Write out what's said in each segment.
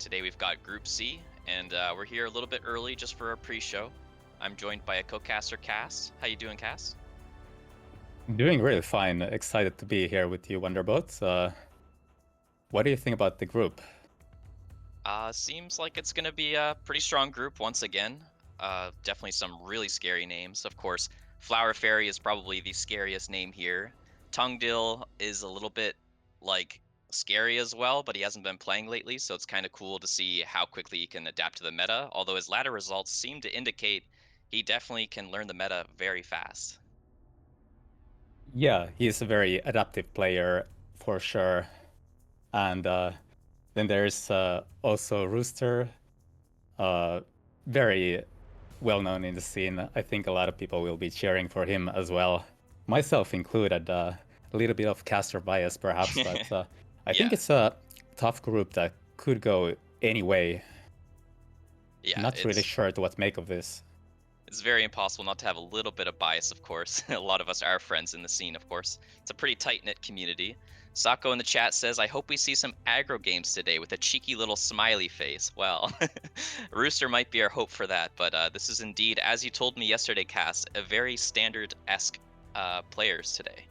Today we've got Group C, and we're here a little bit early just for our pre-show. I'm joined by a co-caster, Cass. How you doing, Cass? Doing really fine. Excited to be here with you, Wonderboat. What do you think about the group? Seems like it's gonna be a pretty strong group once again. Definitely some really scary names. Of course, Flower Fairy is probably the scariest name here. Tungdill is a little bit like scary as well, but he hasn't been playing lately, so it's kind of cool to see how quickly he can adapt to the meta. Although his ladder results seem to indicate he definitely can learn the meta very fast. Yeah, he's a very adaptive player for sure. And then there's also Rooster, uh, very well known in the scene. I think a lot of people will be cheering for him as well, myself included. A little bit of caster bias, perhaps, but I think Yeah, it's a tough group that could go any way. yeah, Not really sure to what make of this. it's very impossible not to have a little bit of bias, of course. A lot of us are friends in the scene, of course. It's a pretty tight knit community. Sako in the chat says, I hope we see some aggro games today with a cheeky little smiley face. Well, Rooster might be our hope for that, but this is indeed, as you told me yesterday, Cass, a very standard esque players today.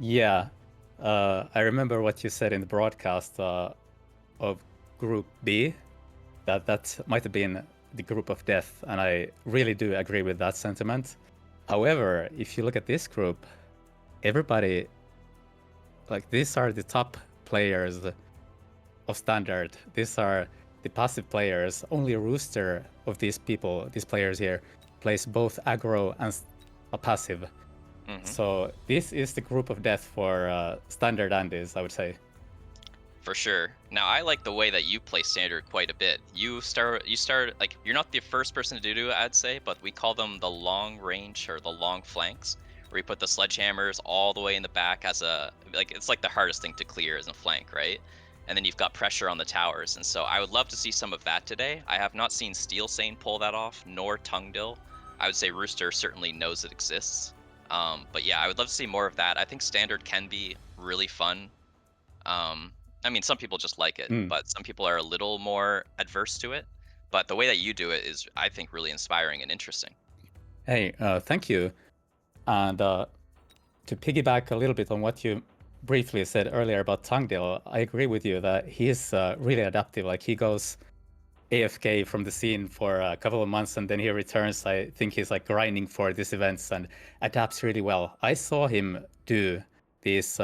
Yeah, I remember what you said in the broadcast of Group B, that might have been the group of death, and I really do agree with that sentiment. However, if you look at this group, everybody, like, these are the top players of Standard. These are the passive players. Only Rooster of these people, these players here, plays both aggro and a passive. Hmm. So this is the group of death for Standard Andes, I would say. For sure. Now I like the way that you play standard quite a bit. You start like you're not the first person to do it, I'd say, but we call them the long range or the long flanks, where you put the sledgehammers all the way in the back as a like it's like the hardest thing to clear as a flank, right? And then you've got pressure on the towers. And so I would love to see some of that today. I have not seen Steel Sane pull that off, nor Tungdill. I would say Rooster certainly knows it exists. But yeah, I would love to see more of that. I think standard can be really fun. um, I mean, some people just like it, Mm. but some people are a little more adverse to it. But the way that you do it is, I think, really inspiring and interesting. Hey, thank you. And to piggyback a little bit on what you briefly said earlier about Tangdil, I agree with you that he is really adaptive. Like, he goes AFK from the scene for a couple of months and then he returns. I think he's like grinding for these events and adapts really well. I saw him do these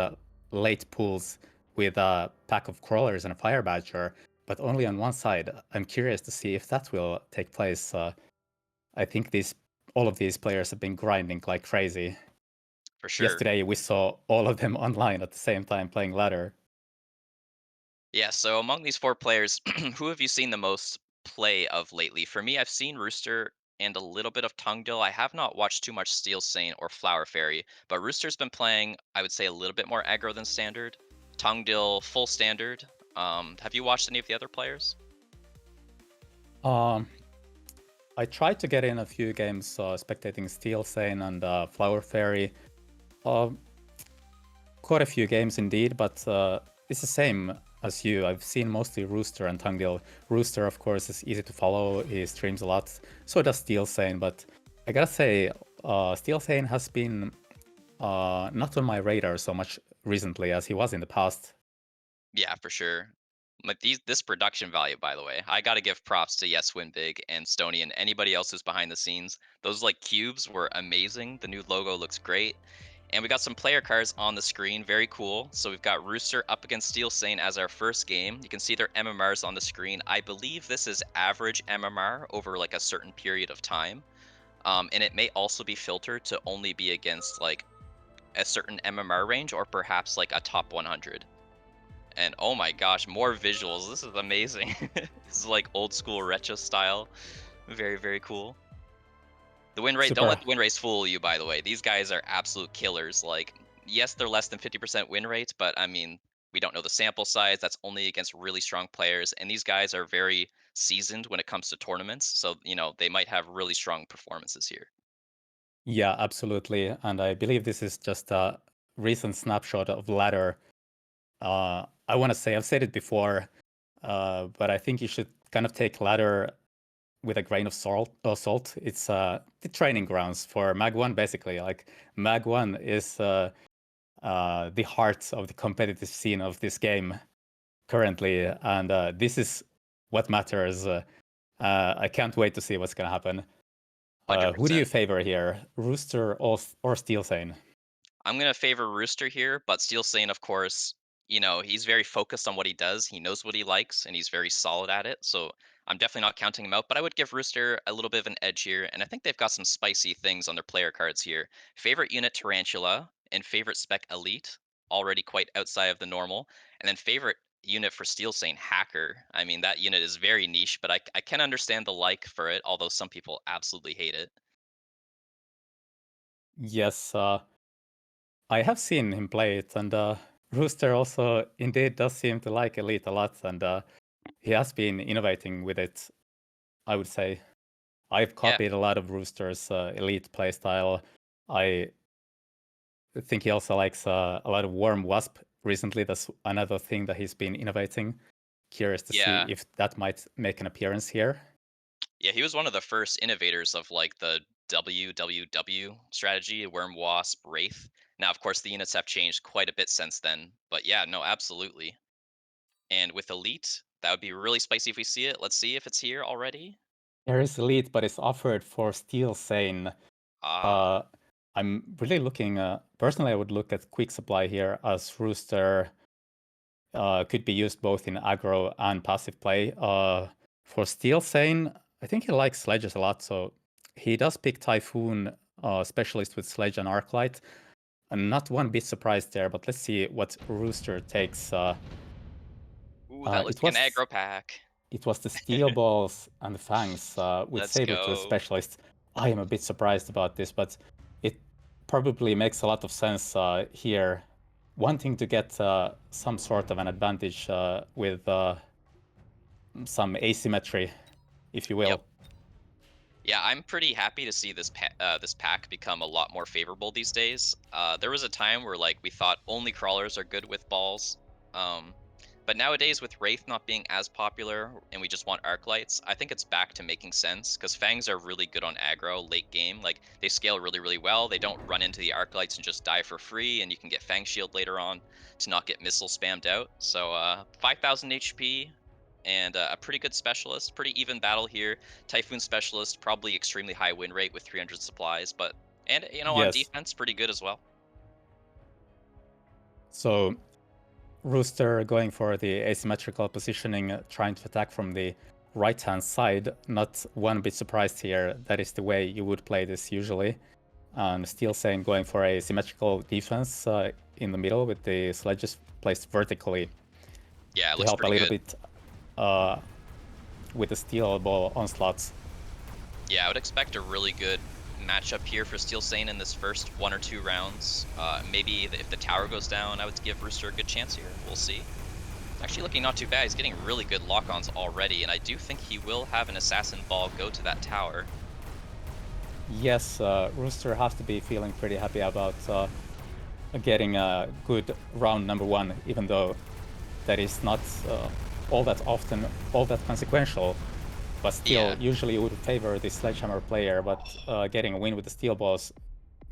late pulls with a pack of crawlers and a fire badger, but only on one side. I'm curious to see if that will take place. I think these all of these players have been grinding like crazy. For sure. Yesterday we saw all of them online at the same time playing ladder. Yeah, so among these four players, who have you seen the most play of lately? For me, I've seen Rooster and a little bit of Tungdill. I have not watched too much Steel Saint or Flower Fairy, but Rooster's been playing, I would say, a little bit more aggro than standard. Tungdill, full standard. Have you watched any of the other players? Um, I tried to get in a few games spectating Steel Sane and Flower Fairy. Uh, Quite a few games indeed, but it's the same as you. I've seen mostly Rooster and Tungdil. Rooster, of course, is easy to follow. He streams a lot. So does Steel Sane, but I gotta say, Steel Sane has been not on my radar so much recently as he was in the past. Yeah, for sure. Like this production value, by the way, I got to give props to Yes Win Big and Stony and anybody else who's behind the scenes. Those like cubes were amazing. The new logo looks great. And we got some player cards on the screen, very cool. So we've got Rooster up against Steel Sane as our first game. You can see their MMRs on the screen. I believe this is average MMR over like a certain period of time. And it may also be filtered to only be against like a certain MMR range or perhaps like a top 100. And oh my gosh, more visuals. This is amazing. This is like old school retro style. Very, very cool. The win rate, don't Super. let the win rates fool you, by the way. These guys are absolute killers. Like, yes, they're less than 50% win rate, but I mean, we don't know the sample size. That's only against really strong players. And these guys are very seasoned when it comes to tournaments. So, they might have really strong performances here. Yeah, absolutely. And I believe this is just a recent snapshot of ladder. I want to say, I've said it before, but I think you should kind of take ladder with a grain of salt. It's the training grounds for MAG1, basically. Like MAG1 is the heart of the competitive scene of this game currently, and this is what matters. I can't wait to see what's gonna happen. Who do you 100%. favor here, Rooster or Steel Sane? I'm gonna favor Rooster here, but Steel Sane, of course, he's very focused on what he does. He knows what he likes, and he's very solid at it. So I'm definitely not counting him out. But I would give Rooster a little bit of an edge here, and I think they've got some spicy things on their player cards here. Favorite unit Tarantula and favorite spec Elite, already quite outside of the normal, and then favorite unit for Steel Sane Hacker. I mean, that unit is very niche, but I can understand the like for it, although some people absolutely hate it. Yes, I have seen him play it, and Rooster also indeed does seem to like Elite a lot, and he has been innovating with it, I would say. I've Yeah, copied a lot of Rooster's Elite playstyle. I think he also likes a lot of Worm Wasp recently. That's another thing that he's been innovating. Curious to see yeah. if that might make an appearance here. Yeah, he was one of the first innovators of like the WWW strategy, Worm Wasp, Wraith. Now, of course, the units have changed quite a bit since then, but yeah, no, absolutely. And with Elite, that would be really spicy if we see it. Let's see if it's here already. There is Elite, but it's offered for Steel Sane. Ah, Uh, I'm really looking, personally, I would look at Quick Supply here as Rooster could be used both in aggro and passive play. For Steel Sane, I think he likes sledges a lot, so he does pick Typhoon Specialist with Sledge and Arclight. I'm not one bit surprised there, but let's see what Rooster takes. ooh, that looks It like an was aggro pack. it was the Steel Balls and the Fangs with Let's Sabertooth go. Specialist. I am a bit surprised about this, but it probably makes a lot of sense here. Wanting to get some sort of an advantage with some asymmetry, if you Yep. will. Yeah, I'm pretty happy to see this pack become a lot more favorable these days. There was a time where like we thought only crawlers are good with balls, um, but nowadays with Wraith not being as popular and we just want Arclights, I think it's back to making sense because Fangs are really good on aggro late game. Like they scale really really well. They don't run into the Arclights and just die for free, and you can get Fang Shield later on to not get missile spammed out. So 5,000 HP and a pretty good specialist, pretty even battle here. Typhoon Specialist, probably extremely high win rate with 300 supplies, but and on Yes. defense, pretty good as well. So Rooster going for the asymmetrical positioning, trying to attack from the right-hand side. Not one bit surprised here. That is the way you would play this usually. And Steel Sane going for a symmetrical defense in the middle with the sledges placed vertically Yeah, it to looks help a pretty little good. bit uh, with the steel ball onslaughts. Yeah, I would expect a really good matchup here for Steel Sane in this first 1 or 2 rounds. Maybe if the tower goes down, I would give Rooster a good chance here. We'll see. It's actually looking not too bad. He's getting really good lock-ons already, and I do think he will have an assassin ball go to that tower. Yes, Rooster has to be feeling pretty happy about getting a good round number one, even though that is not all that often, all that consequential. But still, Yeah, usually you would favor the sledgehammer player, but getting a win with the steel balls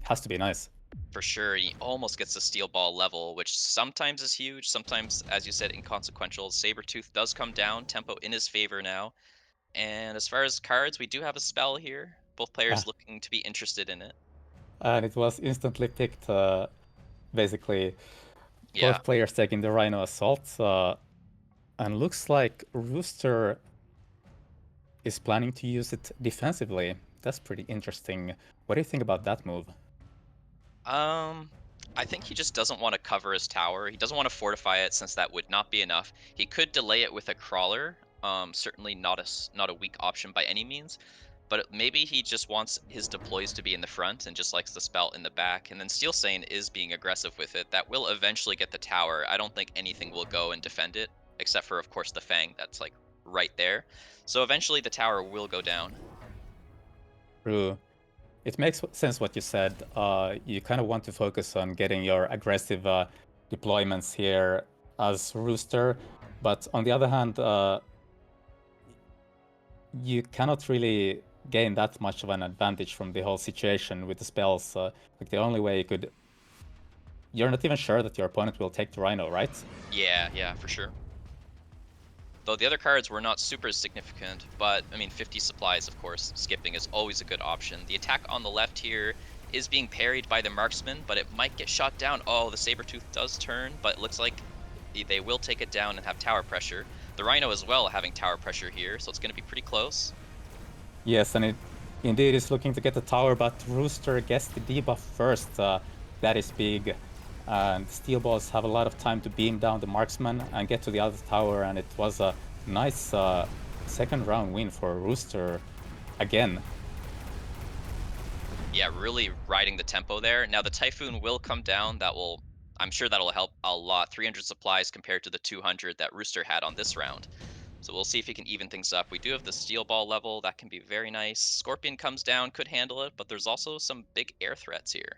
has to be nice. for sure. He almost gets the steel ball level, which sometimes is huge, sometimes, as you said, inconsequential. Sabertooth does come down, tempo in his favor now. And as far as cards, we do have a spell here. Both Yeah. players looking to be interested in it. And it was instantly picked, basically, Yeah. both players taking the Rhino Assault. And looks like Rooster is planning to use it defensively. That's pretty interesting. What do you think about that move? Um, I think he just doesn't want to cover his tower. He doesn't want to fortify it since that would not be enough. He could delay it with a crawler. Certainly not a weak option by any means. But maybe he just wants his deploys to be in the front and just likes the spell in the back. And then Steel Sane is being aggressive with it. That will eventually get the tower. I don't think anything will go and defend it, except for, of course, the Fang that's like right there. So eventually the tower will go down. True. It makes sense what you said. You kind of want to focus on getting your aggressive deployments here as Rooster. But on the other hand, you cannot really gain that much of an advantage from the whole situation with the spells. Like the only way you could, you're not even sure that your opponent will take the Rhino, right? Yeah, yeah, for sure. Though the other cards were not super significant, but I mean, 50 supplies, of course, skipping is always a good option. The attack on the left here is being parried by the marksman, but it might get shot down. Oh, the Sabertooth does turn, but it looks like they will take it down and have tower pressure. The Rhino as well having tower pressure here, so it's going to be pretty close. Yes, and it indeed is looking to get the tower, but Rooster gets the debuff first. That is big. And Steel Balls have a lot of time to beam down the marksman and get to the other tower, and it was a nice second round win for Rooster again. Yeah, really riding the tempo there. Now the Typhoon will come down. I'm sure that'll help a lot. 300 supplies compared to the 200 that Rooster had on this round. So we'll see if he can even things up. We do have the Steel Ball level. That can be very nice. Scorpion comes down, could handle it, but there's also some big air threats here.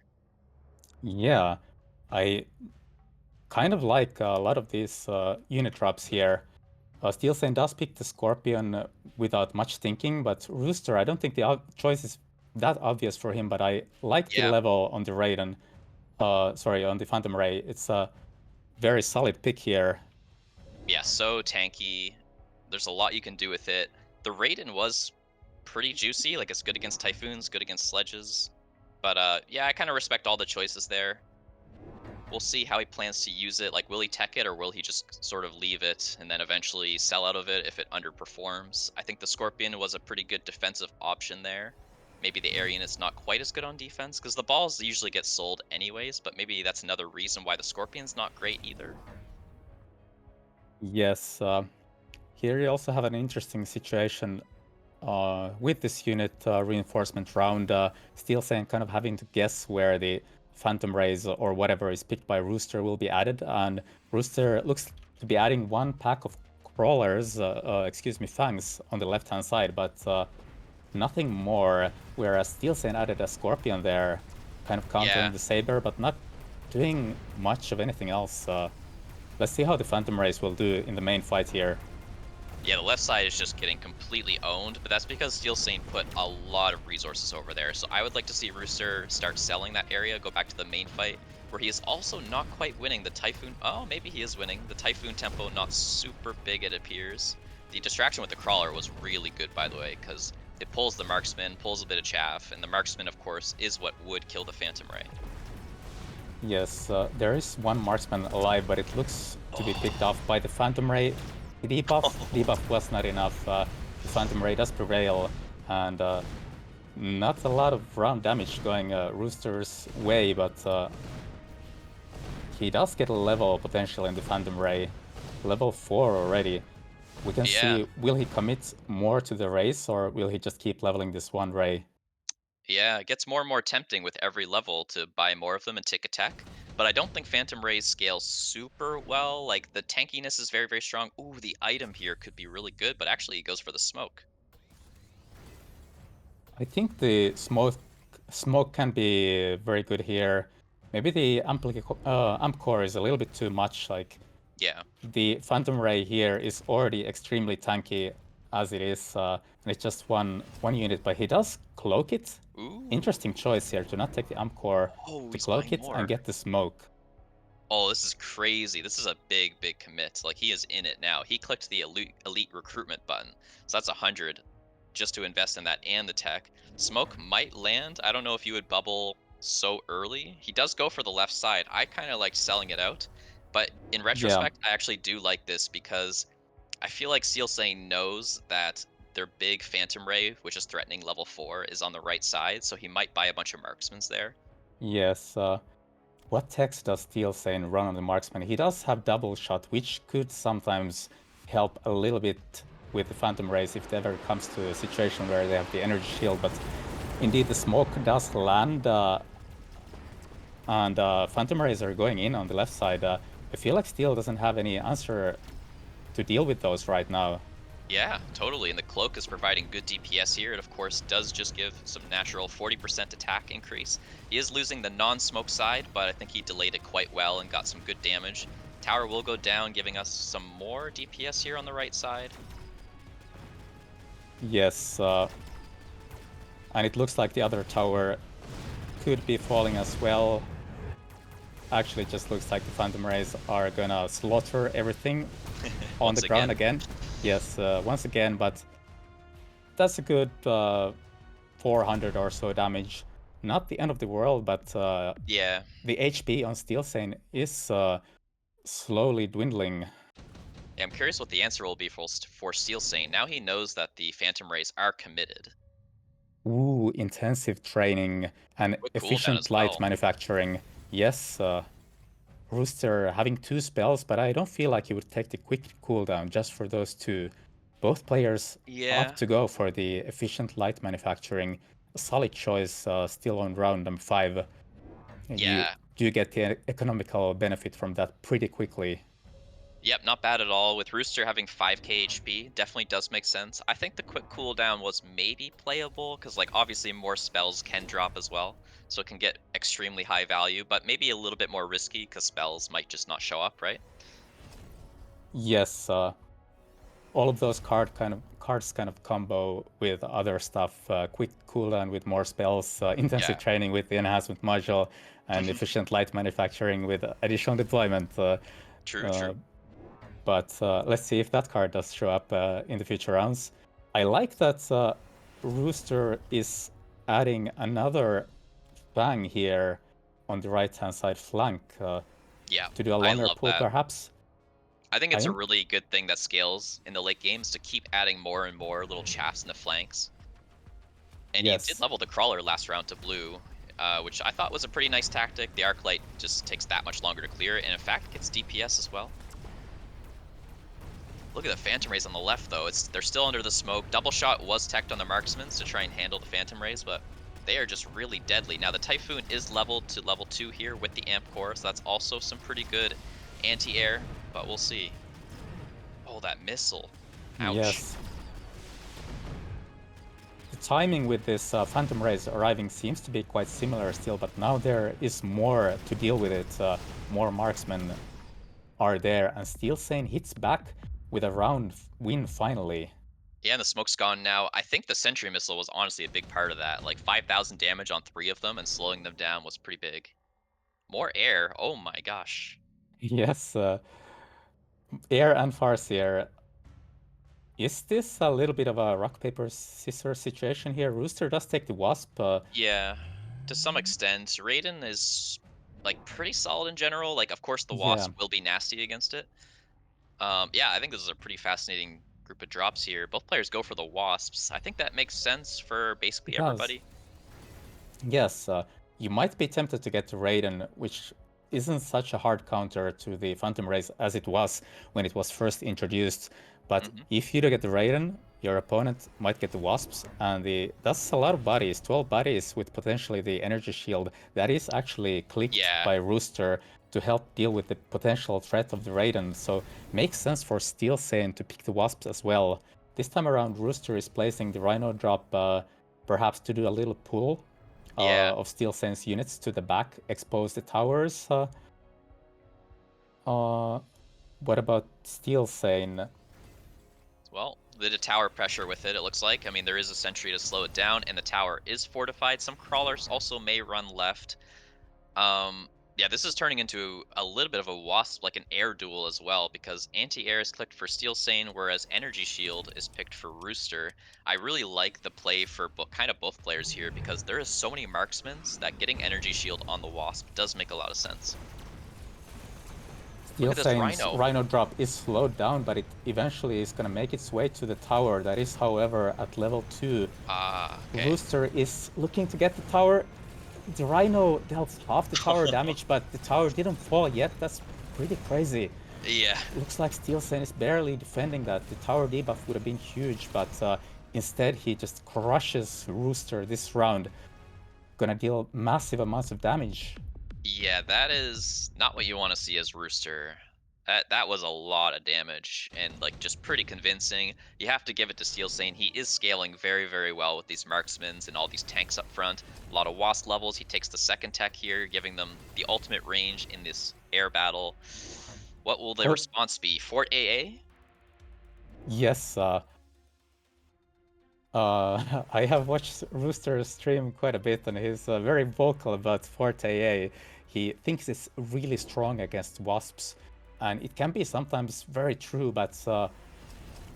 Yeah, I kind of like a lot of these unit drops here. Steel Saint does pick the Scorpion without much thinking, but Rooster, I don't think the choice is that obvious for him, but I like the Yeah. level on the Raiden. Sorry, on the Phantom Ray. It's a very solid pick here. Yeah, so tanky. There's a lot you can do with it. The Raiden was pretty juicy. Like, it's good against Typhoons, good against Sledges. But yeah, I kind of respect all the choices there. We'll see how he plans to use it. Like, will he tech it or will he just sort of leave it and then eventually sell out of it if it underperforms? I think the Scorpion was a pretty good defensive option there. Maybe the Aryan is not quite as good on defense because the balls usually get sold anyways, but maybe that's another reason why the Scorpion's not great either. Yes, here you also have an interesting situation with this unit reinforcement round. Steel Saint kind of having to guess where the Phantom Rays or whatever is picked by Rooster will be added, and Rooster looks to be adding one pack of crawlers, excuse me, fangs on the left-hand side, but nothing more. Whereas Steel Saint added a Scorpion there, kind of countering Yeah, the Saber, but not doing much of anything else. Let's see how the Phantom Rays will do in the main fight here. yeah, the left side is just getting completely owned, but that's because Steel Saint put a lot of resources over there. So I would like to see Rooster start selling that area, go back to the main fight, where he is also not quite winning the Typhoon. Oh, maybe he is winning. The Typhoon tempo not super big, it appears. The distraction with the Crawler was really good, by the way, because it pulls the Marksman, pulls a bit of chaff, and the Marksman, of course, is what would kill the Phantom Ray. Yes, there is one marksman alive, but it looks to be picked off by the Phantom Ray. The debuff was not enough. The Phantom Ray does prevail, and not a lot of round damage going Rooster's way, but he does get a level potential in the Phantom Ray. Level 4 already. We can Yeah. see, will he commit more to the race, or will he just keep leveling this one Ray? Yeah, it gets more and more tempting with every level to buy more of them and take attack. But I don't think Phantom Rays scale super well. Like, the tankiness is very, very strong. Ooh, the item here could be really good, but actually it goes for the smoke. I think the smoke can be very good here. Maybe the amp core is a little bit too much. Like Yeah. the Phantom Ray here is already extremely tanky as it is, and it's just one unit. But he does cloak it. Ooh. Interesting choice here to not take the amp core, Oh, to he's cloak buying it and more. get the smoke. Oh, this is crazy. This is a big, big commit. Like, he is in it now. He clicked the elite recruitment button. So that's 100 just to invest in that and the tech. Smoke might land. I don't know if you would bubble so early. He does go for the left side. I kind of like selling it out. But in Yeah. retrospect, I actually do like this because I feel like Seal Sane knows that their big Phantom Ray, which is threatening level 4, is on the right side. So he might buy a bunch of marksmans there. Yes. What text does Steel Sane run on the marksman? He does have double shot, which could sometimes help a little bit with the Phantom Rays if it ever comes to a situation where they have the energy shield, but indeed the smoke does land, and Phantom Rays are going in on the left side. I feel like Steel doesn't have any answer to deal with those right now. Yeah, totally. And the cloak is providing good DPS here. It, of course, does just give some natural 40% attack increase. He is losing the non-smoke side, but I think he delayed it quite well and got some good damage. Tower will go down, giving us some more DPS here on the right side. Yes, and it looks like the other tower could be falling as well. Actually, it just looks like the Phantom Rays are gonna slaughter everything on the Once ground again. again. Yes, once again, but that's a good 400 or so damage. Not the end of the world, but Yeah. the HP on Steel Sane is slowly dwindling. Yeah, I'm curious what the answer will be for Steel Saint. Now he knows that the Phantom Rays are committed. Ooh, intensive training and Quick cooldown efficient as light well. manufacturing. Yes, Rooster having two spells, but I don't feel like he would take the quick cooldown just for those two. Both players opt Yeah. to go for the efficient light manufacturing. A solid choice still on round number 5. You Yeah. do get the economical benefit from that pretty quickly. Yep, not bad at all. With Rooster having 5k HP, definitely does make sense. I think the quick cooldown was maybe playable, because like obviously more spells can drop as well, so it can get extremely high value, but maybe a little bit more risky because spells might just not show up, right? Yes, all of those cards kind of combo with other stuff. Quick cooldown with more spells, intensive Yeah. training with the enhancement module, and efficient light manufacturing with additional deployment. True, Uh, true. but let's see if that card does show up in the future rounds. I like that Rooster is adding another Fang here on the right-hand side flank Yeah, to do a I longer love pull, that. perhaps. I think I it's a think really good thing that scales in the late games to keep adding more and more little chaffs in the flanks. And he did yes, level the crawler last round to blue, which I thought was a pretty nice tactic. The arc light just takes that much longer to clear, and in fact gets DPS as well. Look at the Phantom Rays on the left, though. They're still under the smoke. Double shot was teched on the marksmans to try and handle the Phantom Rays, but they are just really deadly. Now the Typhoon is leveled to level 2 here with the Amp Core, so that's also some pretty good anti-air, but we'll see. Oh, that missile. Ouch. yes. The timing with this Phantom Rays arriving seems to be quite similar still, but now there is more to deal with it. More marksmen are there, and Steel Sane hits back with a round win finally. Yeah, and the smoke's gone now. I think the Sentry Missile was honestly a big part of that. Like 5,000 damage on 3 of them and slowing them down was pretty big. More air. Oh my gosh. Yes, Air and Farseer. Is this a little bit of a rock, paper, scissors situation here? Rooster does take the Wasp. Yeah, to some extent. Raiden is like pretty solid in general. Like, of course, the Yeah, Wasp will be nasty against it. Yeah, I think this is a pretty fascinating group of drops here. Both players go for the Wasps. I think that makes sense for it basically does. everybody. Yes, you might be tempted to get to Raiden, which isn't such a hard counter to the Phantom Rays as it was when it was first introduced. But Hmm. if you do get the Raiden, your opponent might get the Wasps, and that's a lot of bodies, 12 bodies with potentially the energy shield. That is actually clicked Yeah, by Rooster to help deal with the potential threat of the Raiden, so makes sense for Steel Sane to pick the Wasps as well. This time around, Rooster is placing the Rhino drop perhaps to do a little pull yeah. of Steel Sense units to the back, expose the towers. Uh, what about Steel Sane? Well, the tower pressure with it, it looks like. I mean, there is a sentry to slow it down, and the tower is fortified. Some crawlers also may run left. Yeah, this is turning into a little bit of a wasp, like an air duel as well, because anti-air is clicked for Steel Sane, whereas Energy Shield is picked for Rooster. I really like the play for kind of both players here, because there is so many marksmans that getting Energy Shield on the Wasp does make a lot of sense. Look Steel at this Sane's Rhino. Rhino drop is slowed down, but it eventually is going to make its way to the tower. That is, however, at level 2. Ah, okay. Rooster is looking to get the tower. The Rhino dealt half the tower damage, but the tower didn't fall yet. That's pretty crazy. Yeah. Looks like Steel Sane is barely defending that. The tower debuff would have been huge, but instead he just crushes Rooster this round. Gonna deal massive amounts of damage. Yeah, that is not what you want to see as Rooster. That was a lot of damage and like just pretty convincing. You have to give it to Steel Sane. He is scaling very, very well with these marksmans and all these tanks up front. A lot of Wasp levels. He takes the second tech here, giving them the ultimate range in this air battle. What will the Or response be? Fort AA? yes, I have watched Rooster stream quite a bit, and he's very vocal about Forte A. He thinks it's really strong against wasps, and it can be sometimes very true, but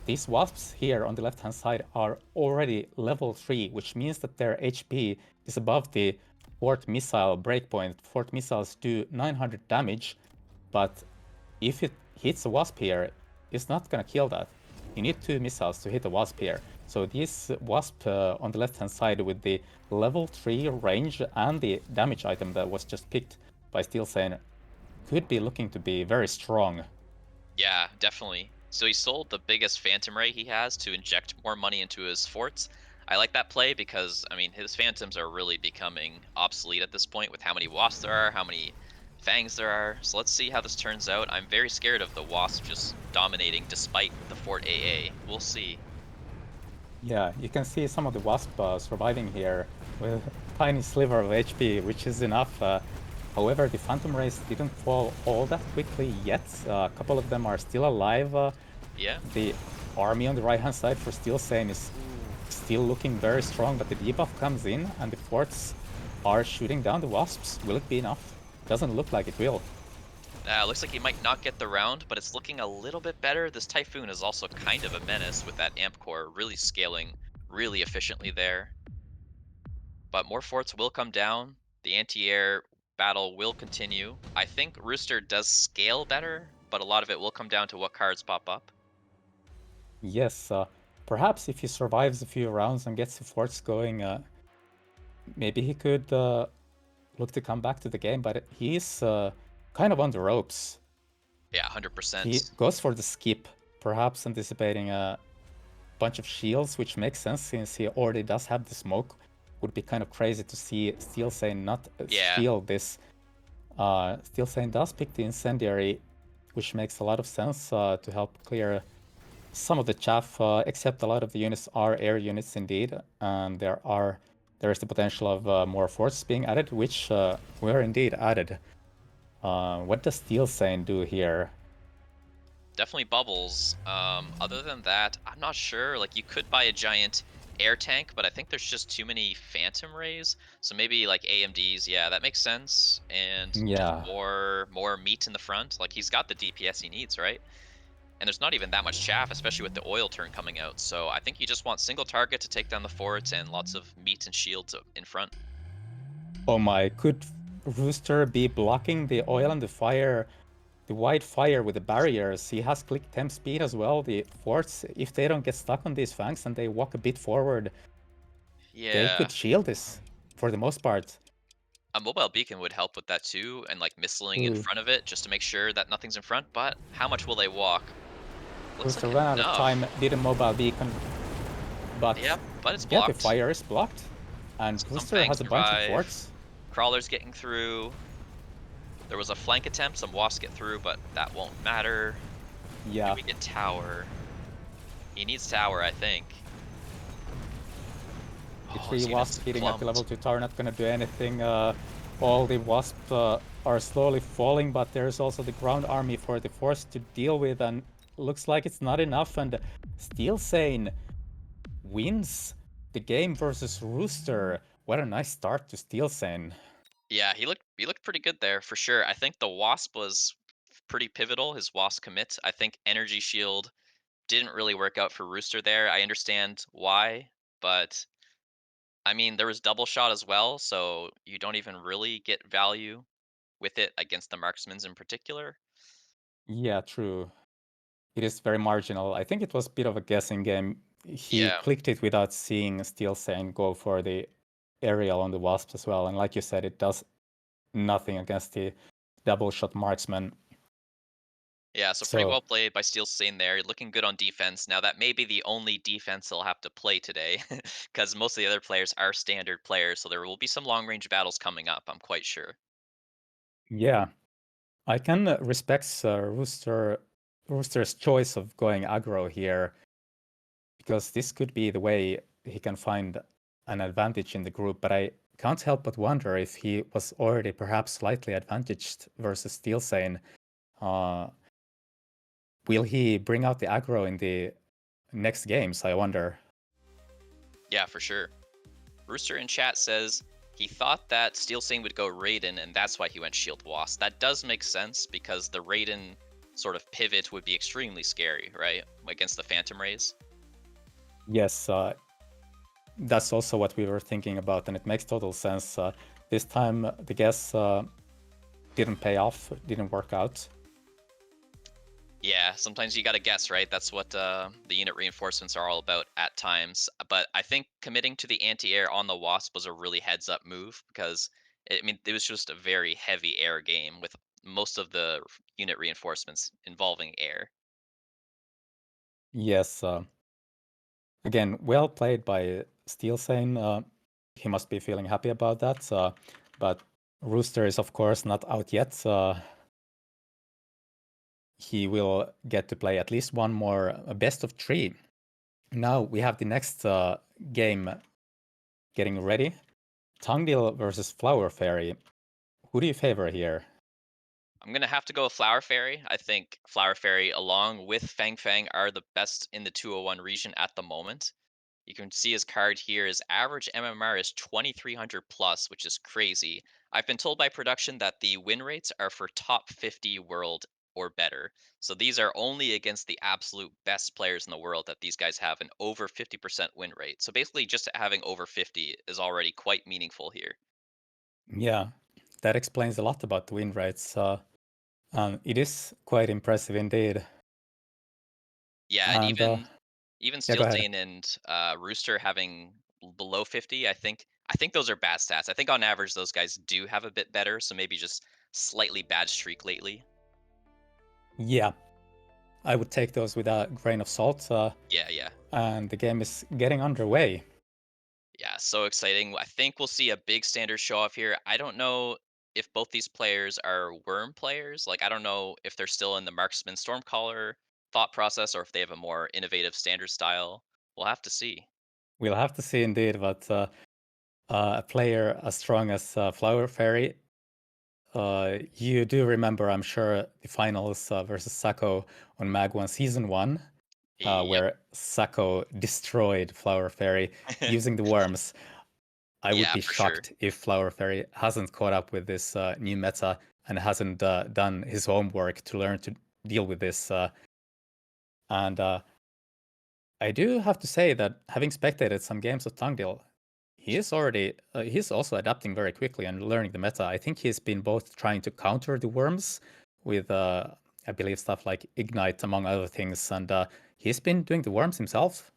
these wasps here on the left-hand side are already level 3, which means that their HP is above the Fort Missile breakpoint. Fort Missiles do 900 damage, but if it hits a wasp here, it's not gonna kill that. You need 2 missiles to hit a wasp here. So this wasp on the left-hand side with the level 3 range and the damage item that was just picked by Steel Sane could be looking to be very strong. Yeah, definitely. So he sold the biggest phantom ray he has to inject more money into his forts. I like that play because I mean his phantoms are really becoming obsolete at this point with how many wasps there are, how many fangs there are. So let's see how this turns out. I'm very scared of the wasp just dominating despite the fort AA. We'll see. Yeah, you can see some of the wasp surviving here with a tiny sliver of HP, which is enough. However, the Phantom Rays didn't fall all that quickly yet. A couple of them are still alive. Yeah. The army on the right-hand side for Steel Sane is Ooh. still looking very strong, but the debuff comes in and the forts are shooting down the wasps. Will it be enough? Doesn't look like it will. Looks like he might not get the round, but it's looking a little bit better. This Typhoon is also kind of a menace with that amp core really scaling really efficiently there. But more forts will come down. The anti-air battle will continue. I think Rooster does scale better, but a lot of it will come down to what cards pop up. Yes, perhaps if he survives a few rounds and gets the forts going, maybe he could look to come back to the game, but he's kind of on the ropes. Yeah, He 100%. goes for the skip, perhaps anticipating a bunch of shields, which makes sense since he already does have the smoke. Would be kind of crazy to see Steel Sane not Yeah, shield this. Steel Sane does pick the incendiary, which makes a lot of sense to help clear some of the chaff, except a lot of the units are air units indeed, and there is the potential of more forces being added, which were indeed added. What does Steel Sane do here? definitely bubbles. Other than that, I'm not sure. Like, you could buy a giant air tank, but I think there's just too many phantom rays. So maybe like AMDs, yeah, that makes sense. And just Yeah. more meat in the front. Like he's got the DPS he needs, right? And there's not even that much chaff, especially with the oil turn coming out. So I think you just want single target to take down the forts and lots of meat and shields in front. Oh my, could Rooster be blocking the oil and the fire, the white fire with the barriers? He has click temp speed as well. The forts, if they don't get stuck on these fangs and they walk a bit forward, they Yeah, could shield this for the most part. a mobile beacon would help with that too, and like missiling in Ooh, front of it just to make sure that nothing's in front. But how much will they walk? Looks Rooster like ran out of time, enough. did a mobile beacon, but Yep, but it's yeah, the blocked. fire is blocked. And So some Rooster fangs has a bunch of survive. forts. Crawlers getting through. There was a flank attempt. Some wasps get through, but that won't matter. Do Yeah, we get tower? He needs tower, I think. the Oh, is three he gonna wasps hitting at the level clumped? 2 tower not gonna do anything. All the wasps are slowly falling, but there's also the ground army for the force to deal with, and looks like it's not enough. And Steel Sane wins the game versus Rooster. What a nice start to Steel Sane. Yeah, he looked pretty good there for sure. I think the wasp was pretty pivotal. His wasp commit. I think energy shield didn't really work out for Rooster there. I understand why, but I mean there was double shot as well, so you don't even really get value with it against the marksmans in particular. Yeah, true. It is very marginal. I think it was a bit of a guessing game. He Yeah. clicked it without seeing Steel Sane go for the aerial on the wasps as well. And like you said, it does nothing against the double shot marksman. Yeah, so pretty So well played by Steel Stain there. Looking good on defense. Now that may be the only defense he'll have to play today, because most of the other players are standard players, so there will be some long range battles coming up, I'm quite sure. yeah, I can respect Rooster's choice of going aggro here because this could be the way he can find an advantage in the group. But I can't help but wonder if he was already perhaps slightly advantaged versus Steel Sane. will he bring out the aggro in the next games, I wonder? Yeah, for sure. Rooster in chat says he thought that Steel Stain would go Raiden, and that's why he went Shield Wasp. That does make sense because the Raiden sort of pivot would be extremely scary, right? Against the Phantom Rays. Yes, that's also what we were thinking about, and it makes total sense. This time, the guess didn't pay off, didn't work out. Yeah, sometimes you gotta guess, right? That's what the unit reinforcements are all about at times. But I think committing to the anti-air on the Wasp was a really heads-up move because I mean it was just a very heavy air game with most of the unit reinforcements involving air. Yes, again, well played by Steelsane. He must be feeling happy about that. But Rooster is, of course, not out yet. He will get to play at least one more best of three. Now we have the next game getting ready. Tungdil versus Flower Fairy. Who do you favor here? I'm gonna have to go with Flower Fairy. I think Flower Fairy, along with Fang Fang, are the best in the 201 region at the moment. You can see his card here. His average MMR is 2300 plus, which is crazy. I've been told by production that the win rates are for top 50 world or better. So these are only against the absolute best players in the world that these guys have an over 50% win rate. So basically, just having over 50 is already quite meaningful here. Yeah, that explains a lot about the win rates. It is quite impressive indeed. Yeah, and And even yeah, go Steel ahead. Stain and Rooster having below 50, I think those are bad stats. I think on average those guys do have a bit better, so maybe just slightly bad streak lately. Yeah, I would take those with a grain of salt. Yeah, yeah. And the game is getting underway. Yeah, so exciting. I think we'll see a big standard show off here. I don't know if both these players are worm players. Like I don't know if they're still in the marksman stormcaller thought process or if they have a more innovative standard style. We'll have to see. We'll have to see indeed, but a player as strong as Flower Fairy, you do remember, I'm sure, the finals versus Sako on MAG1 Season 1, Yep. where Sako destroyed Flower Fairy using the worms. I would Yeah, be for sure. shocked if Flower Fairy hasn't caught up with this new meta and hasn't done his homework to learn to deal with this. And I do have to say that having spectated some games of Tangdil, he's also adapting very quickly and learning the meta. I think he's been both trying to counter the worms with I believe stuff like Ignite among other things, and he's been doing the worms himself.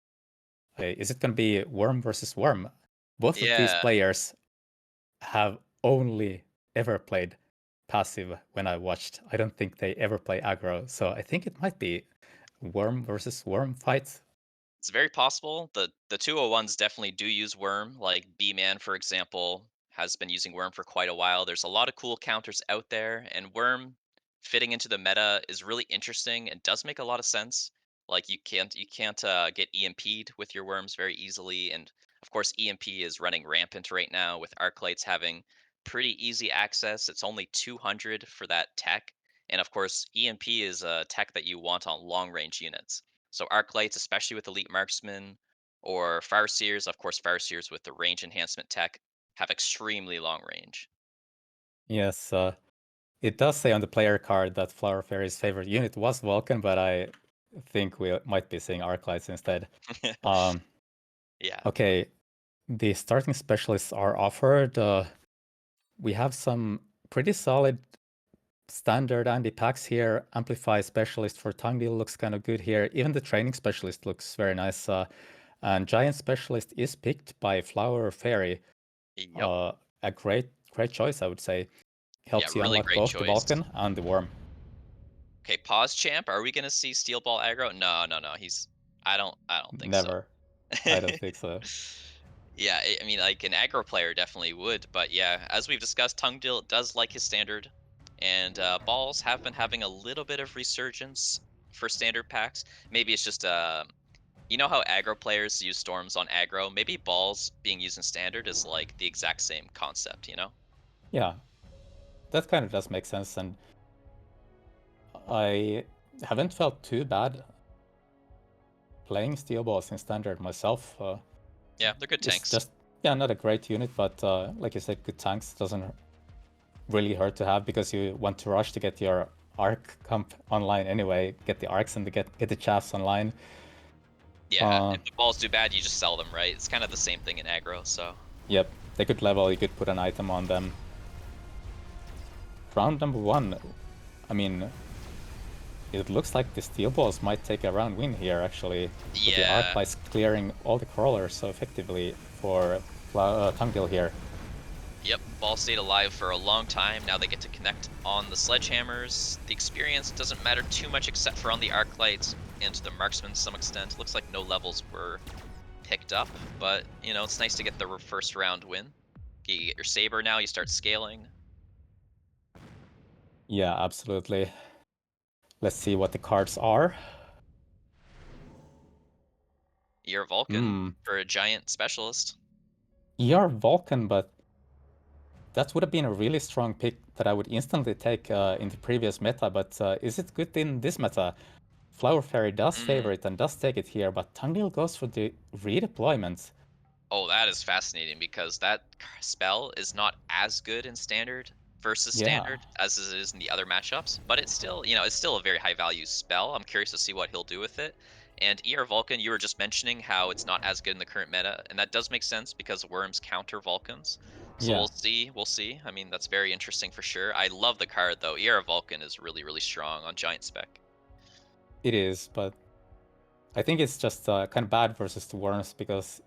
Is it going to be worm versus worm? Both of these Yeah. players have only ever played passive when I watched. I don't think they ever play aggro, so I think it might be worm versus worm fight. It's very possible. The 201s definitely do use Worm, like B-Man, for example, has been using Worm for quite a while. There's a lot of cool counters out there, and Worm fitting into the meta is really interesting and does make a lot of sense. Like you can't get EMP'd with your worms very easily, and of course EMP is running rampant right now with Arclights having pretty easy access. It's only 200 for that tech, and of course EMP is a tech that you want on long range units. So arc lights, especially with elite marksmen, or Farseers, of course, Farseers with the range enhancement tech have extremely long range. Yes, it does say on the player card that Flower Fairy's favorite unit was Vulcan, but I think we might be seeing Arclights instead. Um, Yeah, okay, the starting specialists are offered. We have some pretty solid standard Andy packs here. Amplify specialist for Tangdil looks kind of good here. Even the training specialist looks very nice. And Giant specialist is picked by Flower Fairy. yep, Uh, a great choice, I would say. yeah, Helps you really unlock great both the choice. Vulcan and the Worm. Okay, pause champ. Are we gonna see Steel Ball aggro? No, no, no. I don't think so. Never. I don't think so. Yeah, I mean, like an aggro player definitely would, but yeah, as we've discussed, Tungdil does like his standard, and balls have been having a little bit of resurgence for standard packs. Maybe it's just you know how aggro players use storms on aggro? Maybe balls being used in standard is like the exact same concept, you know? Yeah, that kind of does make sense. And I haven't felt too bad playing steel balls in standard myself. Yeah, they're good It's tanks. just, yeah, not a great unit, but like you said, good tanks doesn't really hurt to have because you want to rush to get your arc comp online anyway, get the arcs and get the chaffs online. Yeah, Uh, if the balls do bad, you just sell them, right? It's kind of the same thing in aggro, so. yep, they could level, you could put an item on them. Round number 1, I mean, it looks like the steel balls might take a round win here, actually, with the arc Yeah. lights clearing all the crawlers so effectively for Tungdil here. Yep, ball stayed alive for a long time. Now they get to connect on the sledgehammers. The experience doesn't matter too much except for on the arc lights and to the marksman to some extent. Looks like no levels were picked up, but you know, it's nice to get the first round win. You get your saber now, you start scaling. Yeah, absolutely. Let's see what the cards are. You're Vulcan Hmm. for a giant specialist. ER Vulcan, but that would have been a really strong pick that I would instantly take in the previous meta, but is it good in this meta? Flower Fairy does favor Mm. it and does take it here, but Tungdil goes for the redeployment. Oh, that is fascinating because that spell is not as good in standard versus Yeah, standard as it is in the other matchups, but it's still, you know, it's still a very high value spell. I'm curious to see what he'll do with it. And ER Vulcan, you were just mentioning how it's not as good in the current meta, and that does make sense because worms counter Vulcans. So yeah, we'll see, we'll see. I mean, that's very interesting for sure. I love the card though. ER Vulcan is really, really strong on Giant Spec. it is, but I think it's just kind of bad versus the worms because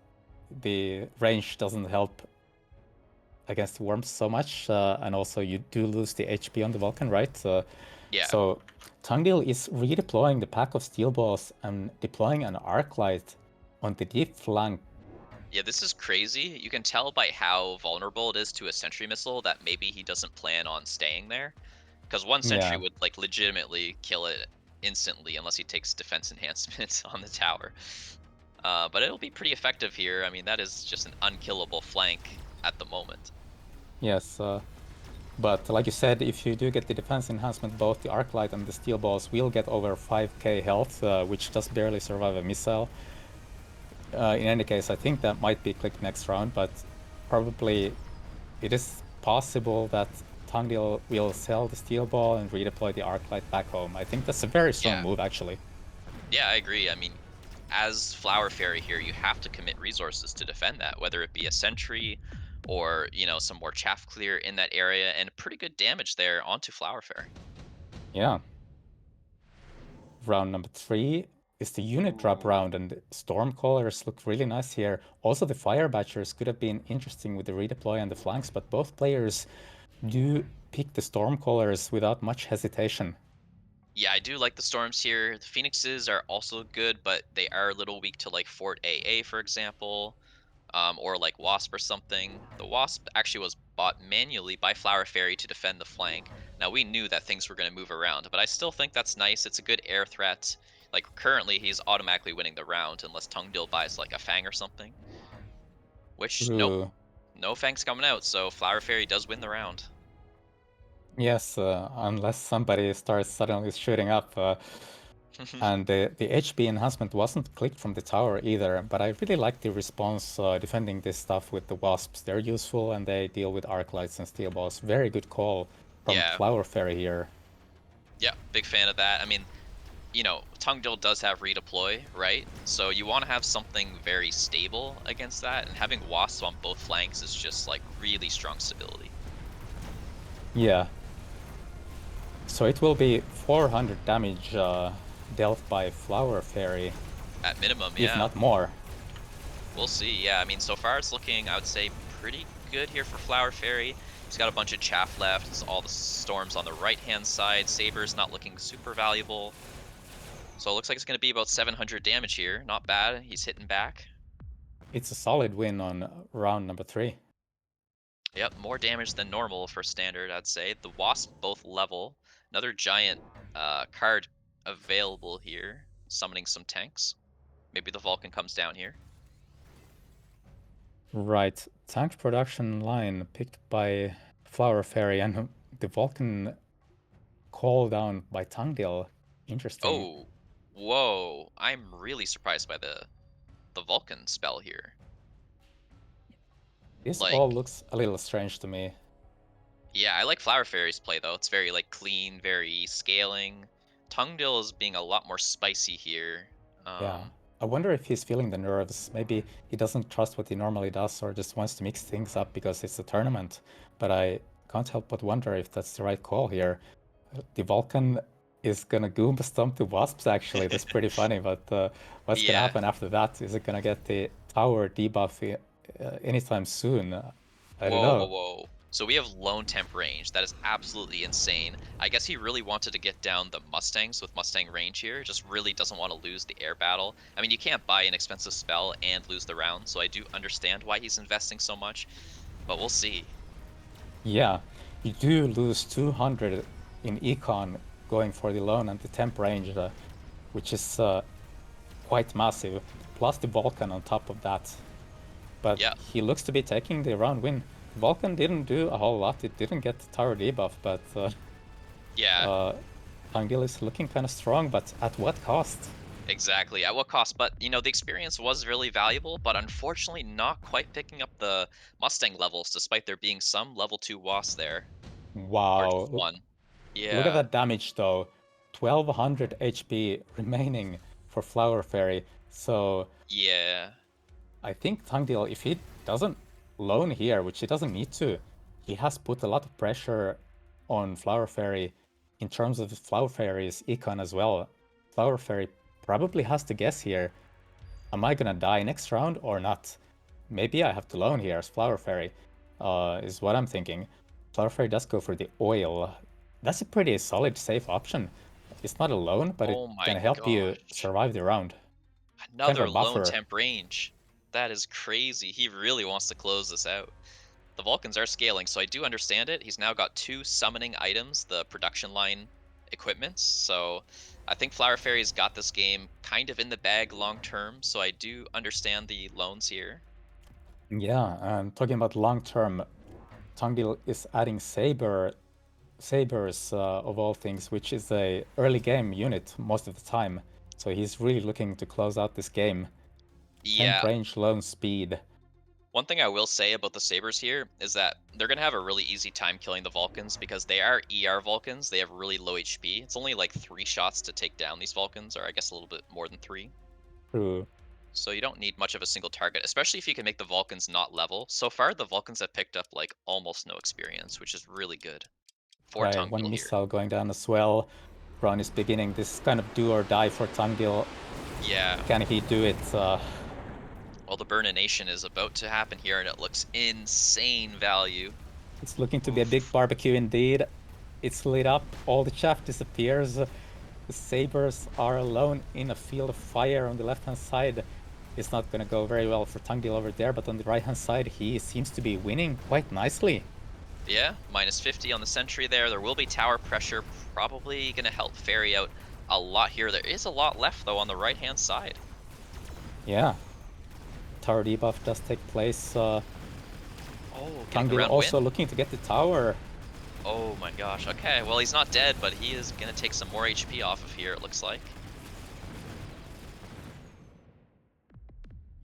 the range doesn't help against the worms so much, and also you do lose the HP on the Vulcan, right? Yeah. So Tungdil is redeploying the pack of steel balls and deploying an arc light on the deep flank. Yeah, this is crazy. You can tell by how vulnerable it is to a sentry missile that maybe he doesn't plan on staying there. Because one sentry Yeah, would like legitimately kill it instantly unless he takes defense enhancements on the tower. But it'll be pretty effective here. I mean, that is just an unkillable flank at the moment. yes. But like you said, if you do get the defense enhancement, both the arc light and the steel balls will get over 5k health, which does barely survive a missile. In any case, I think that might be clicked next round, but probably it is possible that Tungdil will sell the steel ball and redeploy the arc light back home. I think that's a very strong Yeah, move, actually. yeah, I agree. I mean, as Flower Fairy here, you have to commit resources to defend that, whether it be a sentry or, you know, some more chaff clear in that area and pretty good damage there onto Flower Fairy. Yeah. Round number 3 is the unit drop Ooh. round, and Stormcallers look really nice here. Also, the Fire Batchers could have been interesting with the redeploy and the flanks, but both players do pick the Stormcallers without much hesitation. Yeah, I do like the storms here. The Phoenixes are also good, but they are a little weak to like Fort AA, for example, or like Wasp or something. The Wasp actually was bought manually by Flower Fairy to defend the flank. Now we knew that things were going to move around, but I still think that's nice. It's a good air threat. Like currently, he's automatically winning the round unless Tungdil buys like a Fang or something. Which nope, True. no Fang's coming out, so Flower Fairy does win the round. Yes, unless somebody starts suddenly shooting up. And the HB enhancement wasn't clicked from the tower either, but I really like the response defending this stuff with the wasps. They're useful and they deal with arc lights and steel balls. Very good call from Yeah, Flower Fairy here. yeah, big fan of that. I mean, you know, Tungdil does have redeploy, right? So you want to have something very stable against that, and having Wasp on both flanks is just like really strong stability. Yeah, so it will be 400 damage dealt by Flower Fairy, At minimum, if yeah. not more. We'll see. Yeah, I mean, so far it's looking, I would say, pretty good here for Flower Fairy. He's got a bunch of chaff left. It's all the storms on the right-hand side. Saber's not looking super valuable. So it looks like it's going to be about 700 damage here. Not bad. He's hitting back. It's a solid win on round number 3. Yep, more damage than normal for standard, I'd say. The Wasp both level. Another giant card available here, summoning some tanks. Maybe the Vulcan comes down here. Right, tank production line picked by Flower Fairy and the Vulcan call down by Tungdil. Interesting. Oh, whoa! I'm really surprised by the Vulcan spell here. This all Like, looks a little strange to me. yeah, I like Flower Fairy's play though. It's very like clean, very scaling. Tungdill is being a lot more spicy here. Yeah. Um, I wonder if he's feeling the nerves. Maybe he doesn't trust what he normally does or just wants to mix things up because it's a tournament. But I can't help but wonder if that's the right call here. The Vulcan is gonna Goomba stomp the Wasps actually. That's pretty funny, but what's gonna yeah. happen after that? Is it gonna get the tower debuff anytime soon? I don't Whoa, whoa, know. whoa. So we have lone temp range. That is absolutely insane. I guess he really wanted to get down the Mustangs with Mustang range here. Just really doesn't want to lose the air battle. I mean, you can't buy an expensive spell and lose the round, so I do understand why he's investing so much, but we'll see. Yeah, you do lose 200 in econ going for the lone and the temp range, which is quite massive, plus the Vulcan on top of that. But Yeah, he looks to be taking the round win. Vulcan didn't do a whole lot. It didn't get the tower debuff, but yeah, uh, Tangil is looking kind of strong, but at what cost? exactly. At what cost? But, the experience was really valuable, but unfortunately not quite picking up the Mustang levels, despite there being some level 2 wasps there. Or just Wow, one. look at Yeah, that damage though. 1200 HP remaining for Flower Fairy. So yeah. I think Tangdil, if he doesn't loan here, which he doesn't need to, he has put a lot of pressure on Flower Fairy in terms of Flower Fairy's econ as well. Flower Fairy probably has to guess here, am I gonna die next round or not? Maybe I have to loan here as Flower Fairy, is what I'm thinking. Flower Fairy does go for the oil. That's a pretty solid, safe option. It's not a loan, but it Oh my can help you gosh. survive the round. Kind of a Another lone buffer. temp range. That is crazy. He really wants to close this out. The Vulcans are scaling, so I do understand it. He's now got two summoning items, the production line equipments. So I think Flower Fairy's got this game kind of in the bag long term. So I do understand the loans here. Yeah, and talking about long term, Tangdil is adding Sabers of all things, which is a early game unit most of the time. So he's really looking to close out this game. Temp Yeah, range, lone speed. one thing I will say about the Sabres here is that they're going to have a really easy time killing the Vulcans because they are ER Vulcans. They have really low HP. It's only like 3 shots to take down these Vulcans, or I guess a little bit more than 3. True. So you don't need much of a single target, especially if you can make the Vulcans not level. So far, the Vulcans have picked up like almost no experience, which is really good for Right, one Tungdil here. missile going down as well. Run is beginning. This is kind of do or die for Tangdil. Yeah. Can he do it? Well, the Burnination is about to happen here, and it looks insane value. It's looking to be a big Oof. barbecue indeed. It's lit up. All the chaff disappears. The Sabers are alone in a field of fire on the left-hand side. It's not going to go very well for Tangdil over there, but on the right-hand side, he seems to be winning quite nicely. Yeah, minus 50 on the sentry there. There will be tower pressure, probably going to help Fairy out a lot here. There is a lot left, though, on the right-hand side. Yeah, tower debuff does take place. Oh, getting the Tangdil round also win? looking to get the tower. Oh my gosh. Okay, well, he's not dead, but he is going to take some more HP off of here, it looks like.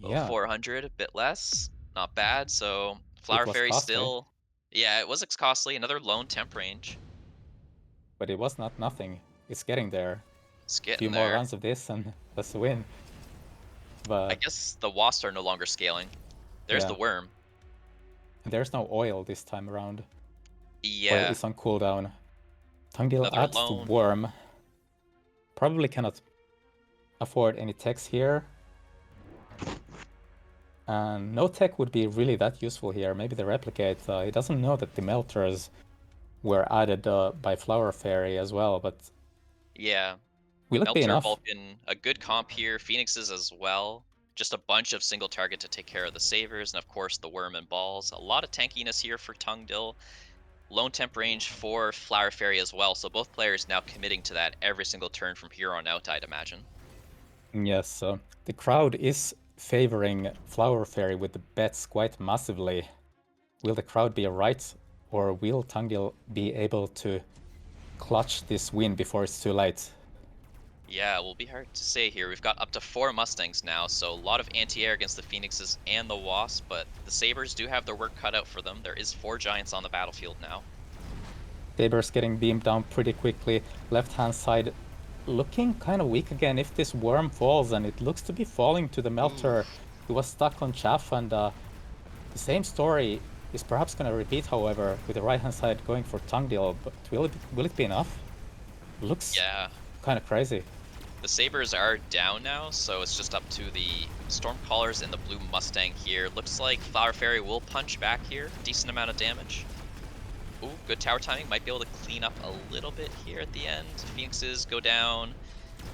Oh, Yeah, 400, a bit less. Not bad. So it Flower was Fairy costly, still, yeah, it was costly. Another lone temp range. but it was not nothing. It's getting there. It's A few getting more there. runs of this and that's a win. I But guess the wasps are no longer scaling. There's yeah, the worm. there's no oil this time around. Oil Yeah, is on cooldown. Tangdil another adds the lone. worm. Probably cannot afford any techs here. And no tech would be really that useful here. Maybe the replicate. He doesn't know that the melters were added by Flower Fairy as well, but Yeah, will it be Melter, enough? Vulcan, a good comp here. Phoenixes as well. Just a bunch of single target to take care of the Savers, and of course the Worm and Balls. A lot of tankiness here for Tungdill. Lone temp range for Flower Fairy as well, so both players now committing to that every single turn from here on out, I'd imagine. Yes, the crowd is favoring Flower Fairy with the bets quite massively. Will the crowd be right, or will Tangdil be able to clutch this win before it's too late? Yeah, it will be hard to say here. We've got up to 4 Mustangs now, so a lot of anti-air against the Phoenixes and the Wasp, but the Sabres do have their work cut out for them. There is 4 Giants on the battlefield now. Sabers getting beamed down pretty quickly. Left-hand side looking kind of weak again if this worm falls, and it looks to be falling to the Ooh. melter. He was stuck on chaff, and the same story is perhaps going to repeat, however, with the right-hand side going for tongue deal. But will it be enough? Looks Yeah. kind of crazy. The Sabres are down now, so it's just up to the Stormcallers and the Blue Mustang here. Looks like Flower Fairy will punch back here. Decent amount of damage. Ooh, good tower timing. Might be able to clean up a little bit here at the end. Phoenixes go down,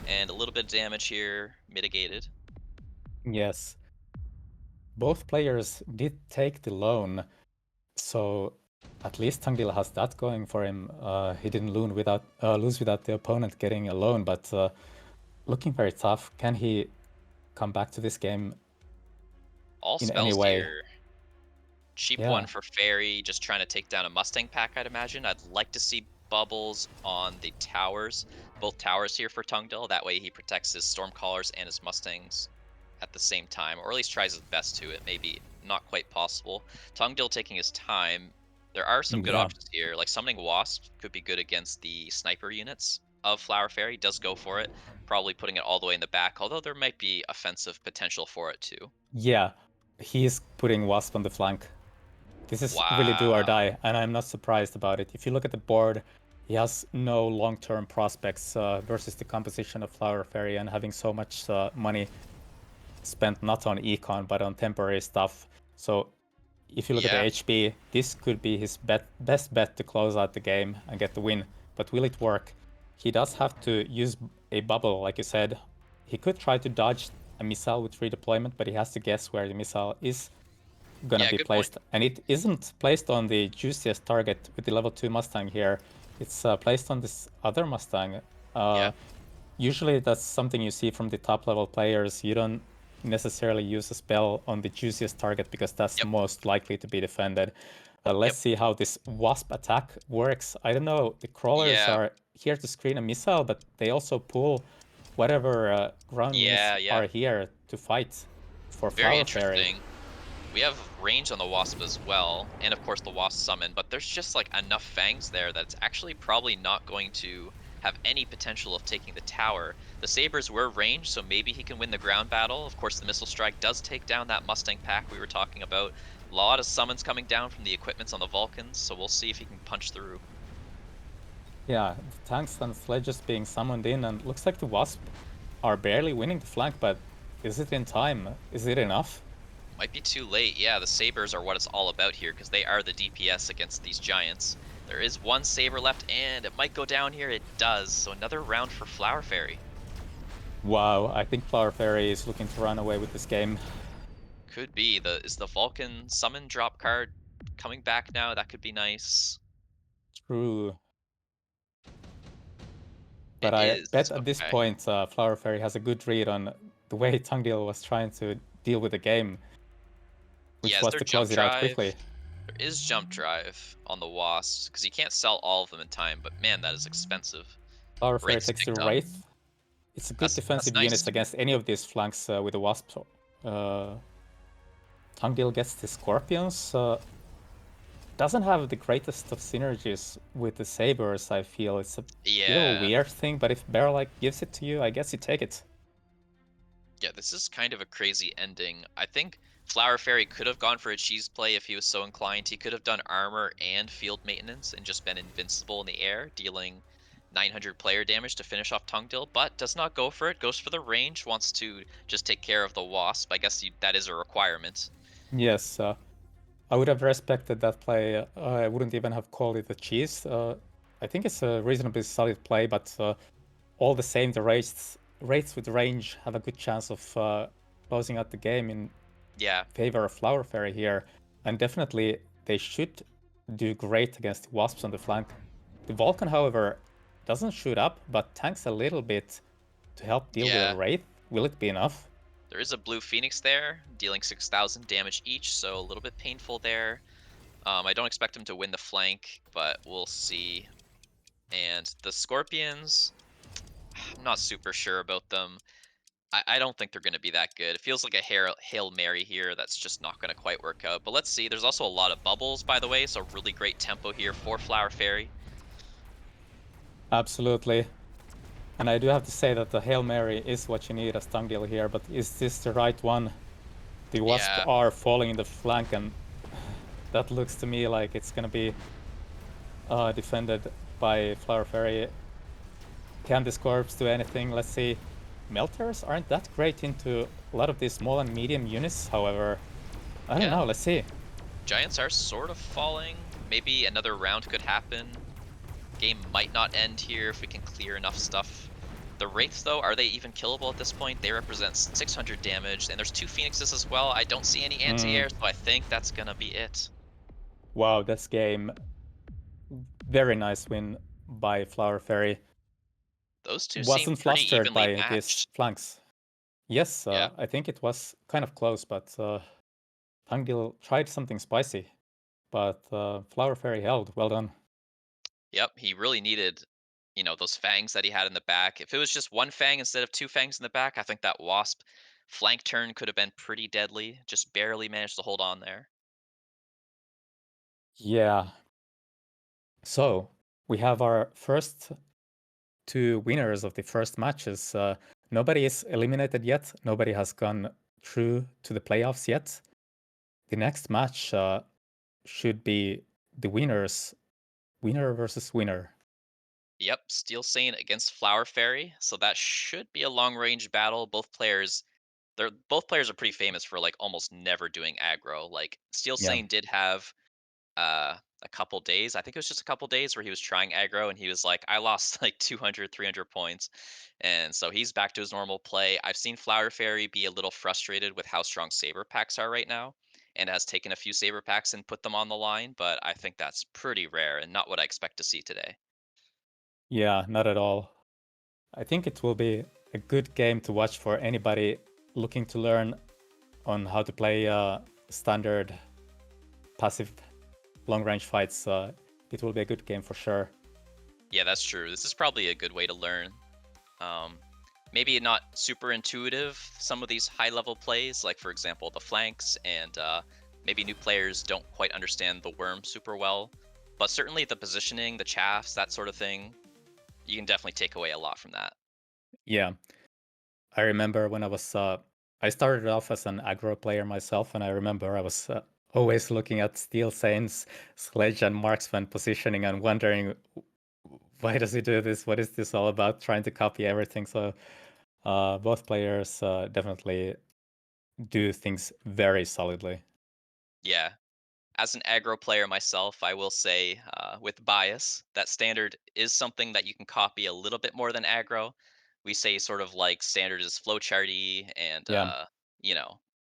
and a little bit of damage here mitigated. Yes, both players did take the loan, so at least Tangdil has that going for him. He didn't lose without the opponent getting a loan, but looking very tough. Can he come back to this game All in any spells way? here. Cheap one Yeah, for Fairy, just trying to take down a Mustang pack, I'd imagine. I'd like to see bubbles on the towers, both towers here for Tungdil. That way he protects his Stormcallers and his Mustangs at the same time, or at least tries his best to. It may be not quite possible. Tungdil taking his time. There are some good yeah, options here, like summoning Wasp could be good against the sniper units of Flower Fairy. Does go for it, probably putting it all the way in the back, although there might be offensive potential for it too. yeah. He's putting Wasp on the flank. This is really do or Wow. die, and I'm not surprised about it. If you look at the board, he has no long-term prospects versus the composition of Flower Fairy and having so much money spent not on econ but on temporary stuff. So if you look at the Yeah. HB, this could be his best bet to close out the game and get the win. But will it work? He does have to use a bubble, like you said. He could try to dodge a missile with redeployment, but he has to guess where the missile is gonna Yeah, be good point. placed. And it isn't placed on the juiciest target with the level 2 Mustang here. It's placed on this other Mustang. Yeah. Uh, Usually that's something you see from the top level players. You don't necessarily use a spell on the juiciest target because that's Yep. most likely to be defended. Yep. Let's see how this Wasp attack works. I don't know, the crawlers Yeah. are here to screen a missile, but they also pull whatever ground units Yeah, yeah. are here to fight for Very Flower Fairy. interesting. We have range on the Wasp as well, and of course the Wasp summon, but there's just like enough fangs there that's actually probably not going to have any potential of taking the tower. The Sabres were ranged, so maybe he can win the ground battle. Of course, the Missile Strike does take down that Mustang pack we were talking about. A lot of summons coming down from the equipments on the Vulcans, so we'll see if he can punch through. Yeah, the tanks and sledges being summoned in, and looks like the Wasp are barely winning the flank, but is it in time? Is it enough? Might be too late. Yeah, the Sabres are what it's all about here because they are the DPS against these Giants. There is one Saber left and it might go down here. It does. So another round for Flower Fairy. Wow, I think Flower Fairy is looking to run away with this game. Could be. Is the Vulcan summon drop card coming back now? That could be nice. True. It But I is. bet at this Okay. point, Flower Fairy has a good read on the way Tungdeal was trying to deal with the game, Yeah, which is was there to jump close it out drive? quickly. There is jump drive on the Wasps because you can't sell all of them in time, but man, that is expensive. Flower Fairy Wraiths takes the picked up. Wraith. It's a good That's defensive nice. unit against any of these flanks with the Wasp. Tungdeal gets the Scorpions. Doesn't have the greatest of synergies with the Sabers, I feel. It's a bit of a Yeah. weird thing, but if Bearlike gives it to you, I guess you take it. Yeah, this is kind of a crazy ending. I think Flower Fairy could have gone for a cheese play if he was so inclined. He could have done armor and field maintenance and just been invincible in the air, dealing 900 player damage to finish off Tungdil, but does not go for it. Goes for the range, wants to just take care of the Wasp. I guess that is a requirement. Yes, I would have respected that play. I wouldn't even have called it a cheese. I think it's a reasonably solid play, but all the same, the wraiths with range have a good chance of closing out the game in Yeah, favor of Flower Fairy here. And definitely, they should do great against the Wasps on the flank. The Vulcan, however, doesn't shoot up, but tanks a little bit to help deal with a yeah. Wraith. Will it be enough? There is a blue Phoenix there, dealing 6,000 damage each, so a little bit painful there. I don't expect him to win the flank, but we'll see. And the Scorpions, I'm not super sure about them. I don't think they're going to be that good. It feels like a Hail Mary here that's just not going to quite work out. But let's see. There's also a lot of bubbles, by the way, so really great tempo here for Flower Fairy. Absolutely. And I do have to say that the Hail Mary is what you need as Tungdil here, but is this the right one? The Wasp Yeah, are falling in the flank, and that looks to me like it's gonna be defended by Flower Fairy. Can this corpse do anything? Let's see. Melters aren't that great into a lot of these small and medium units, however. I don't yeah. know, let's see. Giants are sort of falling. Maybe another round could happen. Game might not end here if we can clear enough stuff. The Wraiths, though, are they even killable at this point? They represent 600 damage, and there's two Phoenixes as well. I don't see any Mm, anti-air, so I think that's gonna be it. wow, this game. Very nice win by Flower Fairy. Those two seem Wasn't pretty flustered evenly by these matched. flanks. Yes, Yeah. I think it was kind of close, but Tangdil tried something spicy. But Flower Fairy held. Well done. Yep, he really needed, those fangs that he had in the back. If it was just one fang instead of two fangs in the back, I think that Wasp flank turn could have been pretty deadly. Just barely managed to hold on there. Yeah. So we have our first two winners of the first matches. Nobody is eliminated yet. Nobody has gone through to the playoffs yet. The next match should be the winner versus winner. Yep, Steel Saint against Flower Fairy, so that should be a long range battle. Both players are pretty famous for like almost never doing aggro. Like Steel Yeah. Saint did have a couple days. I think it was just a couple days where he was trying aggro and he was like, I lost like 200, 300 points. And so he's back to his normal play. I've seen Flower Fairy be a little frustrated with how strong Saber packs are right now and has taken a few Saber packs and put them on the line, but I think that's pretty rare and not what I expect to see today. Yeah, not at all. I think it will be a good game to watch for anybody looking to learn on how to play standard passive long range fights. It will be a good game for sure. Yeah, that's true. This is probably a good way to learn. Um, Maybe not super intuitive, some of these high level plays, like for example, the flanks, and maybe new players don't quite understand the worm super well. But certainly the positioning, the chaffs, that sort of thing, you can definitely take away a lot from that. Yeah, I remember when I started off as an aggro player myself, and I remember I was always looking at Steel Saint's sledge and marksman positioning and wondering why does he do this? What is this all about? Trying to copy everything. So both players definitely do things very solidly. Yeah. As an aggro player myself, I will say with bias that standard is something that you can copy a little bit more than aggro. We say sort of like standard is flowcharty and, Yeah,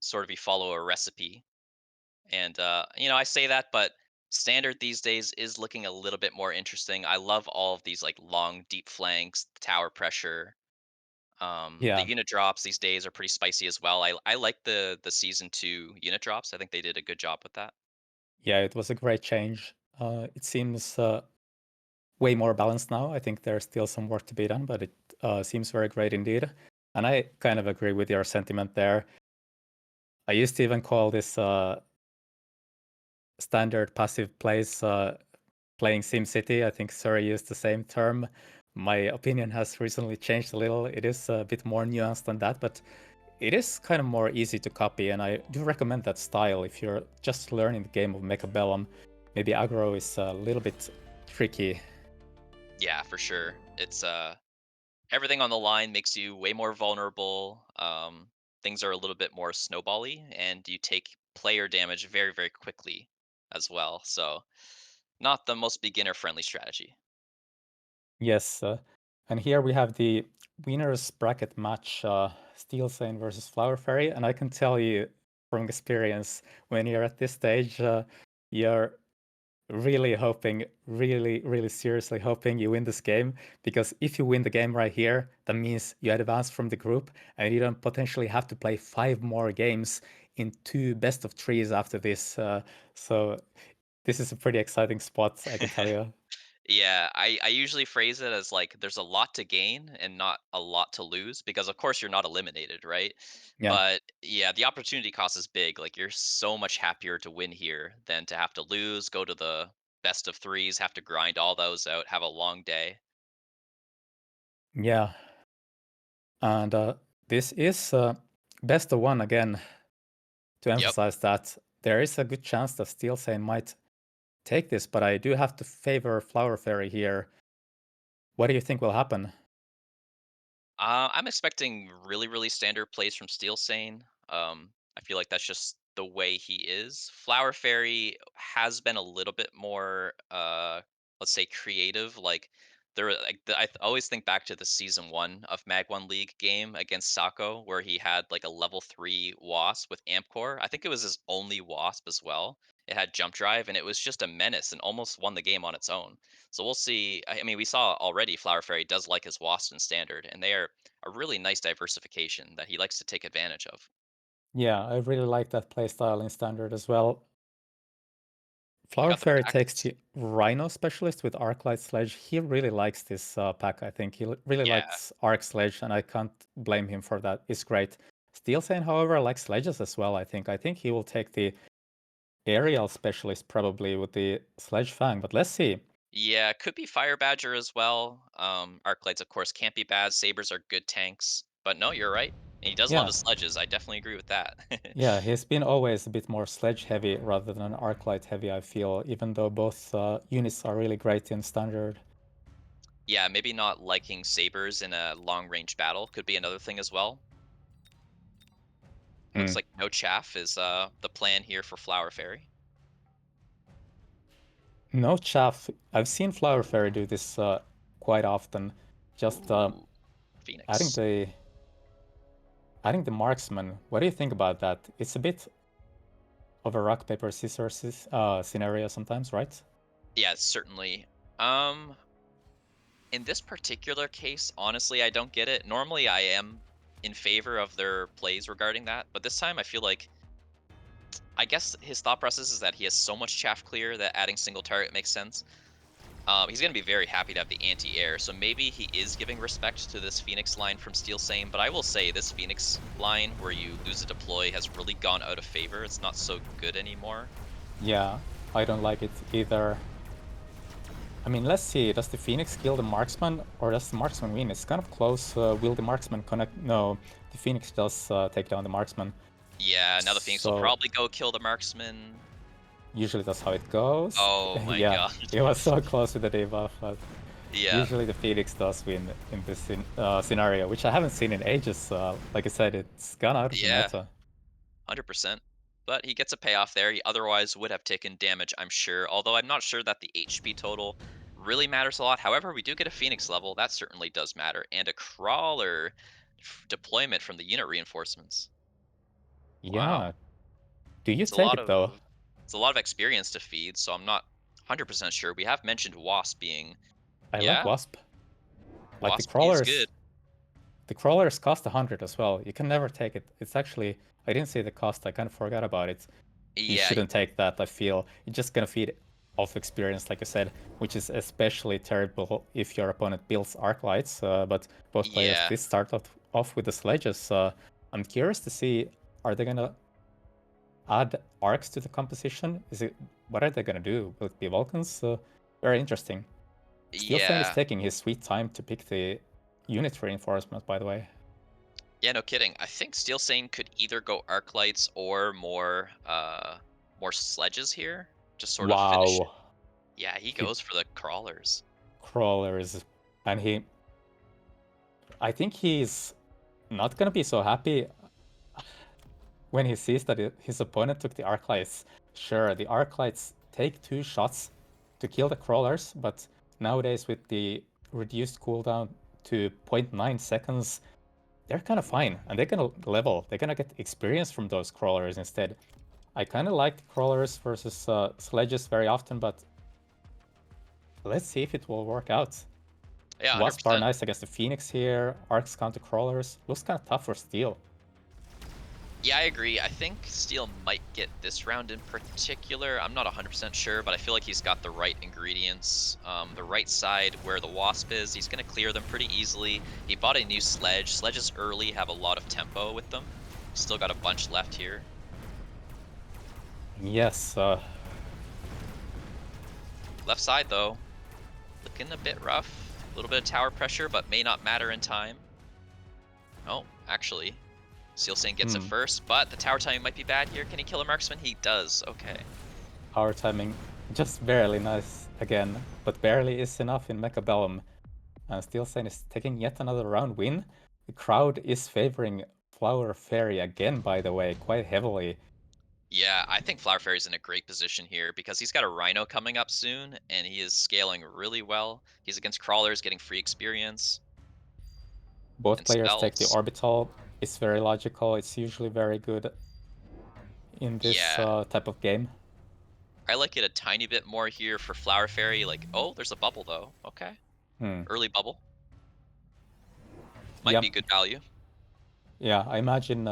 sort of you follow a recipe. And I say that, but standard these days is looking a little bit more interesting. I love all of these like long, deep flanks, tower pressure. The yeah, unit drops these days are pretty spicy as well. I like the season 2 unit drops. I think they did a good job with that. yeah. It was a great change. It seems way more balanced now. I think there's still some work to be done, but it seems very great indeed. And I kind of agree with your sentiment there. I used to even call this standard passive plays playing SimCity. I think Surrey used the same term. My opinion has recently changed a little. It is a bit more nuanced than that, but it is kind of more easy to copy, and I do recommend that style if you're just learning the game of Mechabellum. Maybe aggro is a little bit tricky. Yeah, for sure. It's everything on the line makes you way more vulnerable. Things are a little bit more snowbally, and you take player damage very, very quickly as well. So, not the most beginner friendly strategy. Yes, and here we have the winners bracket match, Steel Saint versus Flower Fairy, and I can tell you from experience, when you're at this stage, you're really hoping, really, really seriously hoping you win this game, because if you win the game right here, that means you advance from the group, and you don't potentially have to play 5 more games in 2 best of 3s after this. So this is a pretty exciting spot, I can tell you. Yeah, I usually phrase it as like there's a lot to gain and not a lot to lose because of course you're not eliminated, right? Yeah. But yeah, the opportunity cost is big. Like you're so much happier to win here than to have to lose, go to the best of threes, have to grind all those out, have a long day. Yeah. And this is best of one again. To Yep. emphasize that there is a good chance that Steel Sane might take this, but I do have to favor Flower Fairy here. What do you think will happen? I'm expecting really, really standard plays from Steel Sane. I feel like that's just the way he is. Flower Fairy has been a little bit more, let's say, creative. Like always think back to the season 1 of MAG1 League game against Sako, where he had like a level 3 Wasp with Amp Core. I think it was his only Wasp as well. It had jump drive, and it was just a menace and almost won the game on its own. So we'll see. I mean, we saw already Flower Fairy does like his Wasp in standard, and they are a really nice diversification that he likes to take advantage of. Yeah, I really like that playstyle in Standard as well. You Flower got the Fairy takes packs. the Rhino Specialist with Arclight Sledge. He really likes this pack, I think. Really Yeah. likes Arc Sledge, and I can't blame him for that. It's great. Steel Sane, however, likes sledges as well, I think. I think he will take the Aerial Specialist probably with the Sledge Fang, but let's see. Yeah, could be Fire Badger as well. Arclights, of course, can't be bad. Sabers are good tanks. But no, you're right. And he does love Yeah, his sledges. I definitely agree with that. yeah, he's been always a bit more sledge heavy rather than Arclight heavy, I feel, even though both units are really great in Standard. Yeah, maybe not liking Sabers in a long range battle could be another thing as well. Looks Mm. like no chaff is the plan here for Flower Fairy. No chaff. I've seen Flower Fairy do this quite often. Just Ooh, adding Phoenix. the adding the marksman. What do you think about that? It's a bit of a rock paper scissors scenario sometimes, right? Yeah, certainly. Um, in this particular case, honestly, I don't get it. Normally, I am in favor of their plays regarding that, but this time I feel like I guess his thought process is that he has so much chaff clear that adding single target makes sense. He's going to be very happy to have the anti-air, so maybe he is giving respect to this Phoenix line from Steel Same, but I will say this Phoenix line where you lose a deploy has really gone out of favor. It's not so good anymore. Yeah, I don't like it either. I mean, let's see. Does the Phoenix kill the marksman, or does the marksman win? It's kind of close. Will the marksman connect? No, the Phoenix does take down the marksman. Yeah, now the Phoenix will So probably go kill the marksman. usually that's how it goes. Oh my Yeah, god. it was so close with the debuff, but Yeah, usually the Phoenix does win in this scenario, which I haven't seen in ages. Like I said, it's gone out of the yeah. meta. 100%. But he gets a payoff there. He otherwise would have taken damage, I'm sure. Although I'm not sure that the HP total really matters a lot. However, we do get a Phoenix level. That certainly does matter. And a Crawler deployment from the unit reinforcements. Yeah. Wow. Do you It's a take lot it though? of it's a lot of experience to feed, so I'm not 100% sure. We have mentioned Wasp being, I like yeah, Wasp. Like Wasp is good. the crawlers cost 100 as well. You can never take it. It's actually, I didn't see the cost. I kind of forgot about it. You Yeah, shouldn't take that, I feel. You're just gonna feed off experience, like I said, which is especially terrible if your opponent builds arc lights. But both players yeah. did start off with the sledges. I'm curious to see, are they gonna add arcs to the composition? What are they gonna do? Will it be Vulcans? Very interesting. Steel Sane is Yeah. taking his sweet time to pick the unit reinforcement, by the way. Yeah, no kidding. I think Steel Sane could either go arc lights or more sledges here. Just sort of finish it. Wow. Yeah, he He goes for the crawlers. crawlers, and I think he's not gonna be so happy when he sees that his opponent took the arc lights. Sure, the arc lights take 2 shots to kill the crawlers, but nowadays with the reduced cooldown to zero 0.9 seconds, they're kind of fine, and they're gonna level. They're gonna get experience from those crawlers instead. I kind of like the crawlers versus sledges very often, but let's see if it will work out. Yeah, Wasp are 100%. nice against the Phoenix here. Arcs counter crawlers. Looks kind of tough for Steel. Yeah, I agree. I think Steel might get this round in particular. I'm not 100% sure, but I feel like he's got the right ingredients. The right side where the Wasp is, he's going to clear them pretty easily. He bought a new sledge. Sledges early have a lot of tempo with them. Still got a bunch left here. Yes, Left side, though, looking a bit rough. A little bit of tower pressure, but may not matter in time. Oh, actually, Steel Stain gets it hmm. first, but the tower timing might be bad here. Can he kill a marksman? He does. Okay. Power timing just barely nice again, but barely is enough in Mechabellum. And Steelstein is taking yet another round win. The crowd is favoring Flower Fairy again, by the way, quite heavily. Yeah, I think Flower Fairy's in a great position here because he's got a Rhino coming up soon, and he is scaling really well. He's against crawlers, getting free experience Both and players take the spells. orbital. It's very logical. It's usually very good in this Yeah, type of game. I like it a tiny bit more here for Flower Fairy. Like, oh, there's a bubble though. Okay, Hmm. early bubble might be Yep. good value. Yeah, I imagine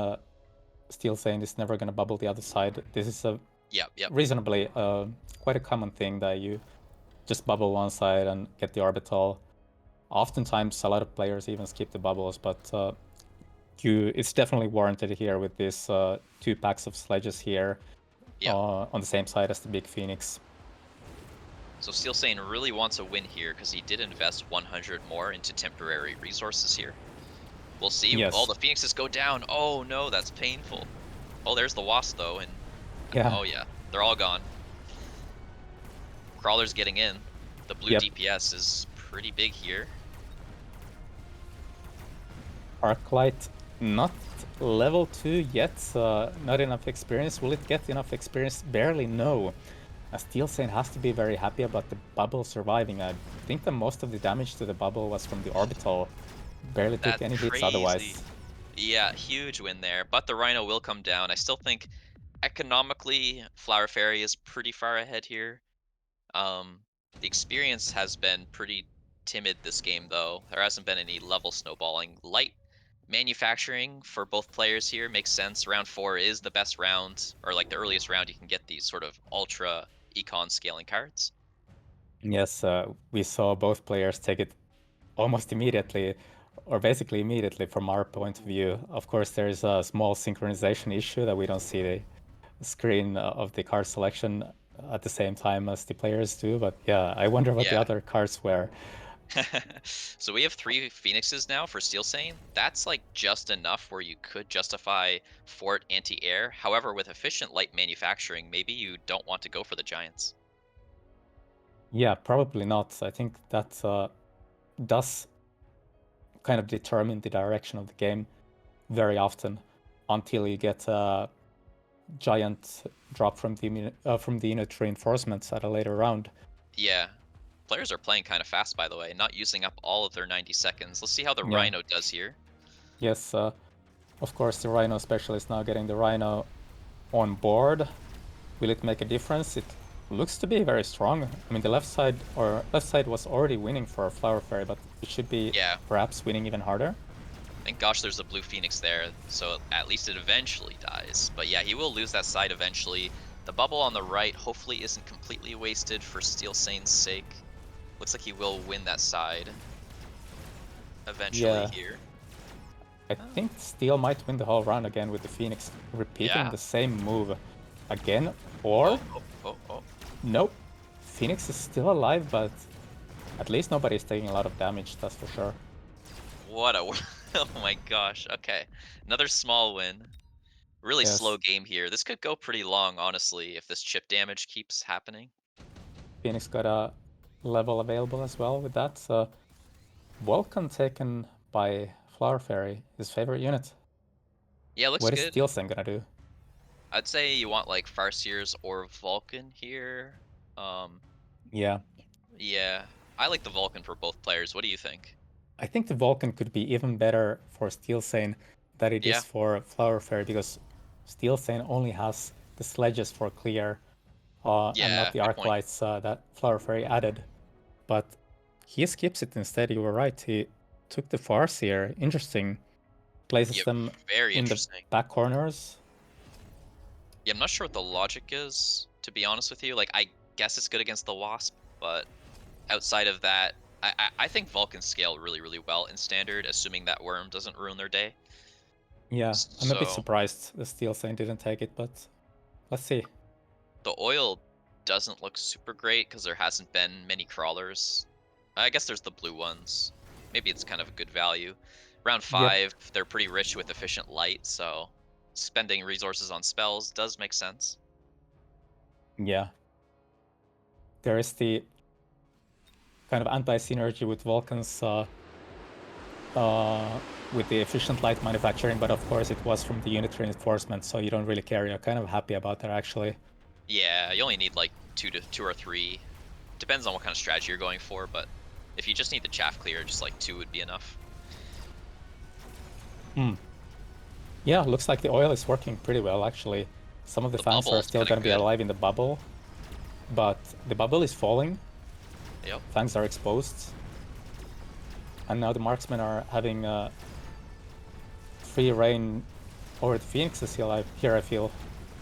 Steelstein is never going to bubble the other side. This is a Yep, yep. reasonably quite a common thing that you just bubble one side and get the orbital. Oftentimes, a lot of players even skip the bubbles, but it's definitely warranted here with these two packs of sledges here Yep. on the same side as the big Phoenix. So Steel Sane really wants a win here because he did invest 100 more into temporary resources here. We'll see. Oh, Yes. the Phoenixes go down. Oh no, that's painful. Oh, there's the Wasp though, and Yeah. oh yeah, they're all gone. Crawler's getting in. The blue Yep. DPS is pretty big here. Arclight not level 2 yet. Not enough experience. Will it get enough experience? Barely no. Steel Saint has to be very happy about the bubble surviving. I think that most of the damage to the bubble was from the orbital. Barely took That's any hits crazy. otherwise. Yeah, huge win there. But the Rhino will come down. I still think economically, Flower Fairy is pretty far ahead here. The experience has been pretty timid this game, though. There hasn't been any level snowballing. Light manufacturing for both players here makes sense. Round 4 is the best round, or like the earliest round you can get these sort of ultra econ scaling cards. Yes, we saw both players take it almost immediately, or basically immediately from our point of view. Of course, there is a small synchronization issue that we don't see the screen of the card selection at the same time as the players do. But yeah, I wonder what the Yeah. other cards were. So we have 3 Phoenixes now for Steel Sane. That's like just enough where you could justify Fort anti-air. However, with efficient light manufacturing, maybe you don't want to go for the Giants. Yeah, probably not. I think that does kind of determine the direction of the game very often until you get a giant drop from the unit reinforcements at a later round. Yeah. Players are playing kind of fast, by the way, not using up all of their 90 seconds. Let's see how the Yeah. Rhino does here. Yes, of course, the Rhino specialist now getting the Rhino on board. Will it make a difference? It looks to be very strong. I mean, the left side was already winning for Flower Fairy, but it should be Yeah. perhaps winning even harder. Thank gosh there's a blue Phoenix there, so at least it eventually dies. But yeah, he will lose that side eventually. The bubble on the right hopefully isn't completely wasted for Steel Sane's sake. Looks like he will win that side eventually Yeah, here. I Oh, think Steel might win the whole round again with the Phoenix repeating yeah. the same move again, or Oh, oh, oh, oh. nope. Phoenix is still alive, but at least nobody's taking a lot of damage, that's for sure. What a oh my gosh. Okay. Another small win. Really slow Yes, game here. This could go pretty long, honestly, if this chip damage keeps happening. Phoenix got a level available as well with that. So Vulcan taken by Flower Fairy, his favorite unit. Yeah, looks What is good. Steel Sen gonna do? I'd say you want like Farseers or Vulcan here. Um, Yeah, yeah. I like the Vulcan for both players. What do you think? I think the Vulcan could be even better for Steel Sane than it Yeah. is for Flower Fairy because Steel Sane only has the sledges for clear and not Yeah, the good arc point. lights that Flower Fairy added. But he skips it instead. You were right. He took the Farseer. Interesting. places Yep, them very in the interesting. back corners. Yeah, I'm not sure what the logic is, to be honest with you. Like, I guess it's good against the Wasp, but outside of that, I think Vulcans scale really, really well in Standard, assuming that Worm doesn't ruin their day. Yeah, I'm a bit So surprised the Steel Saint didn't take it, but let's see. the oil doesn't look super great because there hasn't been many crawlers. I guess there's the blue ones. Maybe it's kind of a good value. Round Yep, 5, they're pretty rich with efficient light, so spending resources on spells does make sense. yeah. There is the kind of anti-synergy with Vulcans uh, with the efficient light manufacturing, but of course it was from the unit reinforcement, so you don't really care. You're kind of happy about that actually. Yeah, you only need like two or three. Depends on what kind of strategy you're going for, but if you just need the chaff clear, just like 2 would be enough. Hmm. Yeah, looks like the oil is working pretty well actually. Some of the The fangs are bubble's still kind of going to be good. alive in the bubble, but the bubble is falling. Yep. Fangs are exposed. And now the marksmen are having free reign over the phoenixes here, I feel.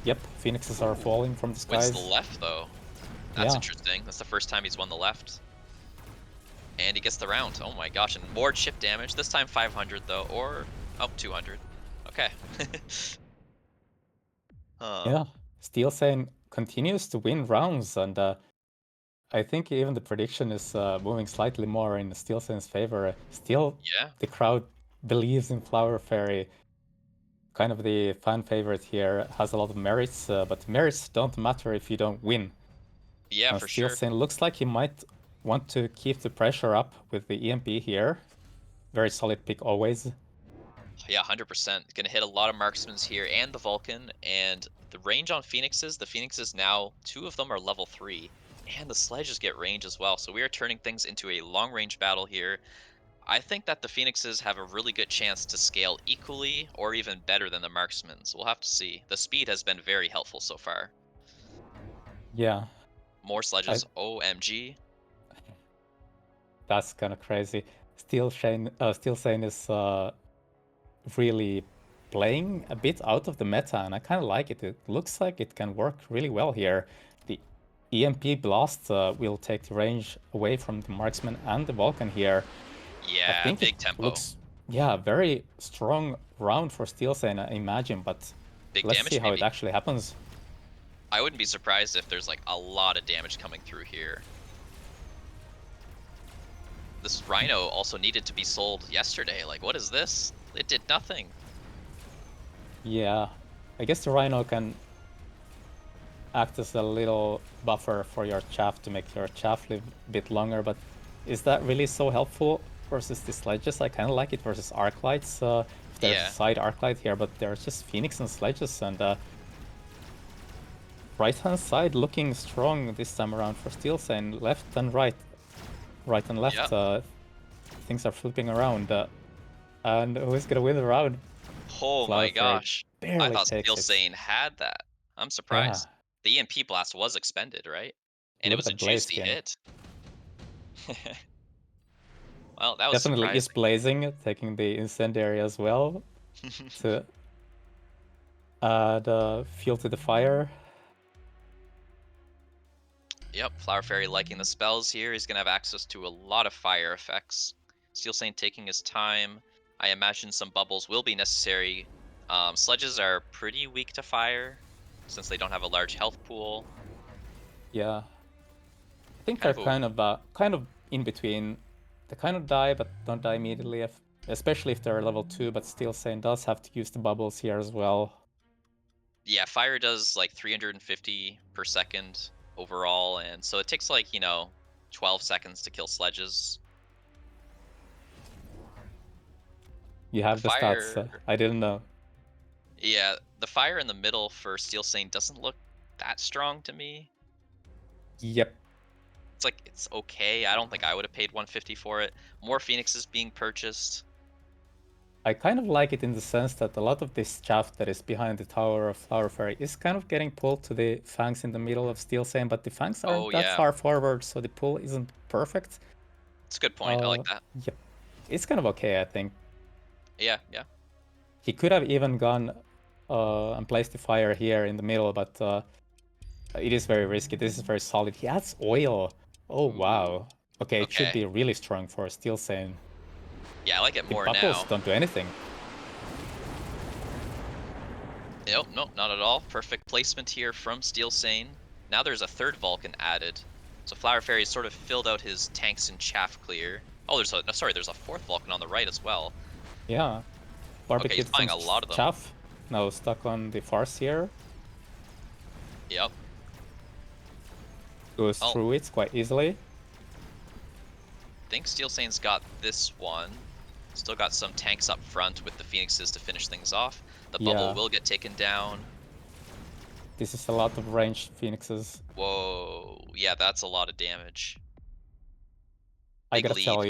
Yep, phoenixes are Ooh. falling from the Wins the skies. left though. That's Yeah, interesting. That's the first time he's won the left. And he gets the round. Oh my gosh, and more chip damage. This time 500 though, or oh, 200. Okay. yeah. um, Steel Sane continues to win rounds, and I think even the prediction is moving slightly more in Steel Sane's favor. Still, yeah. the crowd believes in Flower Fairy. Kind of the fan favorite here, has a lot of merits, but merits don't matter if you don't win. Yeah, And for Steel sure. Sane looks like he might want to keep the pressure up with the EMP here. Very solid pick always. Yeah, 100%. Gonna hit a lot of marksmans here and the Vulcan, and the range on Phoenixes, the Phoenixes now, 2 of them are level 3, and the sledges get range as well. So we are turning things into a long range battle here. I think that the Phoenixes have a really good chance to scale equally or even better than the marksmen. So we'll have to see. The speed has been very helpful so far. Yeah, More I, sledges, OMG. that's kind of crazy. Steel Sane is really playing a bit out of the meta, and I kind of like it. It looks like it can work really well here. The EMP blast will take the range away from the marksman and the Vulcan here. I Yeah, think it big tempo. looks, yeah, very strong round for Steel Sane, I imagine, but Big let's see damage how it maybe. actually happens. I wouldn't be surprised if there's like a lot of damage coming through here. This Rhino also needed to be sold yesterday. Like, what is this? It did nothing. Yeah, I guess the Rhino can act as a little buffer for your chaff to make your chaff live a bit longer, but is that really so helpful versus the sledges? I kind of like it versus Arclights. If there's a Yeah. side Arclight here, but there's just Phoenix and sledges, and right-hand side looking strong this time around for Steel Sane. Left and right, right and Yeah. left, things are flipping around. And who's gonna win the round? Oh Flower my Fairy gosh. I barely thought takes Steel it. Sane had that. I'm Yeah, surprised. The EMP blast was expended, right? And it look at was a that blaze juicy skin. hit. Well, that was Definitely is surprising. blazing, taking the incendiary as well to add fuel to the fire. Yep, Flower Fairy liking the spells here. He's gonna have access to a lot of fire effects. Steel Saint taking his time. I imagine some bubbles will be necessary. Sledges are pretty weak to fire since they don't have a large health pool. Yeah, I think Kind they're of a kind of in between. They kind of die, but don't die immediately. Especially if they're level 2, but Steel Sane does have to use the bubbles here as well. yeah, fire does like 350 per second overall, and so it takes like, 12 seconds to kill sledges. You The have the stats. fire, I didn't know. yeah, the fire in the middle for Steel Saint doesn't look that strong to me. Yep. It's like it's okay. I don't think I would have paid 150 for it. More Phoenixes being purchased. I kind of like it in the sense that a lot of this chaff that is behind the Tower of Flower Fairy is kind of getting pulled to the fangs in the middle of Steel Sane, but the fangs aren't Oh that yeah, far forward, so the pull isn't perfect. it's a good point. I like that. Yep. It's kind of okay, I think. Yeah, yeah. He could have even gone and placed the fire here in the middle, but it is very risky. This is very solid. He adds oil. Oh, Ooh. wow. Okay, it should Okay. be really strong for Steel Sane. Yeah, I like it The more bubbles now. don't do anything. Nope, nope, not at all. Perfect placement here from Steel Sane. Now there's a third Vulcan added. So Flower Fairy sort of filled out his tanks and chaff clear. Oh, there's a no, sorry, there's a fourth Vulcan on the right as well. Yeah. Okay, he's Barbecued some buying a lot of them. chaff. Now stuck on the farce here. Yep. Goes Well, through it quite easily. think Steel Sane's got this one. Still got some tanks up front with the Phoenixes to finish things off. The bubble Yeah. will get taken down. This is a lot of ranged phoenixes. Whoa. Yeah, that's a lot of damage. I Big gotta lead. tell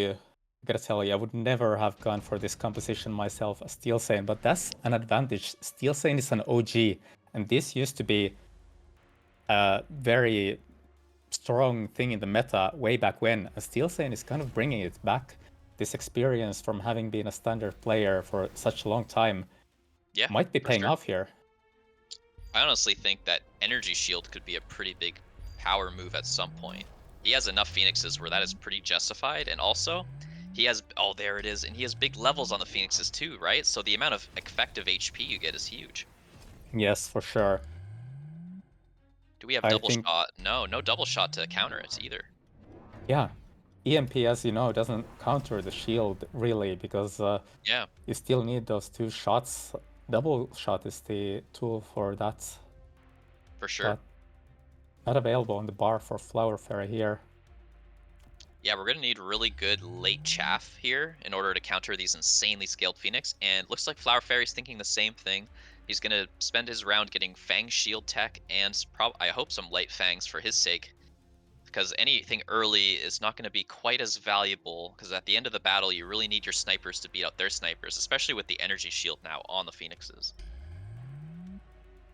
you, I would never have gone for this composition myself as Steel Sane, but that's an advantage. Steel Sane is an OG, and this used to be a very strong thing in the meta way back when. And Steel Sane is kind of bringing it back. This experience from having been a standard player for such a long time Yeah, might be for paying sure. off here. I honestly think that Energy Shield could be a pretty big power move at some point. He has enough Phoenixes where that is pretty justified, and also he has oh there it is, and he has big levels on the Phoenixes too, right? So the amount of effective HP you get is huge. Yes, for sure. Do we have I double think, shot? No, no double shot to counter it either. yeah, EMP, as you know, doesn't counter the shield really because Yeah, you still need those two shots. Double shot is the tool for that, for sure. but not available on the bar for Flower Fairy here. Yeah, we're gonna need really good late chaff here in order to counter these insanely scaled Phoenix, and looks like Flower Fairy's thinking the same thing. He's gonna spend his round getting Fang Shield Tech and I hope some late Fangs for his sake, because anything early is not going to be quite as valuable, because at the end of the battle you really need your snipers to beat out their snipers, especially with the energy shield now on the Phoenixes.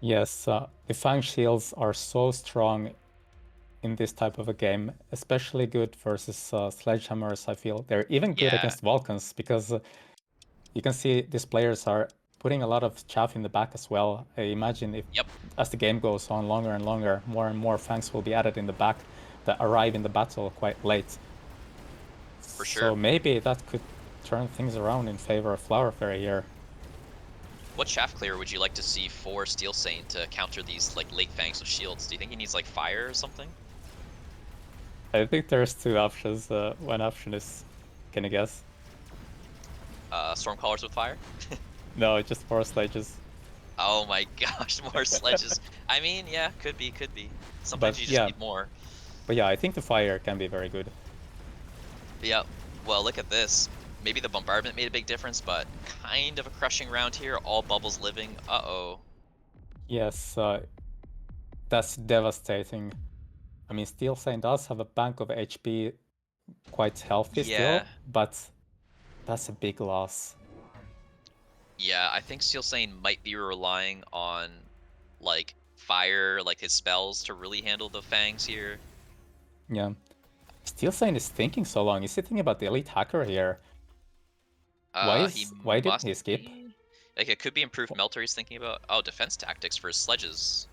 Yes, the Fang shields are so strong in this type of a game, especially good versus sledgehammers, I feel. They're even good Yeah, against Vulcans because you can see these players are putting a lot of chaff in the back as well. I imagine if, yep, as the game goes on longer and longer, more and more Fangs will be added in the back that arrive in the battle quite late. for So sure. maybe that could turn things around in favor of Flower Fairy here. What chaff clear would you like to see for Steel Saint to counter these like late fangs with shields? Do you think he needs like fire or something? I think there's two options. One option is, can you guess? Stormcallers with fire? No, just four sledges. Oh my gosh, more sledges. I mean, yeah, could be, could be. But Sometimes you just yeah, need more. I think the fire can be very good. Yep. Well, look at this. Maybe the bombardment made a big difference, but kind of a crushing round here. All bubbles living. Uh-oh. Yes, that's devastating. I mean, Steel Saint does have a bank of HP quite healthy Yeah. still, but that's a big loss. Yeah, I think Steel Sane might be relying on, like, fire, like his spells to really handle the fangs here. Yeah. Steel Saint is thinking so long. Is he thinking about the elite hacker here? He Why didn't must he skip? be. Like, it could be improved melter he's thinking about. Oh, defense tactics for his sledges.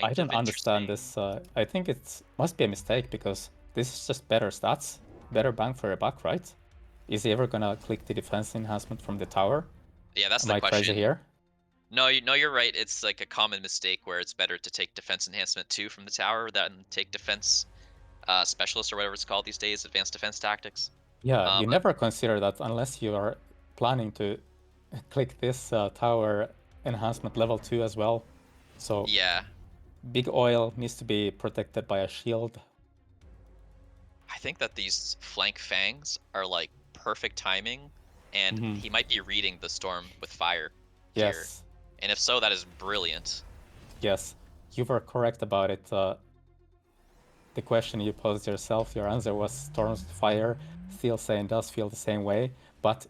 I Kind don't of understand interesting. this. I think it must be a mistake because this is just better stats, better bang for your buck, right? Is he ever gonna click the defense enhancement from the tower? Yeah, that's Am the I crazy question. here? No, no, you're right. It's like a common mistake where it's better to take defense enhancement 2 from the tower than take defense specialist or whatever it's called these days, advanced defense tactics. Yeah, you But never consider that unless you are planning to click this tower enhancement level 2 as well. So yeah, big oil needs to be protected by a shield. I think that these flank fangs are like perfect timing, and Hmm. he might be reading the storm with fire here. Yes, And if so, that is brilliant. yes, you were correct about it. The question you posed yourself, your answer was Storms of Fire. Steel Sane does feel the same way, but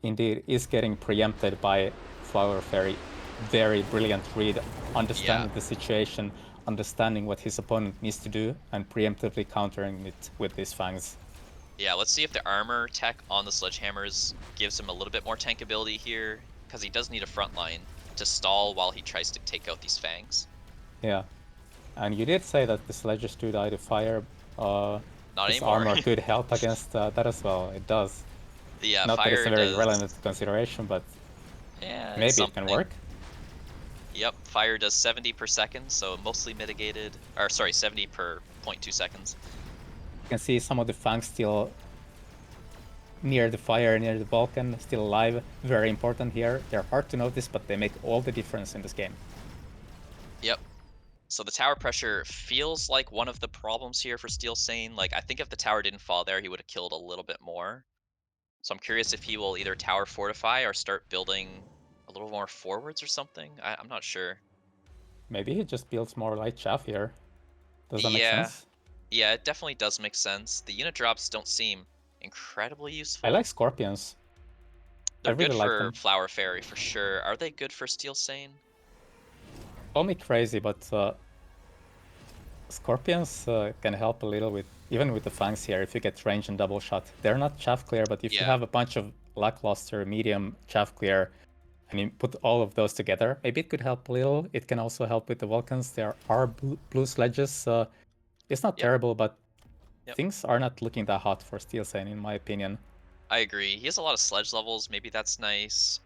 indeed is getting preempted by Flower Fairy. Very brilliant read, Yeah, understanding the situation, understanding what his opponent needs to do, and preemptively countering it with these fangs. yeah. Let's see if the armor tech on the sledgehammers gives him a little bit more tankability here. because he does need a front line to stall while he tries to take out these fangs. Yeah. And you did say that the sledges do die to fire. Uh, Not this anymore. armor could help against that as well. It does. Yeah, Not that it's a fire very does. relevant consideration, but Yeah, it's maybe it can something. work. Yep, fire does 70 per second, so mostly mitigated. Or sorry, 70 per 0.2 seconds. You can see some of the fangs still near the fire, near the Vulcan, still alive. Very important here. They're hard to notice, but they make all the difference in this game. Yep. So the tower pressure feels like one of the problems here for Steel Sane. Like, I think if the tower didn't fall there, he would have killed a little bit more. So I'm curious if he will either tower fortify or start building a little more forwards or something. I'm not sure. Maybe he just builds more light chaff here. Does that make Yeah, sense? yeah, it definitely does make sense. The unit drops don't seem incredibly I like useful. scorpions. I They're really good like for them. Flower Fairy for sure. Are they good for Steel Sane? Call me crazy, but scorpions can help a little with, even with the fangs here, if you get range and double shot. They're not chaff clear, but if you Yeah, have a bunch of lackluster, medium chaff clear, and you put all of those together, maybe it could help a little. It can also help with the Vulcans. There are blue sledges. It's not yep, terrible, but yep. things are not looking that hot for Steel Sane, in my opinion. I agree. He has a lot of sledge levels. Maybe that's nice.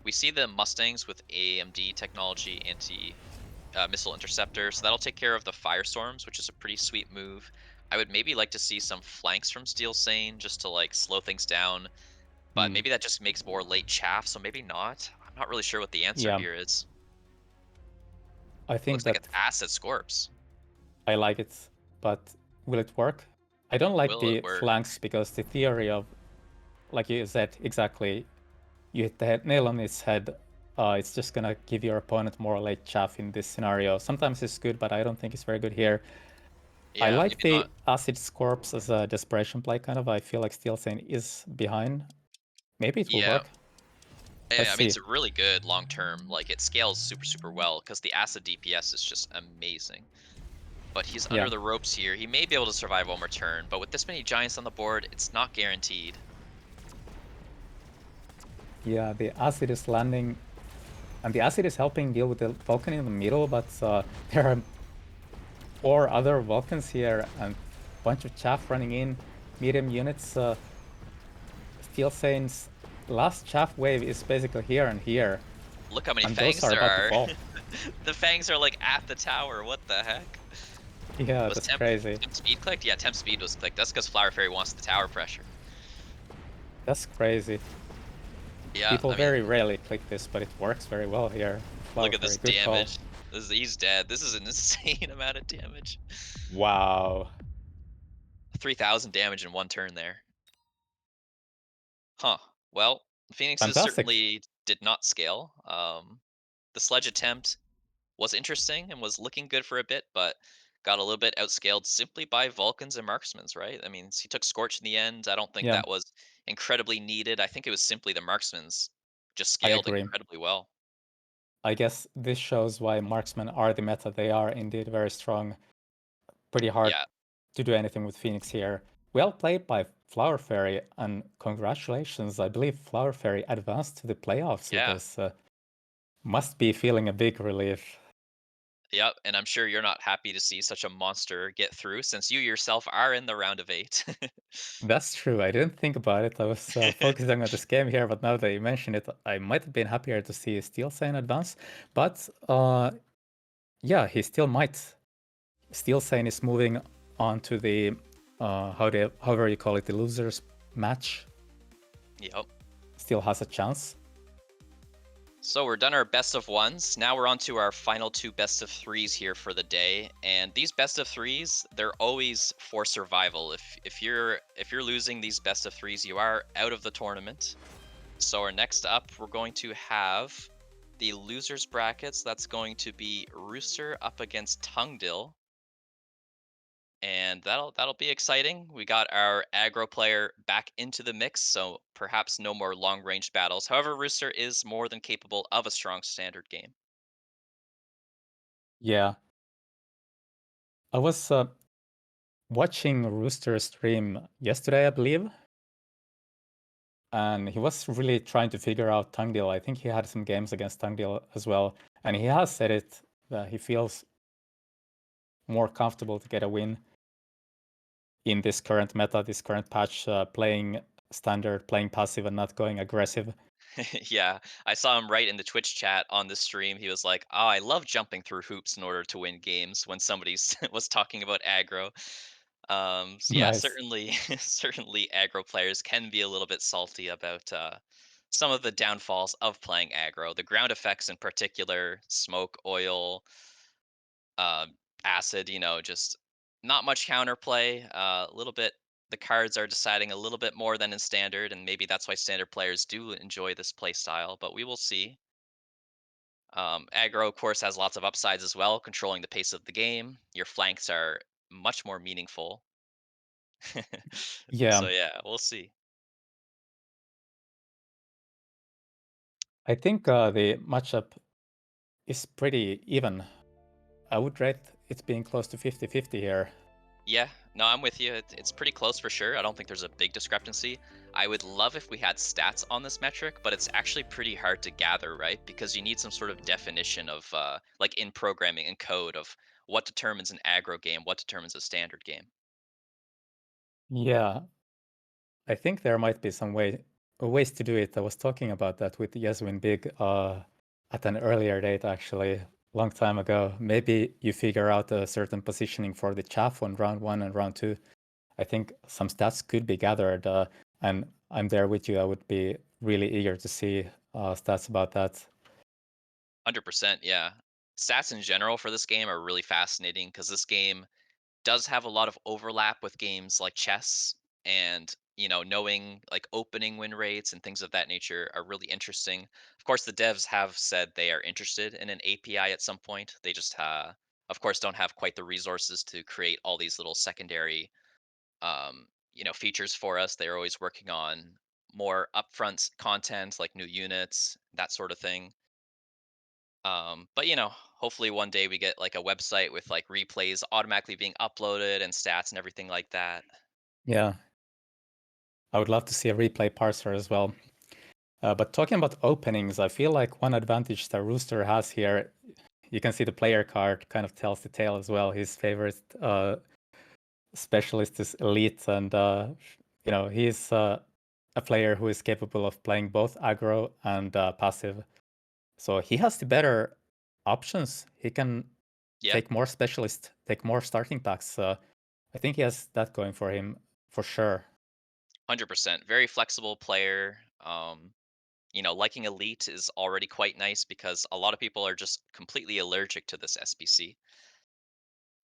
We see the Mustangs with AMD technology, anti missile interceptor, so that'll take care of the firestorms, which is a pretty sweet move. I would maybe like to see some flanks from Steel Sane just to like slow things down, but Hmm. maybe that just makes more late chaff, so maybe not. I'm not really sure what the answer Yeah, here is. I It think looks like that it's Acid Scorps. I like it, but will it work? I don't like Will it the work? flanks because the theory of, like you said, exactly, you hit the nail on its head. It's just gonna give your opponent more late chaff in this scenario. Sometimes it's good, but I don't think it's very good here. I Yeah, like maybe the not. Acid Scorps as a desperation play, kind of. I feel like Steel Sane is behind. Maybe it will Yeah, work. Let's I mean see. it's really good long term. Like it scales super well because the acid DPS is just amazing. But he's Yeah, under the ropes here. He may be able to survive one more turn, but with this many giants on the board, it's not guaranteed. yeah, the Acid is landing, and the Acid is helping deal with the Vulcan in the middle, but there are four other Vulcans here and a bunch of chaff running in. Medium units. Steel Saints' last chaff wave is basically here and here, Look how many and those fangs are there about to are. fall. The fangs are like at the tower. What the heck? Yeah, Was that's crazy. temp speed clicked? Yeah, temp speed was clicked. That's because Flower Fairy wants the tower pressure. That's crazy. Yeah, People I mean, very rarely click this, but it works very well here. look Flower at this Fairy, good call. damage. He's dead. This is an insane amount of damage. Wow. 3,000 damage in one turn there. Huh. Well, Phoenix's Fantastic. certainly did not scale. The sledge attempt was interesting and was looking good for a bit, but got a little bit outscaled simply by Vulcans and marksmans, right? I mean, he took Scorch in the end. I don't think Yeah, that was incredibly needed. I think it was simply the marksmans just I scaled agree. incredibly well. I guess this shows why marksmen are the meta. They are indeed very strong. Pretty hard Yeah, to do anything with Phoenix here. Well played by Flower Fairy, and congratulations. I believe Flower Fairy advanced to the playoffs with yeah, this. Must be feeling a big relief. yep. And I'm sure you're not happy to see such a monster get through since you yourself are in the round of eight. That's true. I didn't think about it. I was focusing on this game here, but now that you mention it, I might have been happier to see Steel Sane advance. But yeah, he still might. Steel Sane is moving on to the however you call it, the losers match. Yep. Still has a chance. So we're done our best of ones. Now we're on to our final two best of threes here for the day. And these best of threes, they're always for survival. If you're losing these best of threes, you are out of the tournament. So our next up, we're going to have the losers brackets. That's going to be Rooster up against Tungdill. And that'll be exciting. We got our aggro player back into the mix, so perhaps no more long range battles. However, Rooster is more than capable of a strong standard game. Yeah, I was watching Rooster stream yesterday, I believe, and he was really trying to figure out Tangdil. I think he had some games against Tangdil as well, and he has said it that he feels more comfortable to get a win in this current meta, this current patch, playing standard, playing passive, and not going aggressive. Yeah, I saw him right in the Twitch chat on the stream. He was like, "Oh, I love jumping through hoops in order to win games." When somebody was talking about aggro, yeah, Nice. certainly, certainly, aggro players can be a little bit salty about some of the downfalls of playing aggro. The ground effects, in particular, smoke, oil, uh, acid. Just not much counterplay. A little bit. The cards are deciding a little bit more than in standard, and maybe that's why standard players do enjoy this play style. But we will see. Aggro, of course, has lots of upsides as well, controlling the pace of the game. Your flanks are much more meaningful. Yeah, So yeah, we'll see. I think the matchup is pretty even. I would rate it being close to 50-50 here. Yeah, no, I'm with you. It's pretty close for sure. I don't think there's a big discrepancy. I would love if we had stats on this metric, but it's actually pretty hard to gather, right? Because you need some sort of definition of, like in programming and code, of what determines an aggro game, what determines a standard game. Yeah, I think there might be some ways to do it. I was talking about that with Yaswin Big at an earlier date, actually, long time ago. Maybe you figure out a certain positioning for the chaff on round one and round two. I think some stats could be gathered, and I'm there with you. I would be really eager to see stats about that. 100%, yeah. Stats in general for this game are really fascinating because this game does have a lot of overlap with games like chess, and knowing like opening win rates and things of that nature are really interesting. Of course, the devs have said they are interested in an api at some point. They just of course don't have quite the resources to create all these little secondary features for us. They're always working on more upfront content like new units, that sort of thing. But hopefully one day we get like a website with like replays automatically being uploaded and stats and everything like that. Yeah, I would love to see a replay parser as well. But talking about openings, I feel like one advantage that Rooster has here, you can see the player card kind of tells the tale as well. His favorite specialist is Elite, and he's a player who is capable of playing both aggro and passive. So he has the better options. He can Yeah, take more specialists, take more starting packs. I think he has that going for him for sure. 100%. Very flexible player. Liking elite is already quite nice because a lot of people are just completely allergic to this SBC.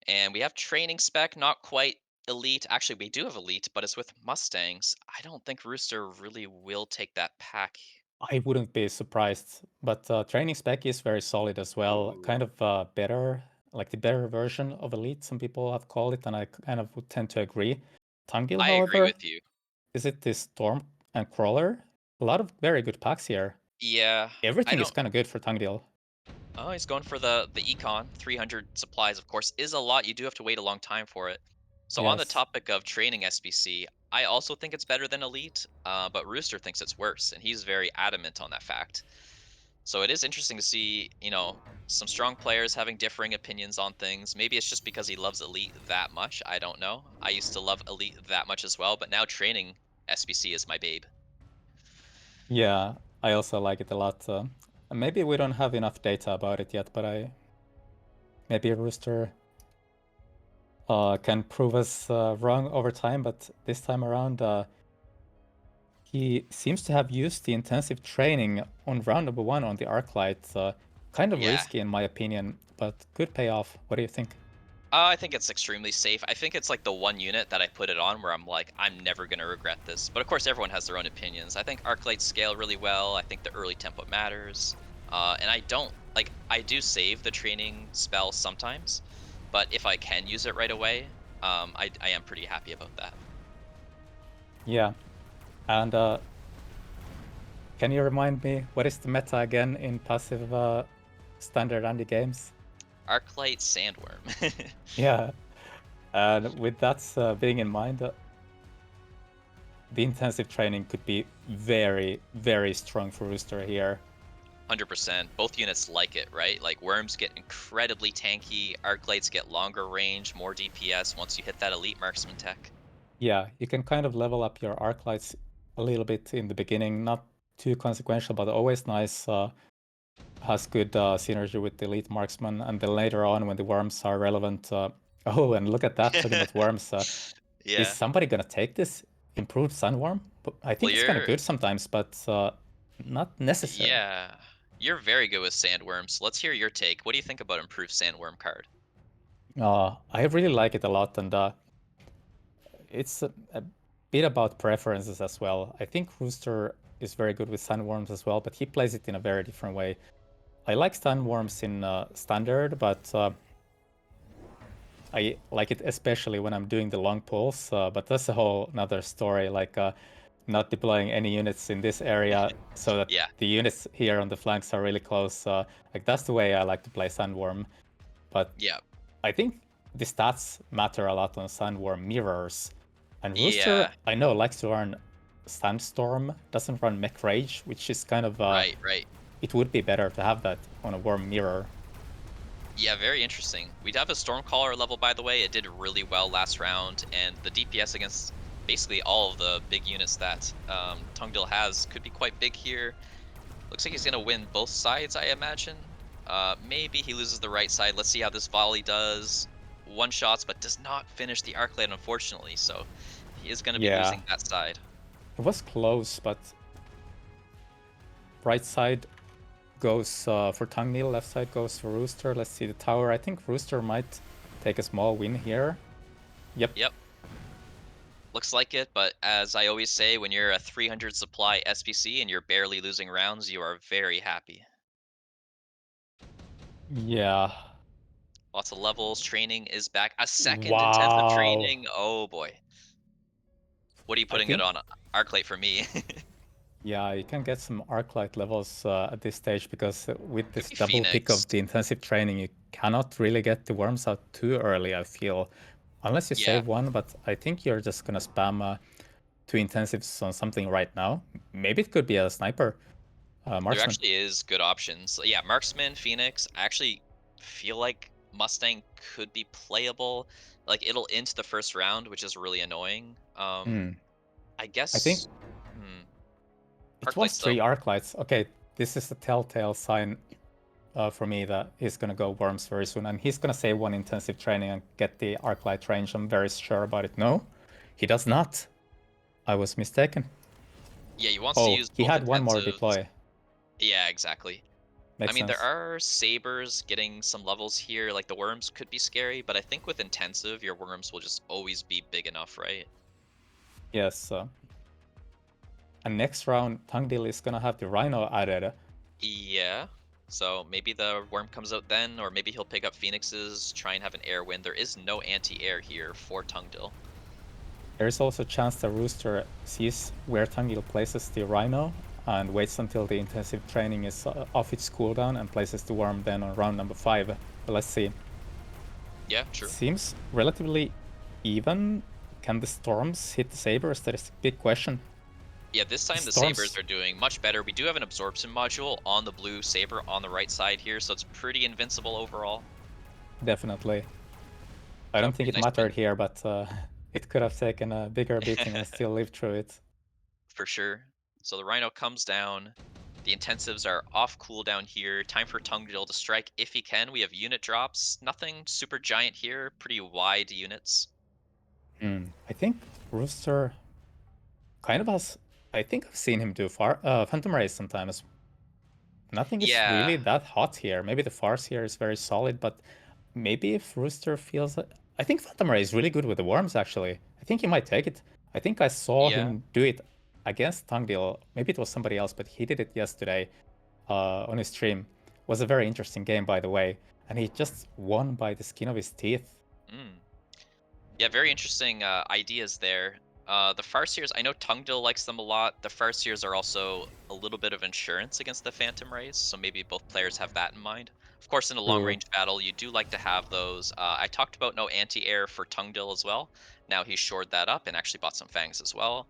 And we have training spec, not quite elite. Actually, we do have elite, but it's with Mustangs. I don't think Rooster really will take that pack. I wouldn't be surprised, but training spec is very solid as well. Ooh. Kind of better, like the better version of Elite, some people have called it, and I kind of would tend to agree. Tangil, I agree however, with you. is it the Storm and Crawler? A lot of very good packs here. Yeah, I Everything is don't. kind of good for Tangdil. Oh, he's going for the econ. 300 supplies, of course, is a lot. You do have to wait a long time for it. So on the Yes. topic of training SBC, I also think it's better than Elite, but Rooster thinks it's worse, and he's very adamant on that fact. So it is interesting to see, some strong players having differing opinions on things. Maybe it's just because he loves Elite that much. I don't know. I used to love Elite that much as well, but now training SBC is my babe. Yeah, I also like it a lot. Maybe we don't have enough data about it yet, but maybe Rooster can prove us wrong over time. But this time around, he seems to have used the intensive training on round number one on the Arclight. Kind of Yeah, risky in my opinion, but good payoff. What do you think? I think it's extremely safe. I think it's like the one unit that I put it on where I'm like, I'm never going to regret this. But of course, everyone has their own opinions. I think Arclights scale really well. I think the early tempo matters. And I do save the training spell sometimes, but if I can use it right away, I am pretty happy about that. Yeah, and can you remind me what is the meta again in passive standard Andy games? Arclight Sandworm. Yeah, and with that being in mind, the intensive training could be very, very strong for Rooster here. 100%. Both units like it, right? Like worms get incredibly tanky, arc lights get longer range, more DPS once you hit that elite marksman tech. Yeah, you can kind of level up your arc lights a little bit in the beginning, not too consequential, but always nice. Has good synergy with the elite marksman, and then later on when the worms are relevant. Oh, and look at that! Talking about worms, is Yeah. somebody gonna take this improved sunworm? But I Well, think it's kind of good sometimes, but not necessary. yeah. You're very good with sandworms. Let's hear your take. What do you think about improved sandworm card? I really like it a lot, and it's a bit about preferences as well. I think Rooster is very good with sandworms as well, but he plays it in a very different way. I like sandworms in standard, but I like it especially when I'm doing the long pulls, but that's a whole another story, like not deploying any units in this area so that Yeah. the units here on the flanks are really close. Like that's the way I like to play Sandworm. But Yeah. I think the stats matter a lot on Sandworm mirrors. And Rooster, Yeah. I know, likes to run Sandstorm, doesn't run Mech Rage, which is kind of, Right, right. it would be better to have that on a Worm mirror. Yeah, very interesting. We have a Stormcaller level, by the way. It did really well last round, and the DPS against basically all of the big units that Tungdil has could be quite big here. Looks like he's gonna win both sides, I imagine. Maybe he loses the right side. Let's see how this volley does. One shots, but does not finish the arc lane, unfortunately. So he is gonna be Yeah, losing that side. it was close, but right side goes for Tangnil, left side goes for Rooster. Let's see the tower. I think Rooster might take a small win here. Yep. Yep, looks like it. But as I always say, when you're a 300 supply SPC and you're barely losing rounds, you are very happy. Yeah. Lots of levels. Training is back. A second intensive Wow. training. Oh boy. What are you I putting it think, on? Arclight for me. yeah, you can get some Arclight levels at this stage because with Could this be double pick Phoenix. of the intensive training, you cannot really get the worms out too early, I feel. Unless you Yeah, save one, but I think you're just gonna spam two intensives on something right now. Maybe it could be a sniper, there marksman. actually is good options. Yeah, Marksman, Phoenix. I actually feel like Mustang could be playable. Like it'll into the first round, which is really annoying. Hmm. I I think guess. Hmm. it was Arclights though. three Arclights. Okay, this is a telltale sign for me that he's gonna go worms very soon, and he's gonna save one intensive training and get the Arclight range. I'm very sure about it. No, he does not. I was mistaken. Yeah, he wants to Oh, use he both had one more intensives. deploy. Yeah, exactly. I Makes mean, there sense. are sabers getting some levels here. Like the worms could be scary, but I think with intensive, your worms will just always be big enough, right? Yes. And next round, Tangdil is gonna have the Rhino added. Yeah. So maybe the worm comes out then, or maybe he'll pick up Phoenixes, try and have an air win. There is no anti-air here for Tungdil. There is also a chance the Rooster sees where Tangdil places the Rhino and waits until the intensive training is off its cooldown and places the Worm then on round number 5. But let's see. Yeah, It true. seems relatively even. Can the Storms hit the Sabers? That is a big question. Yeah, this The time the Sabers Storms, are doing much better. We do have an absorption module on the blue Saber on the right side here, so it's pretty invincible overall. definitely. I So don't think pretty it nice win. mattered here, but it could have taken a bigger beating and still lived through it. For sure. So the Rhino comes down. The intensives are off cooldown here. Time for Tungdil to strike if he can. We have unit drops. Nothing super giant here. Pretty wide units. I think Rooster kind of has. I think I've seen him do Phantom Rays sometimes. Nothing is really Yeah, that hot here. Maybe the farce here is very solid, but maybe if Rooster feels it. I think Phantom Ray is really good with the worms, actually. I think he might take it. I think I saw yeah. him do it against Tangdil. Maybe it was somebody else, but he did it yesterday on his stream. Was a very interesting game, by the way. And he just won by the skin of his teeth. Mm. Yeah, very interesting ideas there. The Farseers, I know Tungdil likes them a lot. The Farseers are also a little bit of insurance against the Phantom Rays, so maybe both players have that in mind. Of course, in a True. long-range battle, you do like to have those. I talked about no anti-air for Tungdil as well. Now he's shored that up and actually bought some Fangs as well.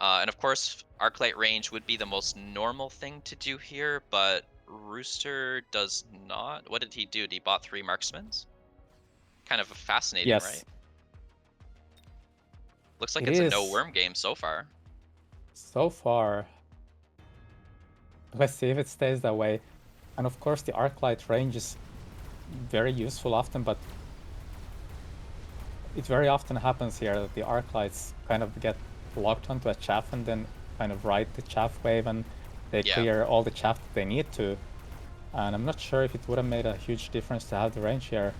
And of course, Arclight range would be the most normal thing to do here, but Rooster does not. What did he do? He bought 3 marksmans? Kind of fascinating, Yes, right? Looks like it it's a no is worm game so far. so far. Let's see if it stays that way. And of course, the Arclight range is very useful often, but it very often happens here that the Arclights kind of get locked onto a chaff and then kind of ride the chaff wave and they Yeah. clear all the chaff that they need to. And I'm not sure if it would have made a huge difference to have the range here.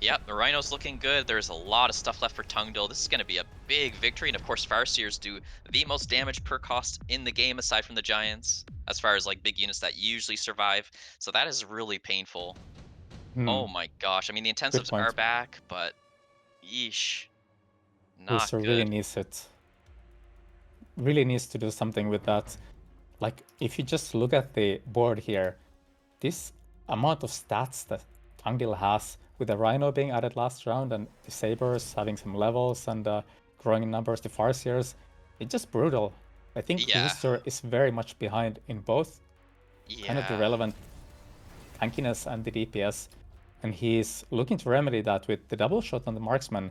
Yep, the Rhino's looking good. There's a lot of stuff left for Tungdil. This is going to be a big victory. And of course, Farseers do the most damage per cost in the game aside from the Giants, as far as like big units that usually survive. So that is really painful. Hmm, Oh my gosh. I mean, the good intensives are point. back, but yeesh, not Rooster really good. needs it. Really needs to do something with that. Like, if you just look at the board here, this amount of stats that Tangdil has, with the Rhino being added last round and the Sabers having some levels and growing in numbers, the Farseers, it's just brutal. I think Yeah, Rooster is very much behind in both kind of the yeah, relevant tankiness and the DPS, and he's looking to remedy that with the double shot on the marksman.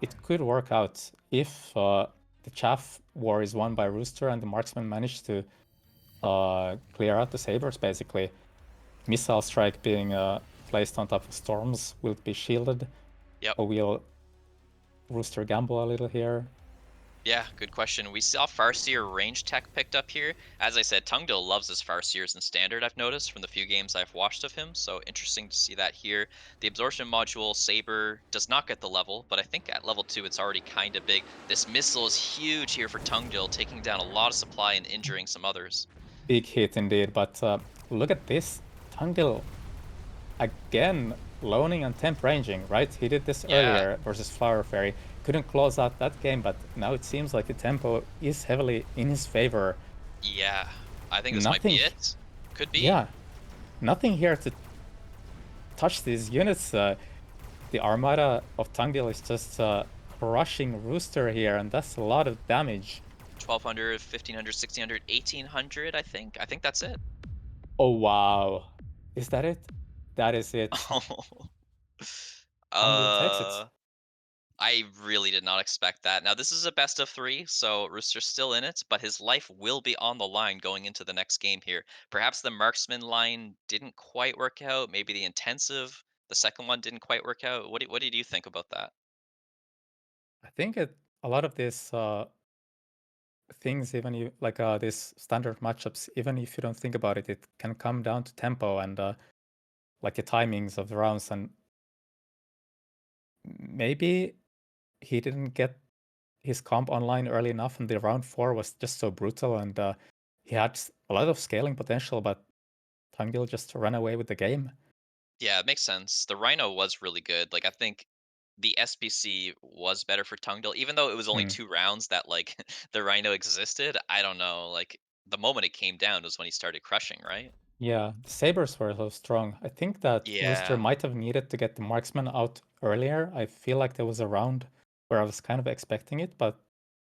It could work out if the chaff war is won by Rooster and the marksman managed to clear out the sabers basically. Missile strike being placed on top of storms will be shielded, yep. or will Rooster gamble a little here? Yeah, good question. We saw Farseer range tech picked up here. As I said, Tungdil loves his Farseers in standard, I've noticed from the few games I've watched of him, so interesting to see that here. The absorption module, Saber, does not get the level, but I think at level 2 it's already kind of big. This missile is huge here for Tungdil, taking down a lot of supply and injuring some others. Big hit indeed, but look at this. Tangdil again loaning and temp ranging, right? He did this Yeah, earlier versus Flower Fairy. Couldn't close out that game, but now it seems like the tempo is heavily in his favor. yeah. I think this might be Nothing, it. Could be. yeah, nothing here to touch these units. The Armada of Tangdil is just crushing Rooster here, and that's a lot of damage. 1200, 1500, 1600, 1800, I think. I think that's it. Oh wow. Is that it? That is it. Tangdil takes it. uh I really did not expect that. Now, this is a best of 3, so Rooster's still in it, but his life will be on the line going into the next game here. Perhaps the marksman line didn't quite work out. Maybe the intensive, the second one didn't quite work out. What did you think about that? I think a lot of these things, even you like these standard matchups, even if you don't think about it, it can come down to tempo and like the timings of the rounds. And maybe he didn't get his comp online early enough, and the round 4 was just so brutal, and he had a lot of scaling potential, but Tangil just ran away with the game. Yeah, it makes sense. The Rhino was really good. Like, I think the SPC was better for Tungdil, even though it was only Hmm. 2 rounds that, like, the Rhino existed. I don't know, like, the moment it came down was when he started crushing, right? Yeah, the sabers were so strong. I think that Rooster Yeah, might have needed to get the marksman out earlier. I feel like there was a round where I was kind of expecting it, but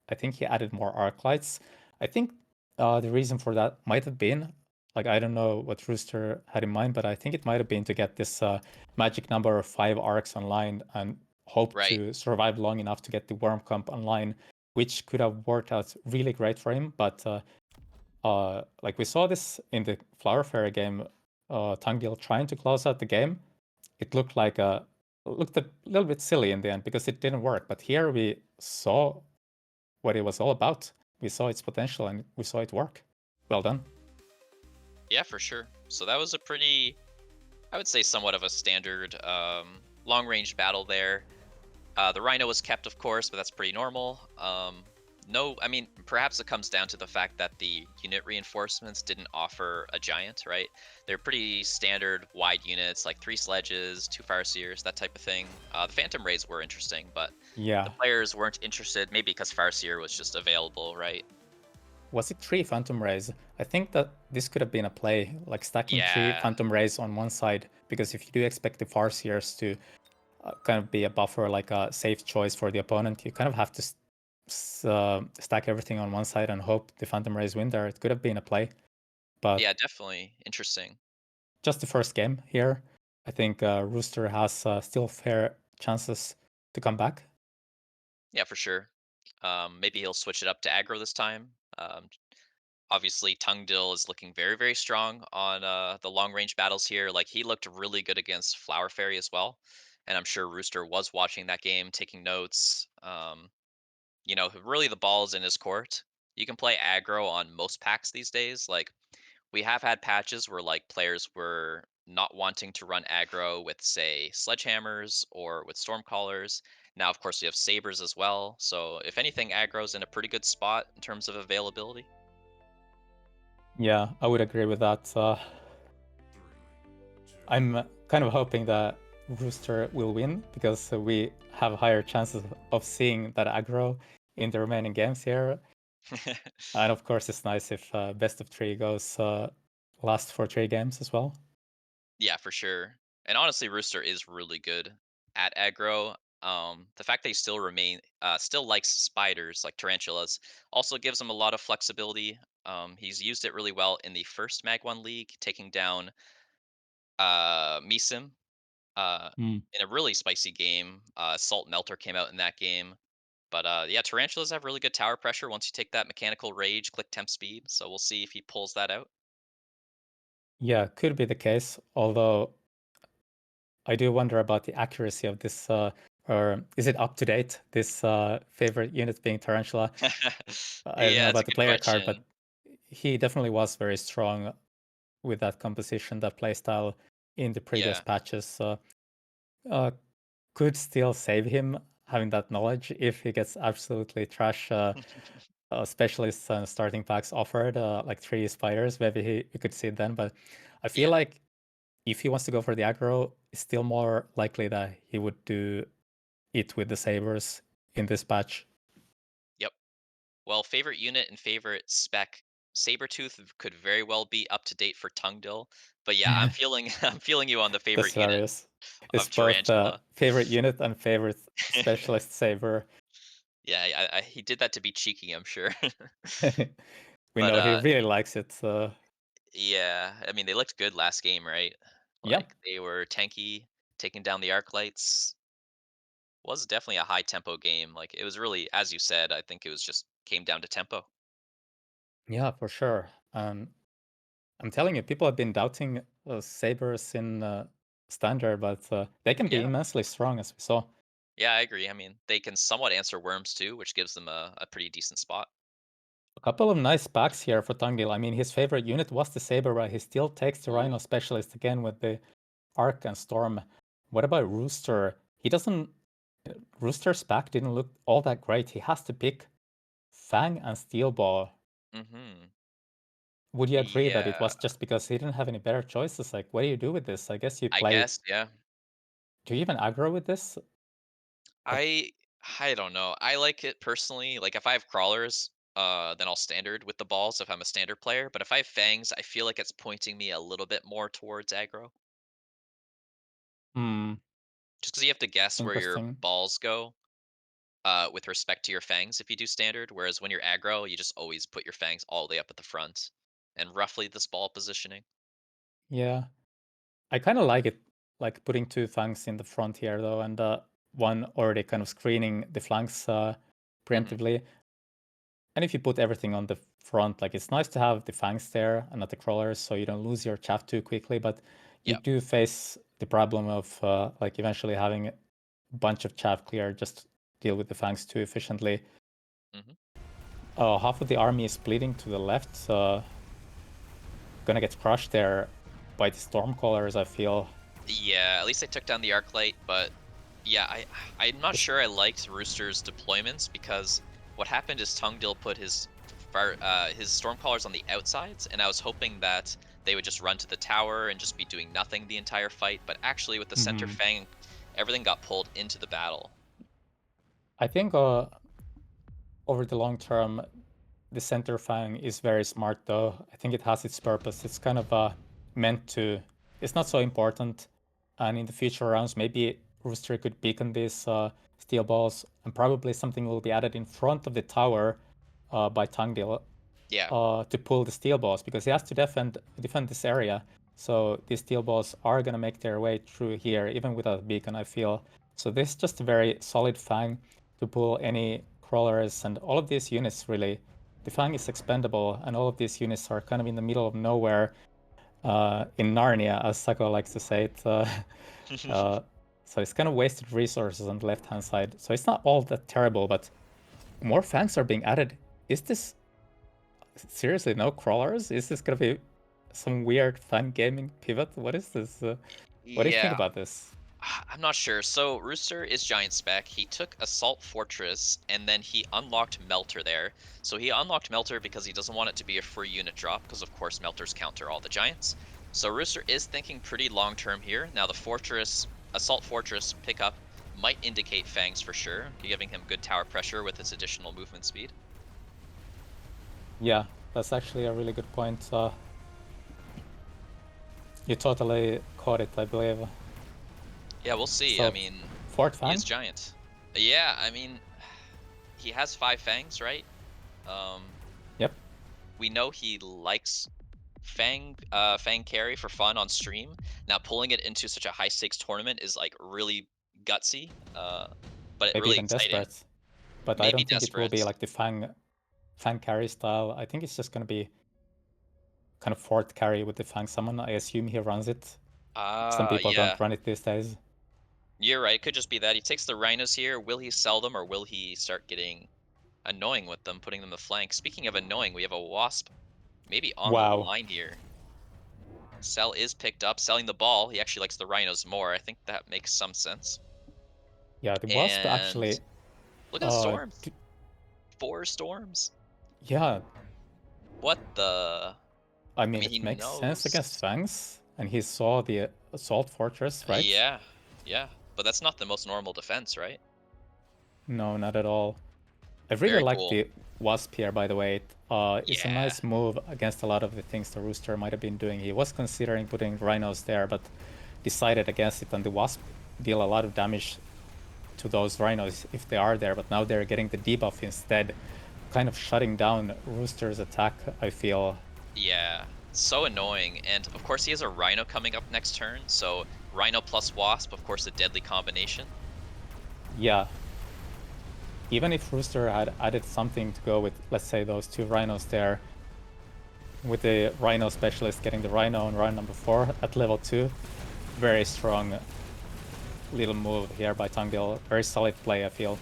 I think he added more arc lights. I think the reason for that might have been, like, I don't know what Rooster had in mind, but I think it might have been to get this magic number of 5 arcs online and hope right. to survive long enough to get the worm comp online, which could have worked out really great for him, but like we saw this in the Flower Fairy game, Tangil trying to close out the game. It looked like looked a little bit silly in the end because it didn't work. But here we saw what it was all about. We saw its potential and we saw it work. Well done. Yeah, for sure. So that was a pretty, I would say, somewhat of a standard long range battle there. The Rhino was kept, of course, but that's pretty normal. No, I mean, perhaps it comes down to the fact that the unit reinforcements didn't offer a giant, right? They're pretty standard wide units, like 3 sledges, 2 Farseers, that type of thing. The Phantom Rays were interesting, but the Yeah. players weren't interested, maybe because Farseer was just available, right? Was it 3 Phantom Rays? I think that this could have been a play, like stacking three Yeah, Phantom Rays on one side, because if you do expect the Farseers to kind of be a buffer, like a safe choice for the opponent, you kind of have to stack everything on one side and hope the Phantom Rays win there. It could have been a play, but Yeah, definitely interesting. just the first game here. I think Rooster has still fair chances to come back. Yeah, for sure. Maybe he'll switch it up to aggro this time. Obviously, Tungdill is looking very, very strong on the long range battles here. Like he looked really good against Flower Fairy as well, and I'm sure Rooster was watching that game, taking notes. Really the ball is in his court. You can play aggro on most packs these days. Like we have had patches where like players were not wanting to run aggro with say sledgehammers or with stormcallers. Now, of course, we have sabers as well. So if anything, aggro's in a pretty good spot in terms of availability. Yeah, I would agree with that. I'm kind of hoping that Rooster will win because we have higher chances of seeing that aggro in the remaining games here. And of course, it's nice if best of three goes last for 3 games as well. Yeah, for sure. And honestly, Rooster is really good at aggro. The fact that he still likes spiders like tarantulas also gives him a lot of flexibility. He's used it really well in the first MAG1 league, taking down Misim Mm. in a really spicy game. Salt Melter came out in that game. But yeah, tarantulas have really good tower pressure once you take that mechanical rage, click temp speed. So we'll see if he pulls that out. Yeah, could be the case. Although I do wonder about the accuracy of this, or is it up to date? This favorite unit being Tarantula. I don't know Yeah, it's a about the good player card, but question. he definitely was very strong with that composition, that playstyle in the previous Yeah. patches. Uh, could still save him having that knowledge if he gets absolutely trash specialists and starting packs offered, like 3 spiders. Maybe we could see it then. But I feel Yeah. like if he wants to go for the aggro, it's still more likely that he would do it with the sabers in this patch. Yep. Well, favorite unit and favorite spec, Sabretooth could very well be up to date for Tungdill. But yeah, I'm feeling I'm feeling you on the favorite That's unit hilarious. It's of both Tarantula. favorite unit and favorite specialist saber. Yeah, he did that to be cheeky, I'm sure. We But know he really likes it. yeah, I mean they looked good last game, right? Yeah, Like they were tanky, taking down the arc lights. Was definitely a high tempo game. Like it was really, as you said, I think it was just came down to tempo. yeah, for sure. I'm telling you, people have been doubting sabers in standard, but they can be Yeah. immensely strong, as we saw. Yeah, I agree. I mean, they can somewhat answer worms too, which gives them a pretty decent spot. A couple of nice packs here for Tungdil. I mean, his favorite unit was the saber, but he still takes the Ooh. Rhino specialist again with the Arc and Storm. What about Rooster? He doesn't. Rooster's pack didn't look all that great. He has to pick Fang and Steel Ball. Mm-hmm. Would you agree that it Yeah. was just because he didn't have any better choices? Like, what do you do with this? I guess you I play. guess, yeah. Do you even aggro with this? Like, I I don't know. I like it personally. Like if I have crawlers, then I'll standard with the balls if I'm a standard player. But if I have fangs, I feel like it's pointing me a little bit more towards aggro. hmm, Just because you have to guess where your interesting. balls go, with respect to your fangs if you do standard. Whereas when you're aggro, you just always put your fangs all the way up at the front and roughly this ball positioning. Yeah, I kind of like it, like putting 2 flanks in the front here, though, and one already kind of screening the flanks Hmm. preemptively. And if you put everything on the front, like it's nice to have the fangs there and not the crawlers, so you don't lose your chaff too quickly. But you Yeah. do face the problem of like eventually having a bunch of chaff clear, just deal with the fangs too efficiently. Hmm. Half of the army is bleeding to the left, gonna get crushed there by the stormcallers, I feel. Yeah, at least I took down the arc light, but yeah, I'm not It's, sure I liked Rooster's deployments because what happened is Tungdill put his Stormcallers on the outsides, and I was hoping that they would just run to the tower and just be doing nothing the entire fight. But actually, with the center mhm. Fang, everything got pulled into the battle. I think over the long term, the center fang is very smart, though. I think it has its purpose. It's kind of meant to. It's not so important, and in the future rounds, maybe Rooster could beacon these steel balls, and probably something will be added in front of the tower by Tangdil Yeah. to pull the steel balls because he has to defend this area. So these steel balls are gonna make their way through here even without a beacon, I feel. So this is just a very solid Fang to pull any crawlers and all of these units really. The Fang is expendable and all of these units are kind of in the middle of nowhere in Narnia, as Sako likes to say it. Uh, so it's kind of wasted resources on the left-hand side. So it's not all that terrible, but more Fangs are being added. Is this seriously no crawlers? Is this gonna be some weird fan gaming pivot? What is this? What do you think Yeah. about this? I'm not sure. So Rooster is giant spec. He took Assault Fortress and then he unlocked Melter there. So he unlocked Melter because he doesn't want it to be a free unit drop because of course Melters counter all the giants. So Rooster is thinking pretty long term here. Now the Fortress, Assault Fortress pickup might indicate Fangs for sure, giving him good tower pressure with its additional movement speed. Yeah, that's actually a really good point. You totally caught it, I believe. Yeah, we'll see. I So, mean, Fort he is Fang? giant. Yeah, I mean, he has 5 Fangs, right? Um, Yep. we know he likes Fang carry for fun on stream. Now pulling it into such a high stakes tournament is like really gutsy, but Maybe really even exciting. desperate. But I Maybe don't think it will desperate. be like the Fang carry style. I think it's just gonna be kind of Fort carry with the Fang summon. I assume he runs it. Some people Yeah, don't run it these days. you're right. It could just be that he takes the rhinos here. Will he sell them or will he start getting annoying with them, putting them the flank? Speaking of annoying, we have a wasp maybe on the Wow. line here. Sell is picked up, selling the ball. He actually likes the rhinos more. I think that makes some sense. Yeah, the Wasp And actually look at the uh storms. 4 storms. yeah, What the? I I mean mean, he it makes sense against knows. Fangs, and he saw the assault fortress, right? Yeah, yeah. But that's not the most normal defense, right? No, not at all. I really Very like cool. the Wasp here, by the way. It's a Yeah, nice move against a lot of the things the Rooster might have been doing. He was considering putting Rhinos there, but decided against it, and the Wasp deal a lot of damage to those Rhinos if they are there, but now they're getting the debuff instead, kind of shutting down Rooster's attack, I feel. yeah. So annoying. And of course, he has a Rhino coming up next turn. So Rhino plus Wasp, of course, a deadly combination. Yeah, even if Rooster had added something to go with, let's say, those two Rhinos there, with the Rhino specialist getting the Rhino on run number 4 at level 2, very strong little move here by Tangdil. Very solid play, I feel.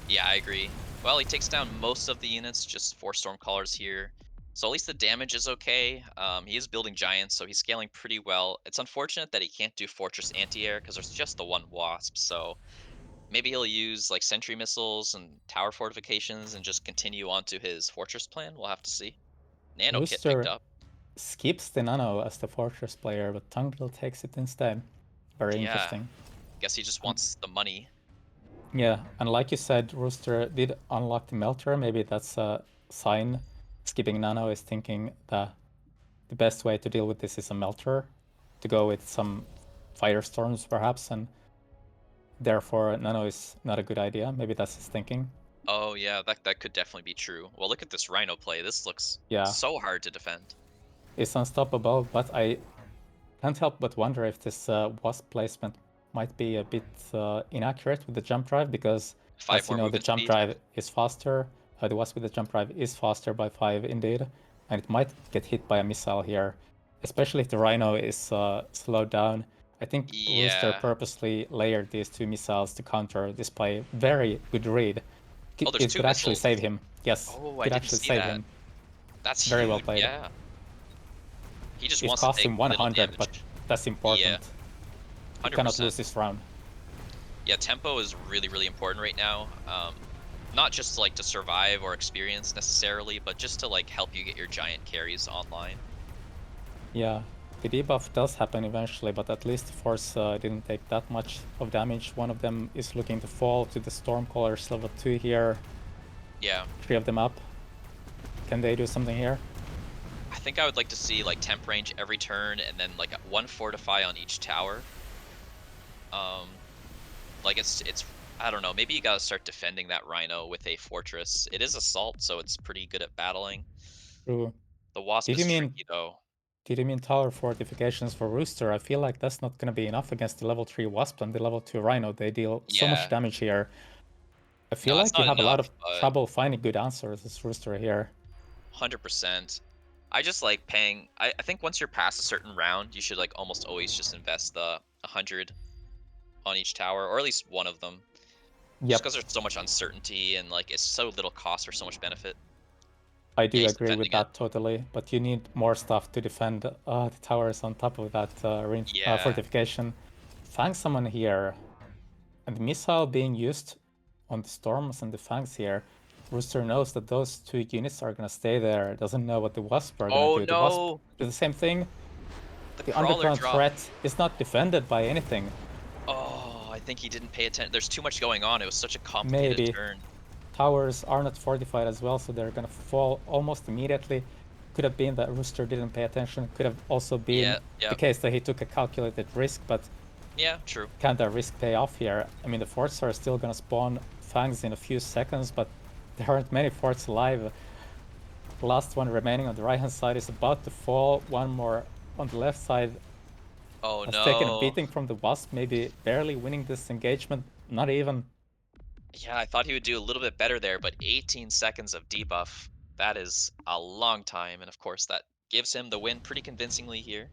Yeah, I agree. Well, he takes down most of the units, just 4 Stormcallers here. So at least the damage is okay. He is building giants, so he's scaling pretty well. It's unfortunate that he can't do Fortress Anti-Air because there's just the one Wasp. So maybe he'll use like Sentry Missiles and Tower Fortifications and just continue on to his Fortress plan. We'll have to see. Nano Kit picked Rooster up. skips the Nano as the Fortress player, but Tangdil takes it instead. Very Yeah, interesting. guess he just And wants the money. yeah, and like you said, Rooster did unlock the Melter. Maybe that's a sign. Skipping Nano is thinking that the best way to deal with this is a Melter, to go with some Firestorms perhaps, and therefore Nano is not a good idea. Maybe that's his thinking. Oh yeah, that could definitely be true. Well, look at this Rhino play. This looks Yeah, so hard to defend. it's unstoppable, but I can't help but wonder if this Wasp placement might be a bit inaccurate with the jump drive because, Five as you more know, the movement jump speed. drive is faster. The Wasp with the jump drive is faster by 5 indeed, and it might get hit by a missile here, especially if the Rhino is slowed down. I think Rooster Yeah. purposely layered these two missiles to counter this play. Very good read. Oh, there's It two could actually save missiles. him. Yes, Oh, I could didn't actually see save that. him. That's Very well huge. played. Yeah. He just It wants to cost take him little 100, but damage. that's Yeah, important. He cannot 100%. lose this round. Yeah, tempo is really, really important right now. Not just like to survive or experience necessarily, but just to like help you get your giant carries online. Yeah, the debuff does happen eventually, but at least Force didn't take that much of damage. One of them is looking to fall to the Stormcallers level 2 here. Yeah. 3 of them up. Can they do something here? I think I would like to see like temp range every turn and then like one fortify on each tower. Um, Like, it's I don't know, maybe you gotta start defending that Rhino with a fortress. It is assault, so it's pretty good at battling. True. The Wasp Did you is mean tricky, though. did you mean tower fortifications for Rooster? I feel like that's not gonna be enough against the level 3 Wasp and the level 2 Rhino. They deal so much Yeah. damage here. I feel No, it's like you not have a lot enough, of but trouble finding good answers as Rooster here. 100%. I just like paying I think once you're past a certain round, you should, like, almost always just invest the 100 on each tower, or at least one of them. Just Yep, because there's so much uncertainty and, like, it's so little cost for so much benefit. I Yeah, do he's agree with defending it. that totally, but you need more stuff to defend the towers on top of that Yeah. fortification. Find someone here. And the missile being used on the Storms and the Fangs here, Rooster knows that those two units are gonna stay there, doesn't know what the Wasp are gonna Oh, do. The Wasp no! do the same thing. The The crawler underground drop. threat is not defended by anything. Oh, I think he didn't pay attention. There's too much going on. It was such a complicated Maybe. turn. Towers are not fortified as well, so they're gonna fall almost immediately. Could have been that Rooster didn't pay attention. Could have also been Yeah, the yep. case that he took a calculated risk, but Yeah, true. can that risk pay off here? I mean, the forts are still gonna spawn fangs in a few seconds, but there aren't many forts alive. The last one remaining on the right hand side is about to fall. One more on the left side Oh, has taken a no. beating from the Wasp, maybe barely winning this engagement. Not even. Yeah, I thought he would do a little bit better there, but 18 seconds of debuff. That is a long time, and of course that gives him the win pretty convincingly here.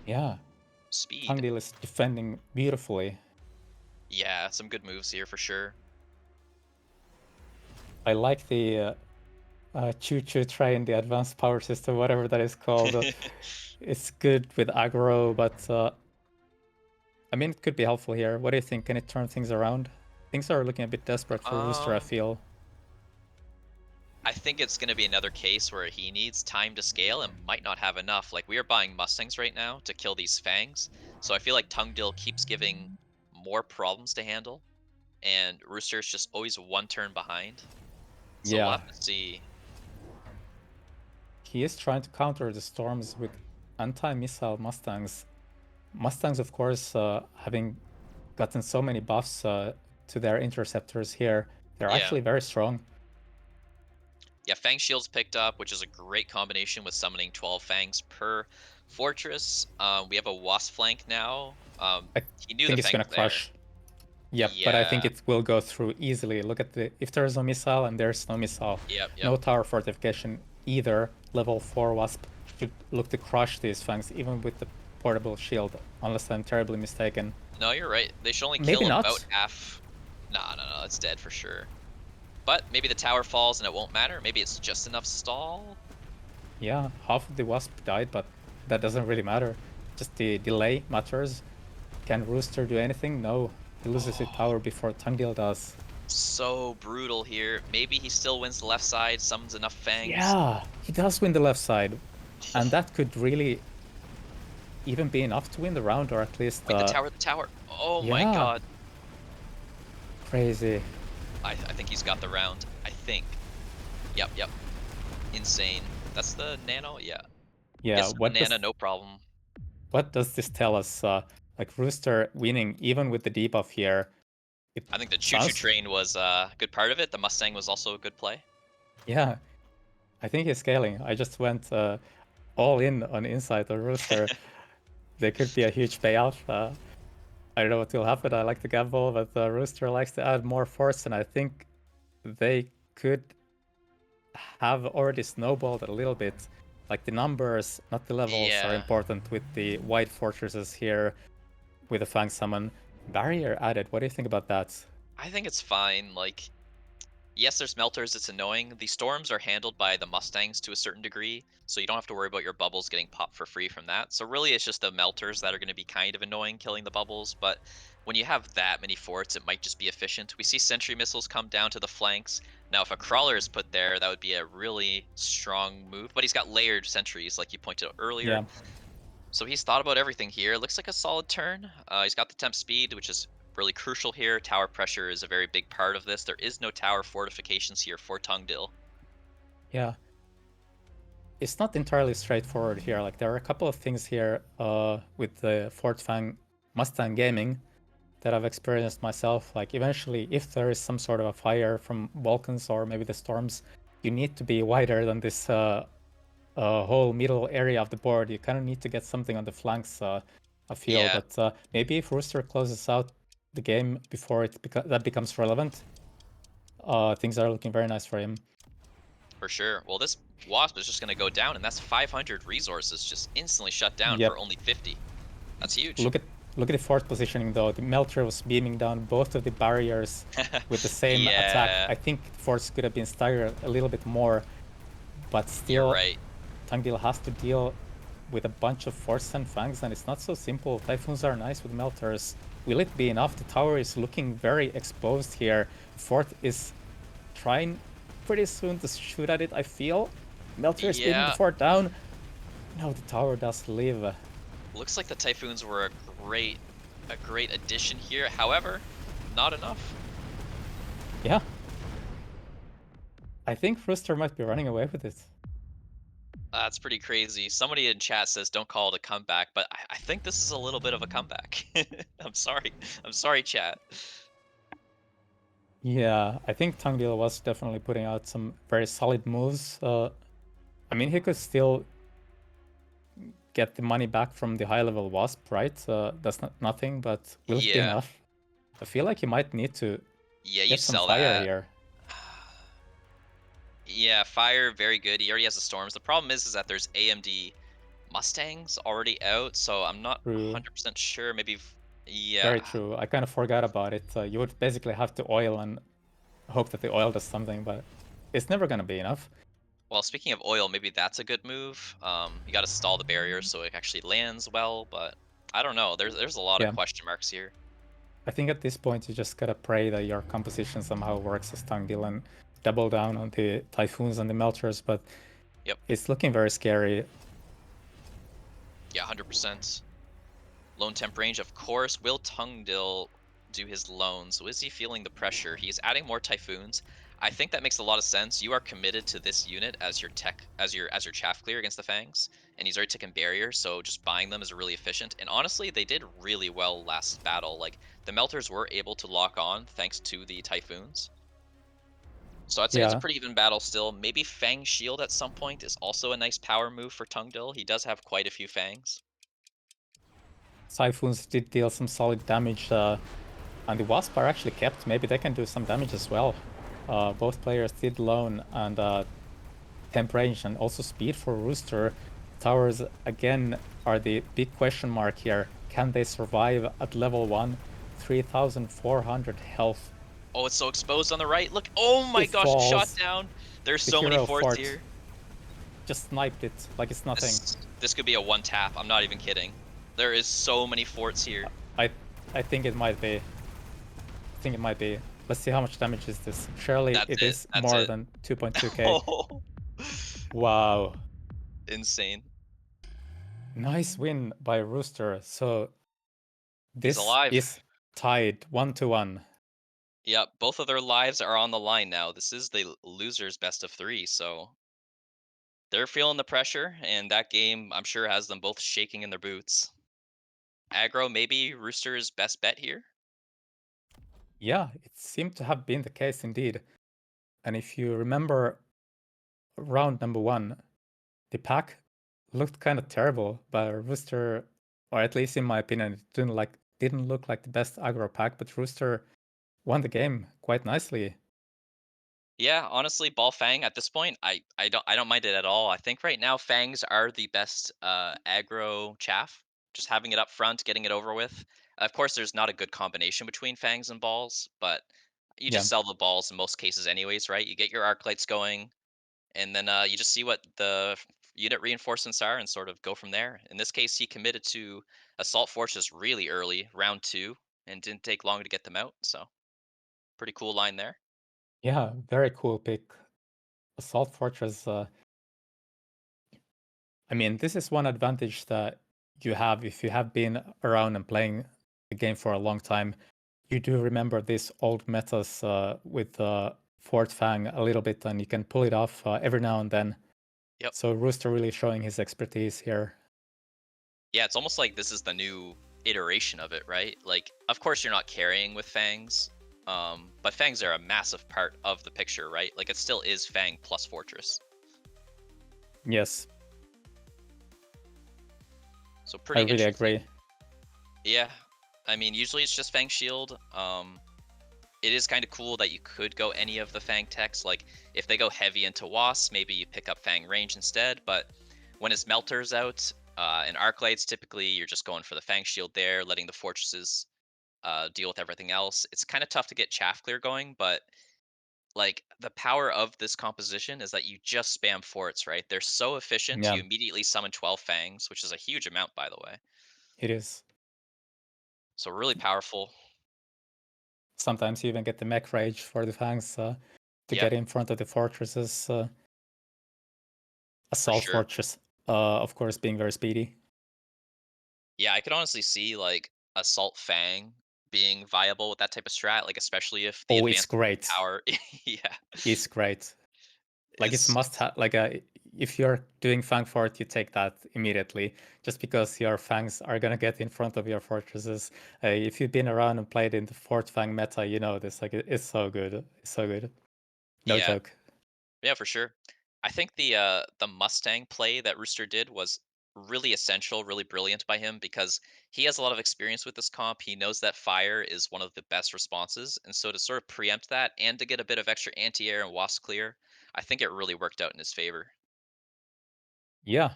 Yeah, Speed. Tangdil is defending beautifully. Yeah, some good moves here for sure. I like the choo-choo train, the advanced power system, whatever that is called. It's good with aggro, but I mean, it could be helpful here. What do you think? Can it turn things around? Things are looking a bit desperate for Rooster, I Um, feel. I think it's going to be another case where he needs time to scale and might not have enough. Like, we are buying Mustangs right now to kill these Fangs, so I feel like Tungdil keeps giving more problems to handle, and Rooster's just always one turn behind. So we'll Yeah, have to see. he is trying to counter the storms with anti-missile Mustangs. Mustangs, of course, having gotten so many buffs to their interceptors here, they're Yeah. actually very strong. Yeah, Fang Shield's picked up, which is a great combination with summoning 12 Fangs per fortress. We have a Wasp flank now. I He knew the think it's Fang gonna was there. crush. Yep, but I think Yeah. it will go through easily. Look at the if there's no missile and there's no missile, Yep, yep. no tower fortification either. Level 4 Wasp should look to crush these fangs even with the portable shield, unless I'm terribly mistaken. No, you're right. They should only Maybe kill about not. half. Nah, no, no, it's dead for sure. But maybe the tower falls and it won't matter. Maybe it's just enough stall. Yeah, half of the Wasp died, but that doesn't really matter. Just the delay matters. Can Rooster do anything? No. He loses his Oh, power before Tungdil does. so brutal here. Maybe he still wins the left side, summons enough Fangs. Yeah, he does win the left side. And that could really even be enough to win the round, or at least, Wait, the tower, the tower. Oh my yeah, god. crazy. I think he's got the round. I think. Yep, yep. Insane. That's the nano? Yeah. Yeah, Gets the banana, no problem. what does this tell us? Like Rooster winning even with the debuff here. It I think the choo-choo sounds, train was a good part of it. The Mustang was also a good play. yeah, I think he's scaling. I just went all in on Inside or Rooster. There could be a huge payout. I don't know what will happen. I like to gamble, but Rooster likes to add more force, and I think they could have already snowballed a little bit. Like the numbers, not the levels, are Yeah. important with the white fortresses here with the Fang Summon. Barrier added. What do you think about that? I think it's fine. Like, yes, there's melters, it's annoying. The storms are handled by the Mustangs to a certain degree, so you don't have to worry about your bubbles getting popped for free from that. So really it's just the melters that are going to be kind of annoying killing the bubbles, but when you have that many forts, it might just be efficient. We see sentry missiles come down to the flanks. Now if a crawler is put there, that would be a really strong move, but he's got layered sentries like you pointed out earlier. Yeah, So he's thought about everything here. It looks like a solid turn. He's got the temp speed, which is really crucial here. Tower pressure is a very big part of this. There is no tower fortifications here for Tungdil. yeah. It's not entirely straightforward here. Like there are a couple of things here with the Fort Fang Mustang Gaming. that I've experienced myself. Like eventually, if there is some sort of a fire from volcans or maybe the storms, you need to be wider than this whole middle area of the board. You kind of need to get something on the flanks, I feel. Yeah, But maybe if Rooster closes out the game before that becomes relevant, things are looking very nice for him. for sure. Well, this Wasp is just gonna go down, and that's 500 resources just instantly shut down for Yep. only 50. That's huge. Look at look at the fort positioning though. The Melter was beaming down both of the barriers with the same attack. Yeah, I think the forts could have been staggered a little bit more, but you're still, right. Tangdil has to deal with a bunch of forts and fangs, and it's not so simple. Typhoons are nice with melters. Will it be enough? The tower is looking very exposed here. Fort is trying pretty soon to shoot at it, I feel. Melter is beating the Yeah, fort down. No, the tower does live. looks like the Typhoons were a great addition here. However, not enough. Yeah, I think Rooster might be running away with it. That's pretty crazy. Somebody in chat says don't call it a comeback, but I think this is a little bit of a comeback. I'm sorry. I'm sorry, chat. Yeah, I think Tangdil was definitely putting out some very solid moves. I mean, he could still get the money back from the high level Wasp, right? That's not nothing, but will it be Yeah. enough? I feel like he might need to Yeah, you get some sell fire that. here. Yeah, fire, very good. He already has the storms. The problem is that there's AMD Mustangs already out, so I'm not True. 100% sure. Maybe, Very yeah. true. I kind of forgot about it. You would basically have to oil and hope that the oil does something, but it's never gonna be enough. Well, speaking of oil, maybe that's a good move. You got to stall the barrier so it actually lands well, but I don't know. There's a lot of Yeah, question marks here. I think at this point you just gotta pray that your composition somehow works as Tangdil and double down on the Typhoons and the Melters, but Yep. it's looking very scary. Yeah, 100%. Lone temp range, of course. Will Tungdill do his loans? So is he feeling the pressure? He's adding more typhoons. I think that makes a lot of sense. You are committed to this unit as your tech, as your chaff clear against the fangs, and he's already taken barriers, so just buying them is really efficient. And honestly, they did really well last battle. Like the melters were able to lock on thanks to the typhoons. So I'd say it's a Yeah, pretty even battle still. Maybe Fang Shield at some point is also a nice power move for Tungdill. He does have quite a few fangs. Typhoons did deal some solid damage, and the Wasp are actually kept. Maybe they can do some damage as well. Both players did loan and temp range and also speed for Rooster. Towers, again, are the big question mark here. Can they survive at level 1? 3,400 health. Oh, it's so exposed on the right. Look. Oh my It gosh, it's shot falls. down. There's The so many hero forts fort here. just sniped it like it's nothing. This could be a one tap. I'm not even kidding. There is so many forts here. I I think it might be. I think it might be. Let's see how much damage is this. Surely That's it it. is That's more it. than 2.2k. Oh, Wow. insane. Nice win by Rooster. So He's this alive. is tied 1-1. Yep, both of their lives are on the line now. This is the loser's best of three, so they're feeling the pressure, and that game I'm sure has them both shaking in their boots. Aggro, maybe Rooster's best bet here. Yeah, it seemed to have been the case indeed. And if you remember round number 1, the pack looked kind of terrible, but Rooster, or at least in my opinion, it didn't look like the best aggro pack, but Rooster won the game quite nicely. Yeah, honestly, Ball Fang at this point, I don't mind it at all. I think right now Fangs are the best aggro chaff. Just having it up front, getting it over with. Of course, there's not a good combination between Fangs and balls, but you Yeah. just sell the balls in most cases anyways, right? You get your arc lights going, and then you just see what the unit reinforcements are and sort of go from there. In this case, he committed to Assault Fortress really early, round 2, and didn't take long to get them out, so pretty cool line there. Yeah, very cool pick. Assault Fortress, I mean, this is one advantage that you have if you have been around and playing the game for a long time. You do remember these old metas with Fort Fang a little bit, and you can pull it off every now and then. Yep. So Rooster really showing his expertise here. Yeah, it's almost like this is the new iteration of it, right? Like, of course, you're not carrying with fangs, but fangs are a massive part of the picture, right? Like, it still is fang plus fortress, Yes, so I pretty really interesting. agree. Yeah, I mean, usually it's just fang shield. It is kind of cool that you could go any of the fang techs. Like, if they go heavy into wasps, maybe you pick up fang range instead. But when his melter's out, and arc lights, typically you're just going for the fang shield there, letting the fortresses deal with everything else. It's kind of tough to get chaff clear going, but like the power of this composition is that you just spam forts, right? They're so efficient. You Yeah, immediately summon 12 fangs, which is a huge amount, by the way. it is. So really powerful. Sometimes you even get the mech rage for the fangs to Yep, get in front of the fortresses. for Assault sure. fortress, of course, being very speedy. Yeah, I could honestly see like Assault Fang being viable with that type of strat, like especially if the Oh, it's advances in great. power. Yeah, It's great. Like it's is must have. Like if you're doing fang fort, you take that immediately, just because your fangs are gonna get in front of your fortresses. If you've been around and played in the fort fang meta, you know this. Like it's so good. It's so good. No yeah, joke. yeah, for sure. I think the Mustang play that Rooster did was really essential, really brilliant by him because he has a lot of experience with this comp. He knows that fire is one of the best responses, and so to sort of preempt that and to get a bit of extra anti-air and wasp clear, I think it really worked out in his favor. Yeah,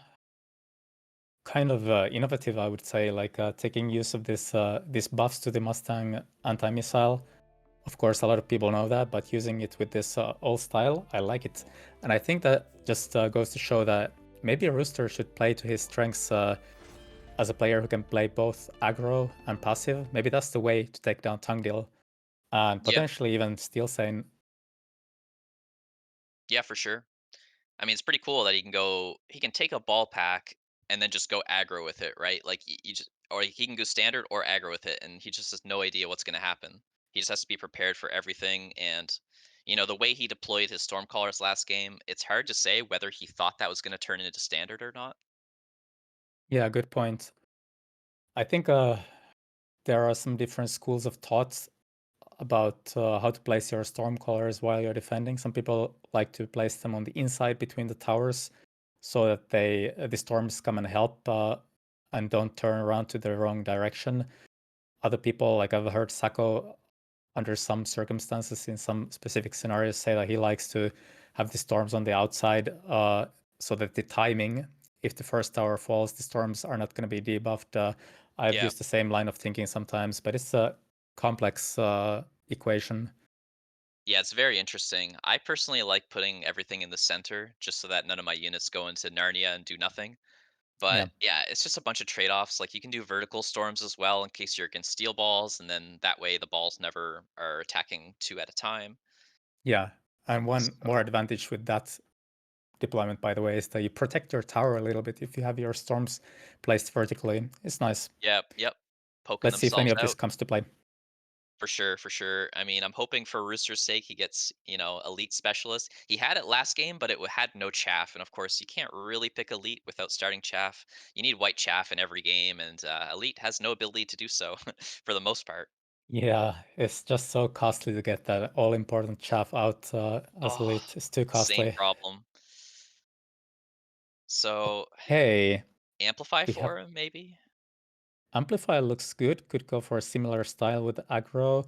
kind of innovative, I would say. Like taking use of this buffs to the Mustang anti-missile. Of course, a lot of people know that, but using it with this old style, I like it. And I think that just goes to show that maybe Rooster should play to his strengths as a player who can play both aggro and passive. Maybe that's the way to take down Tungdil and Yeah, potentially even Steel Sane. yeah, for sure. I mean, it's pretty cool that he can take a ball pack and then just go aggro with it, right? Like you just, or he can go standard or aggro with it, and he just has no idea what's going to happen. He just has to be prepared for everything. And the way he deployed his Stormcallers last game, it's hard to say whether he thought that was going to turn into standard or not. Yeah, good point. I think there are some different schools of thoughts about how to place your storm colors while you're defending. Some people like to place them on the inside between the towers so that the storms come and help and don't turn around to the wrong direction. Other people, like I've heard Sako, under some circumstances in some specific scenarios, say that he likes to have the storms on the outside so that the timing, if the first tower falls, the storms are not going to be debuffed. I've Yeah. used the same line of thinking sometimes, but it's a complex equation. Yeah, it's very interesting. I personally like putting everything in the center just so that none of my units go into Narnia and do nothing. Yeah. But yeah, it's just a bunch of trade-offs. Like you can do vertical storms as well in case you're against steel balls, and then that way the balls never are attacking two at a time. Yeah. And one more So advantage with that deployment, by the way, is that you protect your tower a little bit if you have your storms placed vertically. It's nice. yep, yep. Poking Let's see if any themselves of this out. comes to play. For sure, for sure. I mean, I'm hoping for Rooster's sake he gets, elite specialist. He had it last game, but it had no chaff, and of course you can't really pick elite without starting chaff. You need white chaff in every game, and elite has no ability to do so for the most part. Yeah, it's just so costly to get that all important chaff out as Oh, elite. It's too same costly. problem. So Hey, amplify we have for him, maybe. Amplify looks good. Could go for a similar style with aggro.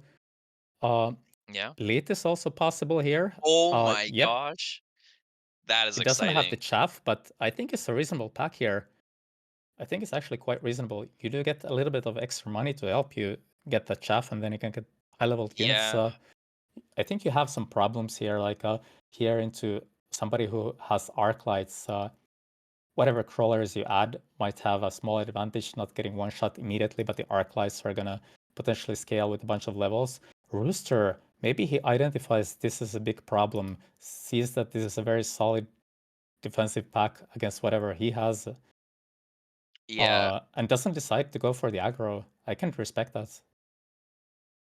Uh, Yeah. Elite is also possible here. Oh my Yep, gosh, that is it doesn't have exciting. the chaff, but I think it's a reasonable pack here. I think it's actually quite reasonable. You do get a little bit of extra money to help you get that chaff, and then you can get high-level units. Yeah, I think you have some problems here, like here into somebody who has arc lights. Whatever crawlers you add might have a small advantage not getting one shot immediately, but the arc lights are gonna potentially scale with a bunch of levels. Rooster, maybe he identifies this as a big problem, sees that this is a very solid defensive pack against whatever he has, yeah. and doesn't decide to go for the aggro. I can respect that.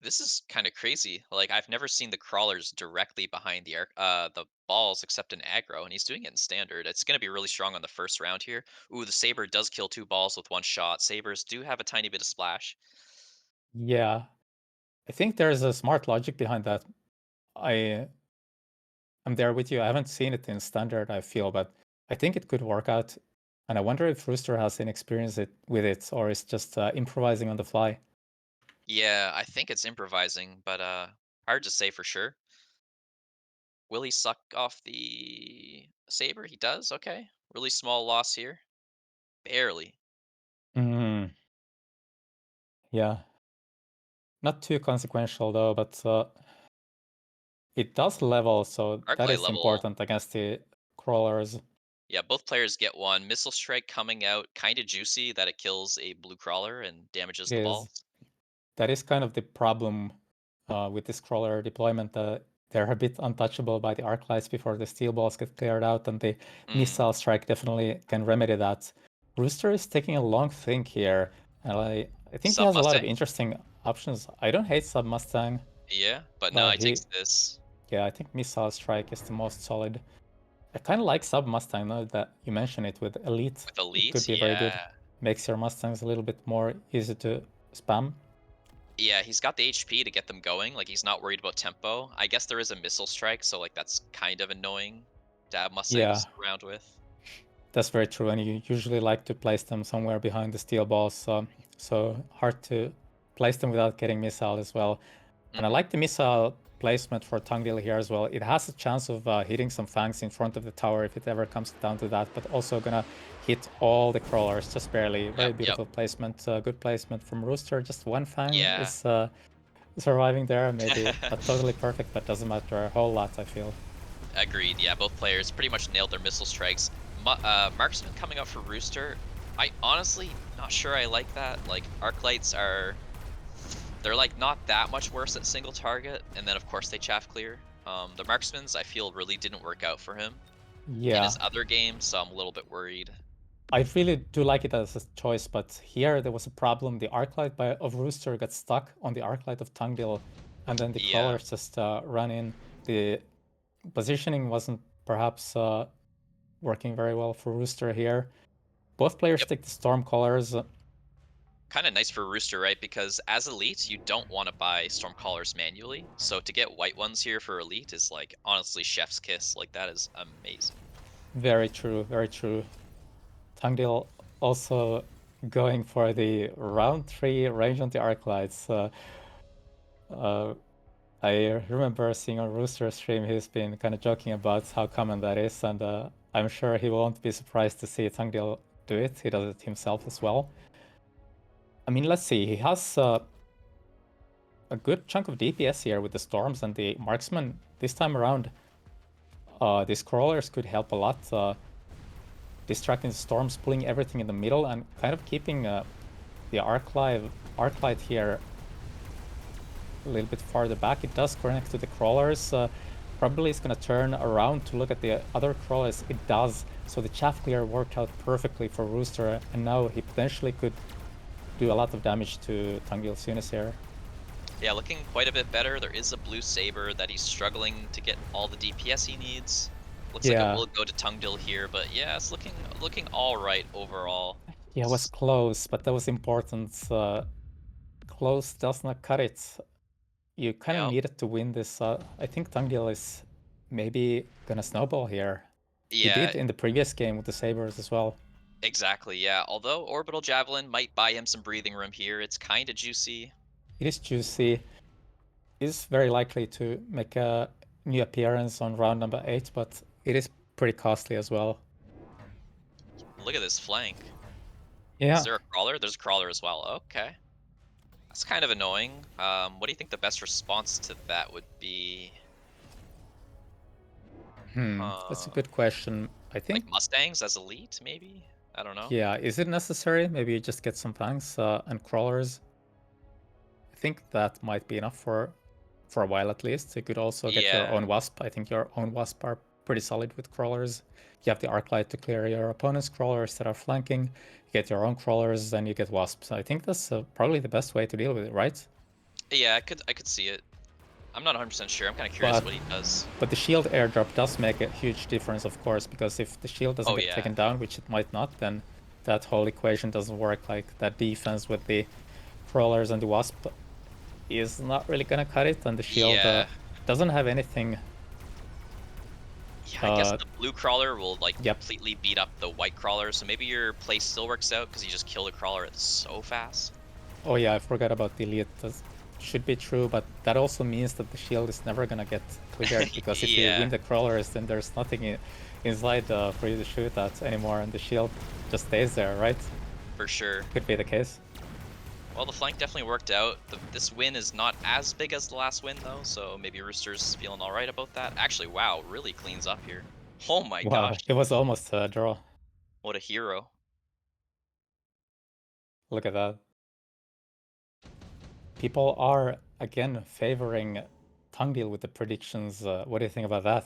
This is kind of crazy. Like I've never seen the crawlers directly behind the balls except in aggro, and he's doing it in standard. It's going to be really strong on the first round here. Ooh, the saber does kill two balls with one shot. Sabers do have a tiny bit of splash. Yeah, I think there's a smart logic behind that. I am there with you. I haven't seen it in standard, I feel, but I think it could work out. And I wonder if Rooster has any experience with it or is just improvising on the fly. Yeah, I think it's improvising, but hard to say for sure. Will he suck off the saber? He does. Okay, really small loss here. Barely. Mm, yeah, not too consequential though, but it does level, so that Arclight is level. important against the crawlers. Yeah, both players get one. Missile Strike coming out, kind of juicy that it kills a blue crawler and damages It the is. balls. That is kind of the problem with this crawler deployment. They're a bit untouchable by the arc lights before the steel balls get cleared out, and the Mm. missile strike definitely can remedy that. Rooster is taking a long think here, and I think he Sub has a lot of Mustang? interesting options. I don't hate Sub Mustang. Yeah, but no, he takes He, this yeah, I think missile strike is the most solid. I kind of like Sub Mustang now that you mention it with Elite. with It could Elite. be very good. Yeah. Makes your Mustangs a little bit more easy to spam. Yeah, he's got the HP to get them going. Like, he's not worried about tempo. I guess there is a Missile Strike, so, like, that's kind of annoying to have Yeah, Mustangs around with. that's very true, and you usually like to place them somewhere behind the steel balls, so hard to place them without getting missile as well. And I Mhm. like the missile placement for Tungdil here as well. It has a chance of hitting some fangs in front of the tower if it ever comes down to that, but also gonna hit all the crawlers just barely. Yep, Very yep. beautiful placement, good placement from Rooster. Just one fang Yeah. is surviving there, maybe not totally perfect, but doesn't matter a whole lot, I feel. Agreed. Yeah, both players pretty much nailed their missile strikes. Marksman coming up for Rooster. I honestly not sure I like that. Like Arclights are they're like not that much worse at single target, and then of course they chaff clear. The Marksmans I feel really didn't work out for him in his Yeah, other games, so I'm a little bit worried. I really do like it as a choice, but here there was a problem. The Arclight of Rooster got stuck on the Arclight of Tungdil, and then the Yeah. crawlers just ran in. The positioning wasn't perhaps working very well for Rooster here. Both players Yep. take the Storm colors. Kind of nice for Rooster, right? Because as Elite, you don't want to buy Stormcallers manually. So to get white ones here for Elite is like honestly chef's kiss. Like that is amazing. Very true, very true. Tungdil also going for the round 3 range on the Arclights. Uh, I remember seeing on Rooster's stream, he's been kind of joking about how common that is, and I'm sure he won't be surprised to see Tangdil do it. He does it himself as well. I mean, let's see. He has a good chunk of DPS here with the Storms and the Marksman. This time around, these Crawlers could help a lot, distracting the Storms, pulling everything in the middle, and kind of keeping the Arclight here a little bit farther back. It does connect to the crawlers. Probably it's going to turn around to look at the other crawlers. It does. So the chaff clear worked out perfectly for Rooster, and now he potentially could do a lot of damage to Tungil's units here. Yeah, looking quite a bit better. There is a blue saber that he's struggling to get all the DPS he needs. Looks like it Yeah, will go to Tungdil here, but yeah, it's looking all right overall. yeah, it was close, but that was important. Close does not cut it. You kind of Yeah, needed to win this. I think Tungil is maybe gonna snowball here. He yeah, did in the previous game with the sabers as well. exactly. Yeah, although Orbital Javelin might buy him some breathing room here, it's kind of juicy. It is juicy. Is very likely to make a new appearance on round number 8, but it is pretty costly as well. Look at this flank. Is Yeah. there a crawler? There's a crawler as well. Okay. That's kind of annoying. What do you think the best response to that would be? That's a Huh. good question. I Like think, Mustangs as elite, maybe? I don't know. yeah, is it necessary? Maybe you just get some tanks and crawlers. I think that might be enough for a while at least. You could also get your Yeah. own wasp. I think your own wasp are pretty solid with crawlers. You have the arclight to clear your opponent's crawlers that are flanking. You get your own crawlers, then you get wasps. I think that's probably the best way to deal with it, right? Yeah, I could see it. I'm not 100% sure. I'm kind of curious But what he does. the shield airdrop does make a huge difference, of course, because if the shield doesn't Oh get yeah, taken down, which it might not, then that whole equation doesn't work. Like that defense with the crawlers and the wasp is not really gonna cut it, and the shield yeah, doesn't have anything. yeah. I guess Uh, the blue crawler will like yep. completely beat up the white crawler, so maybe your play still works out because you just kill the crawler so fast. Oh yeah, I forgot about the elite. That should be true, but that also means that the shield is never gonna get cleared, because if you Yeah, win the crawlers, then there's nothing inside for you to shoot at anymore, and the shield just stays there, right? for sure. Could be the case. Well, the flank definitely worked out. This win is not as big as the last win, though, so maybe Rooster's feeling all right about that. Actually, wow, really cleans up here. Oh my Wow, gosh, it was almost a draw. what a hero. Look at that. People are again favoring Tungdeal with the predictions. What do you think about that?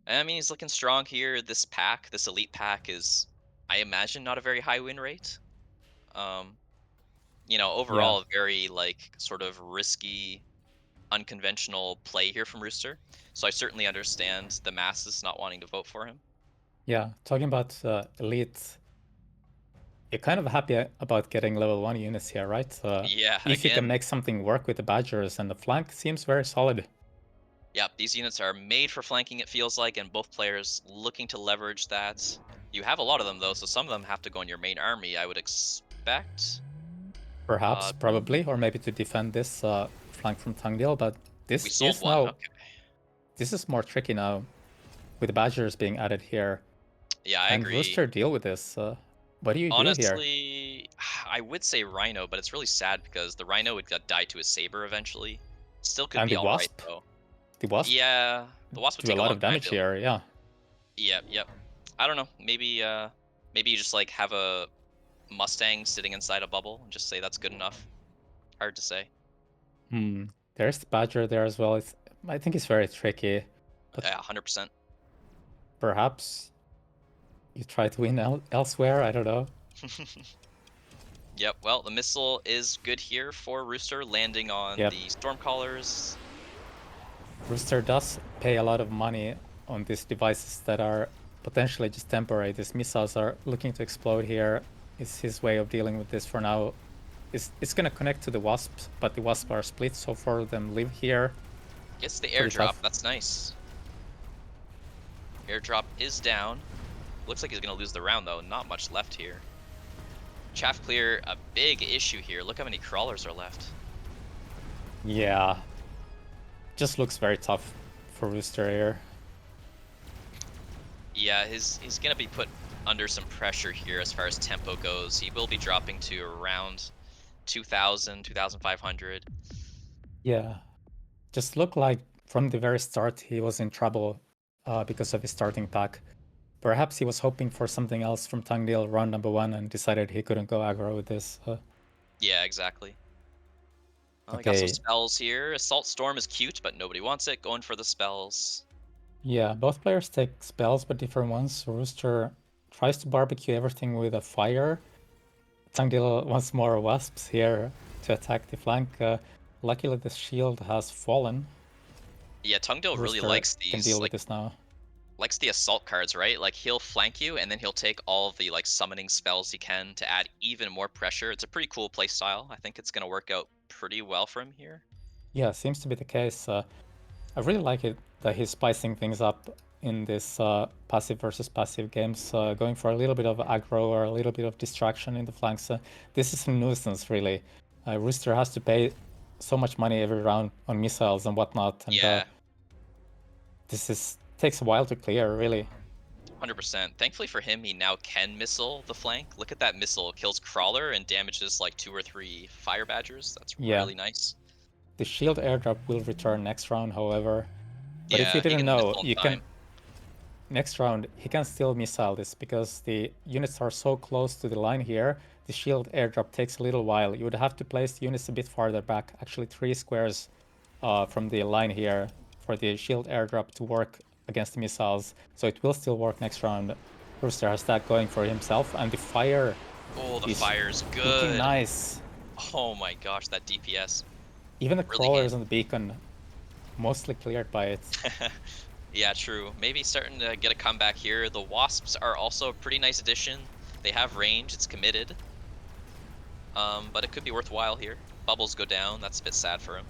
I mean, he's looking strong here. This pack, this elite pack, is, I imagine, not a very high win rate. Um, Yeah, overall, a very like sort of risky, unconventional play here from Rooster. So I certainly understand the masses not wanting to vote for him. yeah. Talking about elite, you're kind of happy about getting level 1 units here, right? Yeah, If you can again, make something work with the Badgers, and the flank seems very solid. yeah, these units are made for flanking, it feels like, and both players looking to leverage that. You have a lot of them, though, so some of them have to go in your main army, I would expect. Perhaps, Uh, probably, or maybe to defend this flank from Tungdeal, but we this sold is one. now, Okay. this is more tricky now, with the Badgers being added here. Yeah, I Can agree. Rooster deal with this? What do you do here? Honestly, I would say Rhino, but it's really sad because the Rhino would die to a Saber eventually. Still could And be the alright, Wasp? though. The Wasp Yeah, the Wasp would do a take a lot long of time damage to. here, yeah. Yep, yep. I don't know. Maybe you just like have a Mustang sitting inside a bubble and just say that's good enough. Hard to say. Hmm. There's the Badger there as well. I think it's very tricky, but Yeah, 100%. perhaps you try to win elsewhere. I don't know. Yep. Well, the missile is good here for Rooster, landing on Yep. the Stormcallers. Rooster does pay a lot of money on these devices that are potentially just temporary. These missiles are looking to explode here. Is his way of dealing with this for now. It's gonna connect to the Wasps, but the Wasps are split, so 4 of them live here. Gets the Pretty airdrop. tough. That's nice. Airdrop is down. Looks like he's gonna lose the round though. Not much left here. Chaff clear, a big issue here. Look how many crawlers are left. Yeah, just looks very tough for Rooster here. Yeah, he's gonna be put under some pressure here as far as tempo goes. He will be dropping to around 2,000, 2,500. Yeah, just looked like from the very start he was in trouble because of his starting pack. Perhaps he was hoping for something else from Tangdil round number 1 and decided he couldn't go aggro with this. Yeah, exactly. Well, we got some Okay, spells here. Assault Storm is cute, but nobody wants it. Going for the spells. yeah, both players take spells, but different ones. Rooster tries to barbecue everything with a fire. Tangdil wants more wasps here to attack the flank. Luckily, the shield has fallen. Yeah, Tungdil really Rooster likes can these, deal with like, this now. likes the assault cards, right? Like, he'll flank you, and then he'll take all of the, like, summoning spells he can to add even more pressure. It's a pretty cool playstyle. I think it's gonna work out pretty well for him here. Yeah, seems to be the case. I really like it that he's spicing things up in this passive versus passive games, going for a little bit of aggro or a little bit of distraction in the flanks. This is a nuisance, really. Rooster has to pay so much money every round on missiles and whatnot, and Yeah, this is takes a while to clear, really. 100%. Thankfully for him, he now can missile the flank. Look at that missile. Kills Crawler and damages, like, 2 or 3 Fire Badgers. That's Yeah, really nice. the shield airdrop will return next round, however. But if you Yeah, he didn't can know, missile in you time. can next round, he can still missile this because the units are so close to the line here. The shield airdrop takes a little while. You would have to place the units a bit farther back, actually 3 squares from the line here for the shield airdrop to work against the missiles. So it will still work next round. Rooster has that going for himself, and the fire Oh, the is fire's looking good. nice. Oh my gosh, that DPS. Even the Really crawlers handy. on the beacon mostly cleared by it. Yeah, true. Maybe starting to get a comeback here. The Wasps are also a pretty nice addition. They have range, it's committed. But it could be worthwhile here. Bubbles go down, that's a bit sad for him.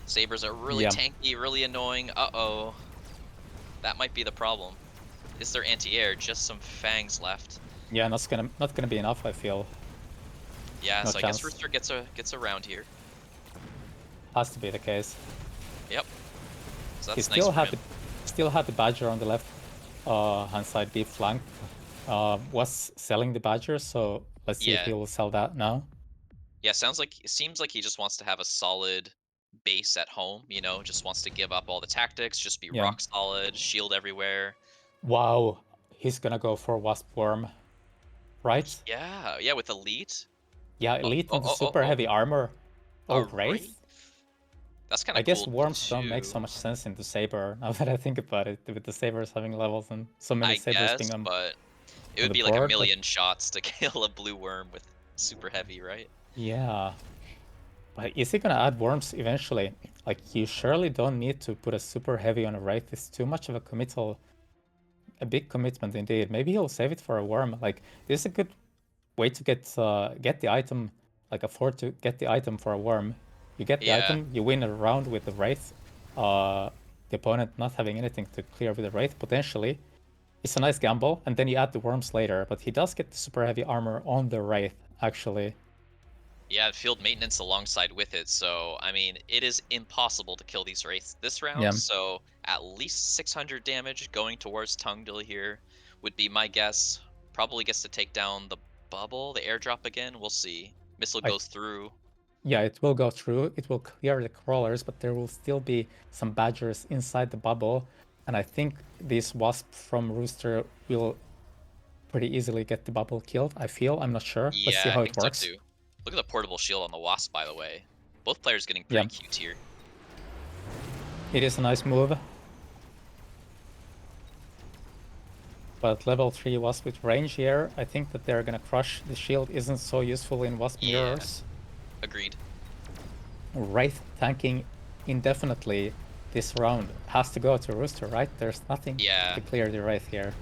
Sabers are really Yeah. tanky, really annoying. Uh-oh. That might be the problem. Is there anti-air? Just some fangs left. Yeah, not gonna be enough, I feel. Yeah, No so I guess chance. Rooster gets around here. Has to be the case. Yep. So He that's nice for him. still had the Badger on the left hand side deep flank. Was selling the Badger, so let's see if he Yeah. will sell that now. Yeah, it seems like he just wants to have a solid base at home, just wants to give up all the tactics, just be Yeah. rock solid, shield everywhere. Wow. He's gonna go for Wasp Worm, right? Yeah, yeah, with elite. Yeah, Oh, Elite oh, and the oh, oh, super oh. heavy armor. A Oh, wraith? Wraith? That's kind I of guess cool worms don't make so too. much sense into Saber, now that I think about it, with the Sabers having levels and so many I Sabers being guess, but it on would the be like a board, but million shots to kill a blue worm with super heavy, right? yeah. But is he gonna add worms eventually? Like, you surely don't need to put a super heavy on a Wraith. It's too much of a big commitment indeed. Maybe he'll save it for a worm. Like, this is a good way to get the item, like afford to get the item for a worm. You get the Yeah, item, you win a round with the Wraith. Uh, the opponent not having anything to clear with the Wraith, potentially. It's a nice gamble, and then you add the worms later, but he does get the super heavy armor on the Wraith, actually. yeah, field maintenance alongside with it. So, I mean, it is impossible to kill these wraiths this round. Yeah, So, at least 600 damage going towards Tungdil here would be my guess. Probably gets to take down the bubble, the airdrop again. We'll see. Missile I goes through. yeah, it will go through. It will clear the crawlers, but there will still be some badgers inside the bubble. And I think this wasp from Rooster will pretty easily get the bubble killed. I feel. I'm not sure. Let's see Yeah, I how think it so works. too. Look at the portable shield on the Wasp, by the way. Both players getting Yeah, pretty cute here. it is a nice move. But level 3 wasp with range here, I think that they're gonna crush. The shield isn't so useful in wasp Yeah, mirrors. agreed. Wraith tanking indefinitely this round has to go to Rooster, right? There's nothing to Yeah. clear the Wraith here.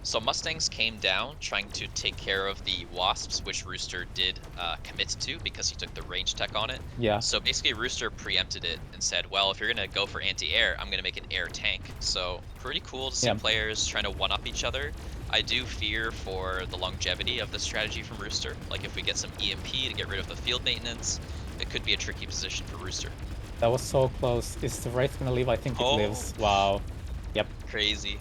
So Mustangs came down trying to take care of the Wasps, which Rooster did commit to because he took the range tech on it. Yeah, So basically Rooster preempted it and said, well, if you're going to go for anti-air, I'm going to make an air tank. So pretty cool to see yeah. players trying to one-up each other. I do fear for the longevity of the strategy from Rooster. Like if we get some EMP to get rid of the field maintenance, it could be a tricky position for Rooster. That was so close. Is the Wraith gonna live? I think it Oh, lives. Wow. Yep. crazy.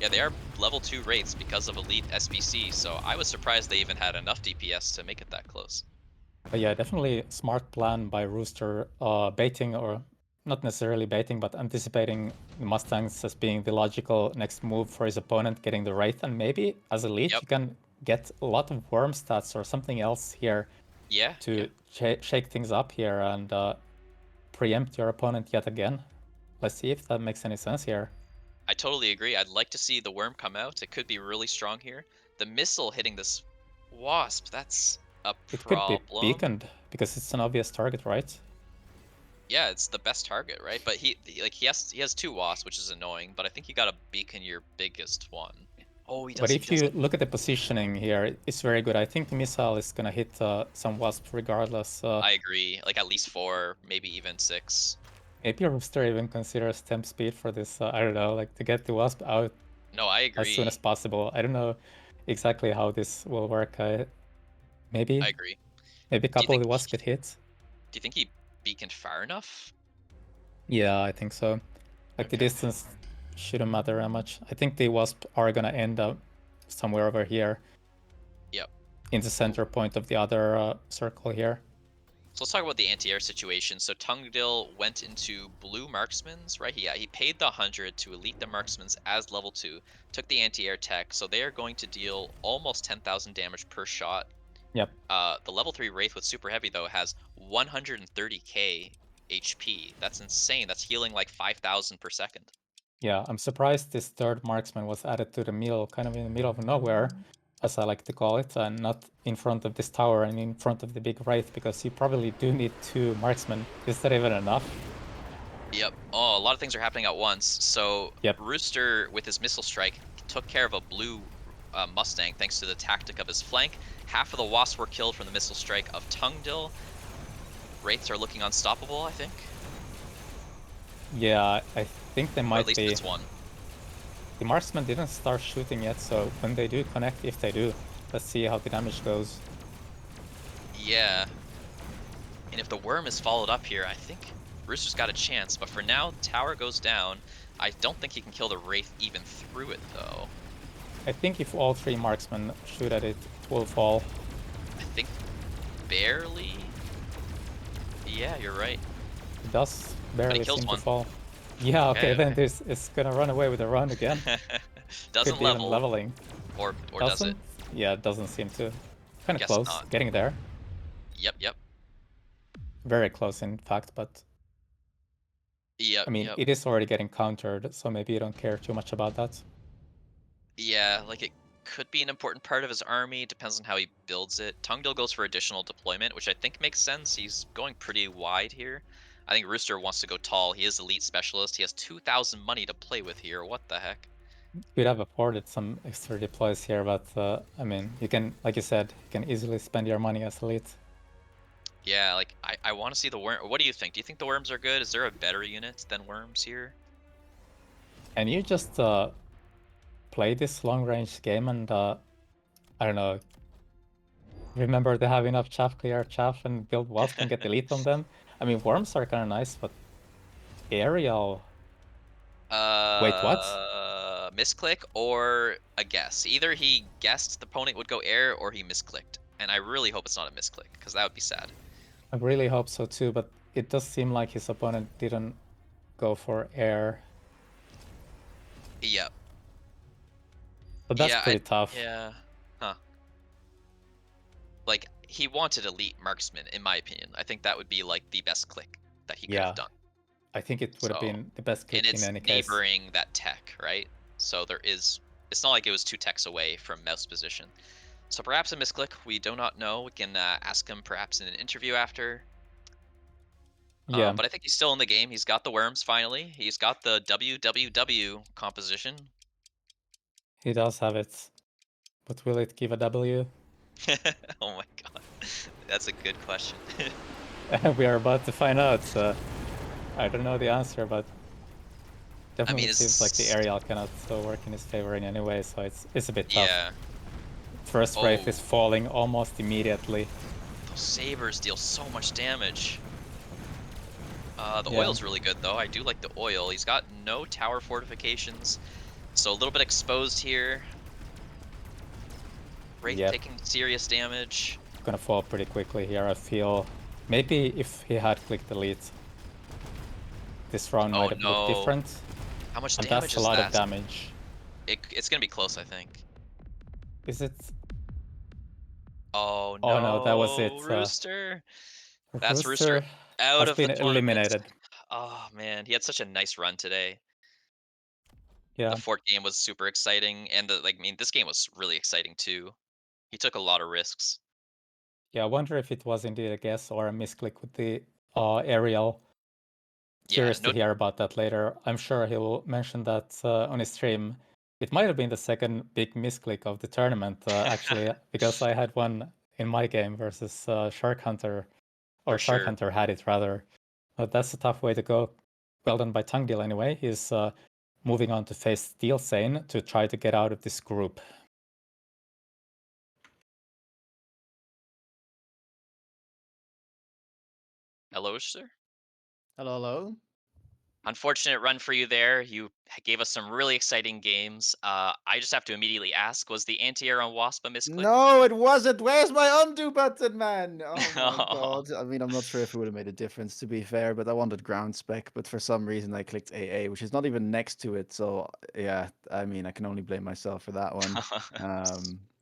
Yeah, they are level 2 rates because of elite SBC, so I was surprised they even had enough DPS to make it that close. But yeah, definitely smart plan by Rooster, baiting, or not necessarily baiting, but anticipating the Mustangs as being the logical next move for his opponent, getting the Wraith, and maybe as a lead Yep. you can get a lot of worm stats or something else here Yeah, yeah. to shake things up here and preempt your opponent yet again. Let's see if that makes any sense here. I totally agree. I'd like to see the worm come out. It could be really strong here. The missile hitting this wasp, that's a It could be problem. beaconed because it's an obvious target, right? Yeah, it's the best target, right? But he has two wasps, which is annoying, but I think you got to beacon your biggest one. Oh, he But does, he if does. you look at the positioning here, it's very good. I think the missile is gonna hit some wasps regardless. I agree. Like at least 4, maybe even 6. Maybe Rooster even considers temp speed for this. I don't know, like to get the wasp out No, I as soon as agree. possible. I don't know exactly how this will work. I Maybe agree. maybe a Do you couple of think the wasps get hit. do you think he beaconed far enough? Yeah, I think so. Like the Okay. distance shouldn't matter that much. I think the wasp are gonna end up somewhere over here Yep. in the Ooh. center point of the other circle here. So let's talk about the anti-air situation. So Tungdil went into blue marksmans, right? He paid the 100 to elite the marksmans as level 2, took the anti-air tech, so they are going to deal almost 10,000 damage per shot. Yep. The level 3 Wraith with super heavy though has 130k HP. That's insane. That's healing like 5,000 per second. Yeah, I'm surprised this third marksman was added to the mill, kind of in the middle of nowhere. as I like to call it, and not in front of this tower and in front of the big wraith, because you probably do need 2 marksmen. Is that even enough? Yep. Oh, a lot of things are happening at once. So Yep. Rooster, with his missile strike, took care of a blue Mustang thanks to the tactic of his flank. Half of the wasps were killed from the missile strike of Tungdil. Wraiths are looking unstoppable, I think. Yeah, I think they Or at might least be. this one. The marksmen didn't start shooting yet, so when they do connect, if they do, let's see how the damage goes. Yeah. And if the worm is followed up here, I think Rooster's got a chance. But for now, tower goes down. I don't think he can kill the Wraith even through it, though. I think if all 3 marksmen shoot at it, it will fall. I think barely. Yeah, you're right. It does But he barely kills seem to one. fall. Yeah, okay, Okay, then okay. this is gonna run away with a run again. Could Doesn't be even level, leveling. or does it? Doesn't? Yeah, it doesn't seem to. Kind of Guess close, not. getting there. Yep, yep. Very close, in fact, but Yep, I mean, yep. it is already getting countered, so maybe you don't care too much about that. Yeah, like it could be an important part of his army, depends on how he builds it. Tungdil goes for additional deployment, which I think makes sense. He's going pretty wide here. I think Rooster wants to go tall. He is elite specialist. He has 2,000 money to play with here. What the heck? Could have afforded some extra deploys here, but I mean, you can, like you said, you can easily spend your money as elite. Yeah, like I want to see the worm. What do you think? Do you think the worms are good? Is there a better unit than worms here? And you just play this long-range game and, I don't know, remember to have enough chaff clear chaff and build wasp and get elite on them. I mean, worms are kind of nice, but aerial. Wait, what? Misclick or a guess. Either he guessed the opponent would go air or he misclicked. And I really hope it's not a misclick, because that would be sad. I really hope so too, but it does seem like his opponent didn't go for air. Yep. But that's Yeah, I pretty tough. yeah. Huh. Like he wanted elite marksman, in my opinion. I think that would be like the best click that he could have Yeah, done. I think it would have So, been the best and click in it's any case. neighboring that tech, right? So there is it's not like it was 2 techs away from mouse position. So perhaps a misclick, we do not know. We can ask him perhaps in an interview after. Yeah, But I think he's still in the game. He's got the worms finally. He's got the WWW composition. he does have it. But will it give a W? Oh my god. That's a good question. We are about to find out. I don't know the answer, but I definitely mean, seems like the it's aerial cannot work in his favor in any way, so it's a bit tough. yeah. First Wraith is Oh, falling almost immediately. those sabers deal so much damage. The Yeah, oil's really good though. I do like the oil. He's got no tower fortifications, so a little bit exposed here. Wraith yep. taking serious damage. Gonna fall pretty quickly here, I feel. Maybe if he had clicked delete, this round Oh might have looked no. different. How much And damage that's a is lot of that? damage. It's gonna be close, I think. Is it? Oh Oh no, that was no, it. Rooster. That's Rooster Rooster out has of the been tournament. eliminated. Oh man, he had such a nice run today. The Yeah. fort game was super exciting, and the like. I mean, this game was really exciting too. He took a lot of risks. Yeah, I wonder if it was indeed a guess or a misclick with the aerial. Yeah, Curious to no. hear about that later. I'm sure he'll mention that on his stream. It might have been the second big misclick of the tournament, actually, because I had one in my game versus Shark Hunter, For or Shark sure. Hunter had it rather. But that's a tough way to go. Well done by Tungdil anyway. He's moving on to face Steel Sane to try to get out of this group. Hello, sir. Hello, hello. Unfortunate run for you there. You gave us some really exciting games. I just have to immediately ask: was the anti-air on Wasp a misclick? No, it wasn't. Where's my undo button, man? Oh my Oh, god. I mean, I'm not sure if it would have made a difference, to be fair, but I wanted ground spec, but for some reason I clicked AA, which is not even next to it. So, yeah, I mean, I can only blame myself for that one.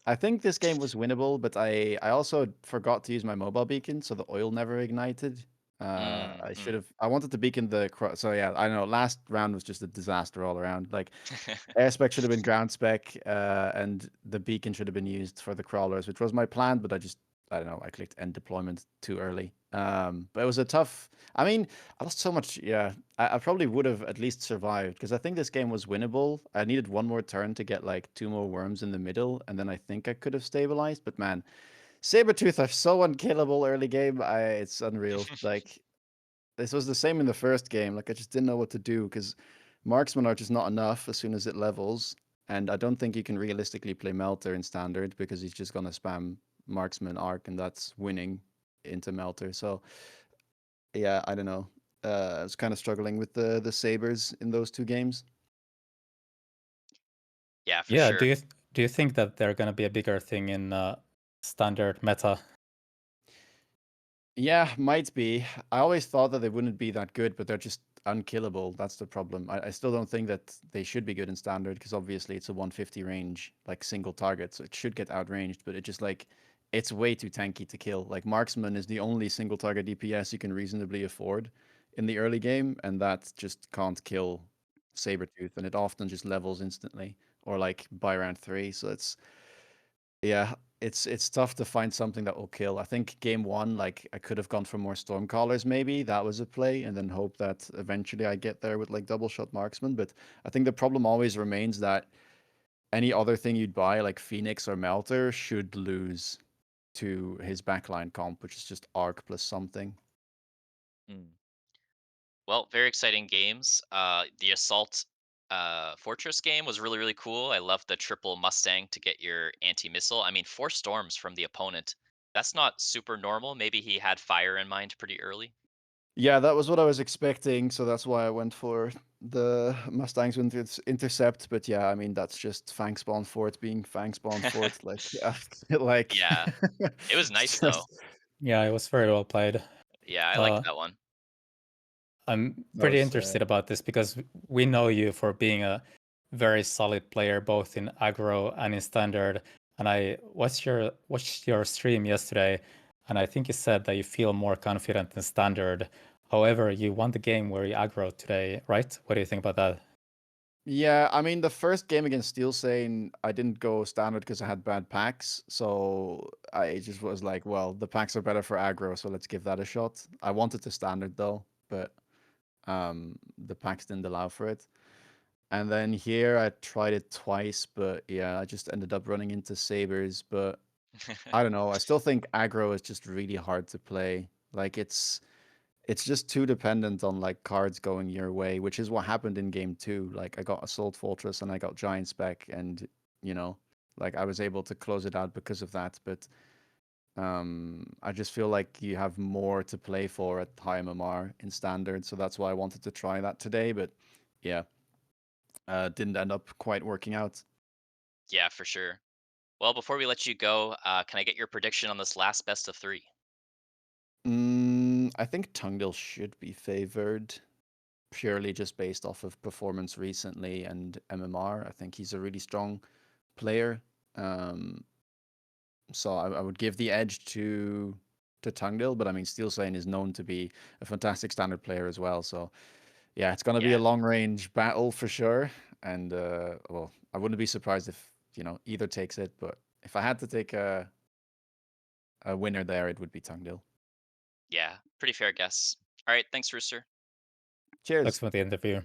I think this game was winnable, but I also forgot to use my mobile beacon, so the oil never ignited. Mm, I should mm. have. I wanted to beacon the. So yeah, I know. Last round was just a disaster all around. Like air spec should have been ground spec, and the beacon should have been used for the crawlers, which was my plan. But I don't know. I clicked end deployment too early. But it was a tough. I mean, I lost so much. Yeah, I probably would have at least survived because I think this game was winnable. I needed one more turn to get like 2 more worms in the middle, and then I think I could have stabilized. But man, Sabretooth are so unkillable early game. It's unreal. Like this was the same in the first game. Like I just didn't know what to do because marksman are just not enough as soon as it levels, and I don't think you can realistically play Melter in standard because he's just gonna spam marksman arc, and that's winning into Melter. So yeah, I don't know. I was kind of struggling with the sabers in those 2 games. Yeah, for Yeah, sure. do you think that they're gonna be a bigger thing in standard meta? Yeah, might be. I always thought that they wouldn't be that good, but they're just unkillable. That's the problem. I still don't think that they should be good in standard because obviously it's a 150 range, like single target, so it should get outranged, but it just like it's way too tanky to kill. Like marksman is the only single target DPS you can reasonably afford in the early game, and that just can't kill Sabretooth, and it often just levels instantly or like by round 3. So yeah, it's tough to find something that will kill. I think game 1, like I could have gone for more Stormcallers maybe. That was a play, and then hope that eventually I get there with like double shot marksman. But I think the problem always remains that any other thing you'd buy, like Phoenix or Melter, should lose to his backline comp, which is just arc plus something. Mm. Well, very exciting games. The Assault Fortress game was really, really cool. I love the triple Mustang to get your anti missile. I mean, 4 storms from the opponent. That's not super normal. Maybe he had fire in mind pretty early. Yeah, that was what I was expecting, so that's why I went for the Mustangs with intercept. But yeah, I mean that's just Fang Spawn Fort being Fang Spawn Fort. Like, like Yeah, it was it's nice though. just Yeah, it was very well played. Yeah, I like Uh, that one. I'm that pretty was interested about this because we know you for being a very solid player both in aggro and in standard. And I watched your stream yesterday, and I think you said that you feel more confident in standard. However, you won the game where you aggro today, right? What do you think about that? yeah. I mean, the first game against Steel Sane, I didn't go standard because I had bad packs, so I just was like, well, the packs are better for aggro, so let's give that a shot. I wanted to standard though, but the packs didn't allow for it. And then here I tried it twice, but yeah, I just ended up running into sabers. But I don't know. I still think aggro is just really hard to play. Like it's just too dependent on like cards going your way, which is what happened in game 2. Like I got Assault Fortress and I got Giant Spec, and you know, like I was able to close it out because of that. But I just feel like you have more to play for at high MMR in standard, so that's why I wanted to try that today. But yeah, didn't end up quite working out. Yeah, for sure. Well, before we let you go, can I get your prediction on this last best of 3? I think Tungdil should be favored purely just based off of performance recently and MMR. I think he's a really strong player. Um, so I would give the edge to Tungdil, but I mean, Steel Sane is known to be a fantastic standard player as well. So yeah, it's going to be a Yeah, long range battle for sure. And well, I wouldn't be surprised if either takes it. But if I had to take a winner there, it would be Tungdil. yeah, pretty fair guess. All right, thanks, Rooster. Thanks Cheers. for the interview.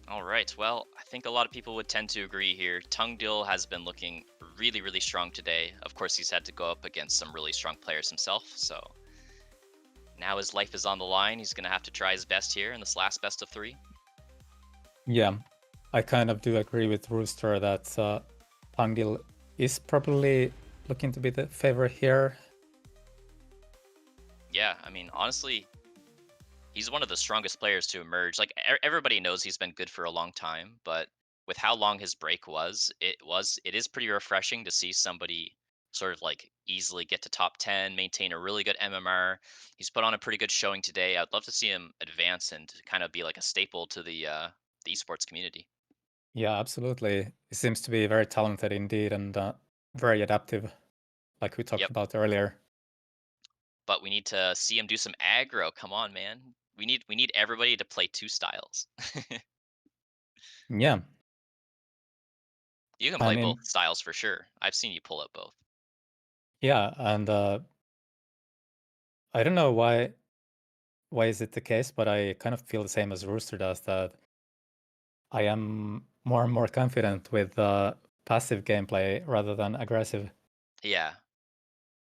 All right. Well, I think a lot of people would tend to agree here. Tungdil has been looking really, really strong today. Of course, he's had to go up against some really strong players himself. So now his life is on the line. He's going to have to try his best here in this last best of 3. Yeah, I kind of do agree with Rooster that Tangdil is probably looking to be the favorite here. Yeah, I mean, honestly, he's one of the strongest players to emerge. Like everybody knows he's been good for a long time, but with how long his break it is pretty refreshing to see somebody sort of like easily get to top 10, maintain a really good MMR. He's put on a pretty good showing today. I'd love to see him advance and kind of be like a staple to the esports community. Yeah, absolutely. He seems to be very talented indeed and very adaptive, like we talked Yep. about earlier. but we need to see him do some aggro. Come on, man. We need everybody to play 2 styles. Yeah, You can I play both mean, styles for sure. I've seen you pull up both. yeah, and I don't know why is it the case, but I kind of feel the same as Rooster does, that I am more and more confident with passive gameplay rather than aggressive. Yeah.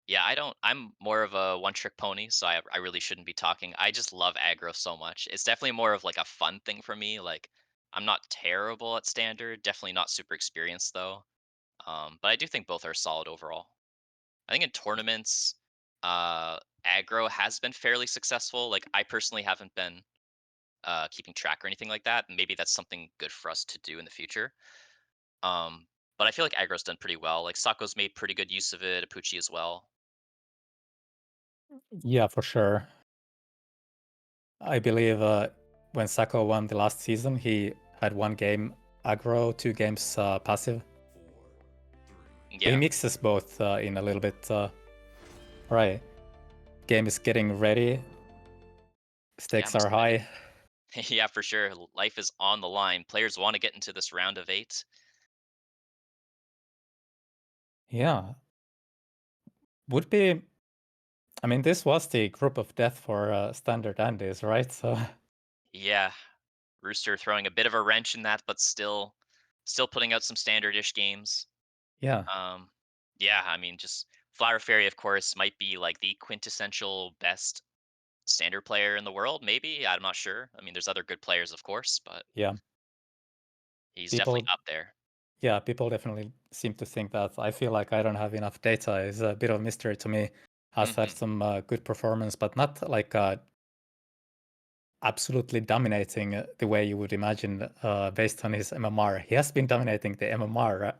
Yeah, I'm more of a one-trick pony, so I really shouldn't be talking. I just love aggro so much. It's definitely more of, like, a fun thing for me, like, I'm not terrible at standard, definitely not super experienced, though, but I do think both are solid overall. I think in tournaments, aggro has been fairly successful, like, I personally haven't been, keeping track or anything like that, maybe that's something good for us to do in the future, um, but I feel like aggro's done pretty well, like, Sako's made pretty good use of it, Apuchi as well. Yeah, for sure. I believe when Sako won the last season, he had one game aggro, 2 games passive. He Yeah. mixes both in a little bit. Right, game is getting ready, Yeah, stakes I'm are excited. high. Yeah, for sure. Life is on the line. Players want to get into this round of 8. Yeah, would be. I mean, this was the group of death for standard Andes, right? So Yeah, Rooster throwing a bit of a wrench in that, but still putting out some standard-ish games. yeah, Um, yeah, I mean, just Flower Fairy, of course, might be like the quintessential best standard player in the world. Maybe I'm not sure. I mean, there's other good players, of course, but yeah. he's definitely People, up there. yeah, people definitely seem to think that. I feel like I don't have enough data. It's a bit of a mystery to me. Has had Hmm. some good performance, but not like absolutely dominating the way you would imagine based on his MMR. He has been dominating the MMR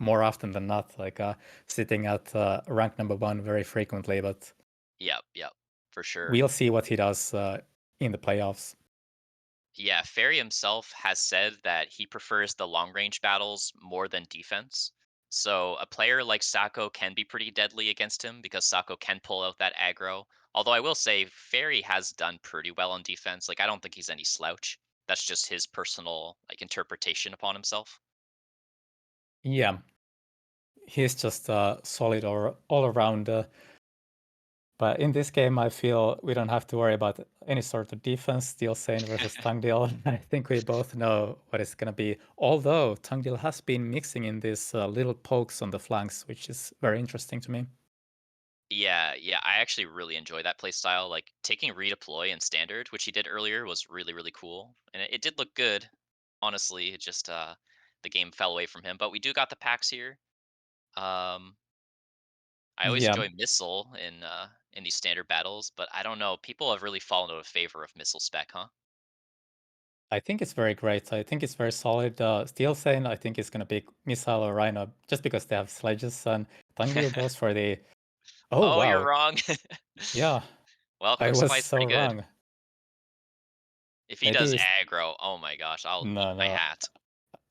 more often than not, like sitting at rank number 1 very frequently. But Yep, yep, for sure. we'll see what he does in the playoffs. Yeah, Ferry himself has said that he prefers the long range battles more than defense. So a player like Sako can be pretty deadly against him because Sako can pull out that aggro. Although I will say Ferry has done pretty well on defense. Like I don't think he's any slouch. That's just his personal like interpretation upon himself. Yeah, he's just solid or all around. But in this game, I feel we don't have to worry about any sort of defense. Steel Sane versus Tangdil. I think we both know what it's going to be. Although Tangdil has been mixing in these little pokes on the flanks, which is very interesting to me. Yeah, yeah, I actually really enjoy that play style. Like taking redeploy in standard, which he did earlier, was really, really cool. And it did look good. Honestly, it just the game fell away from him. But we do got the packs here. Um, I always Yeah, enjoy Missile in these standard battles, but I don't know. People have really fallen out of favor of Missile spec, huh? I think it's very great. I think it's very solid. Steel Sane, I think, is going to be Missile or Rhino just because they have sledges. And Tangdil goes for the. Oh, Oh, you're wow. wrong. Yeah, Well, I Quick was Supply is so pretty good. wrong. If he Maybe does it's, aggro, oh my gosh, I'll eat no, my no. hat.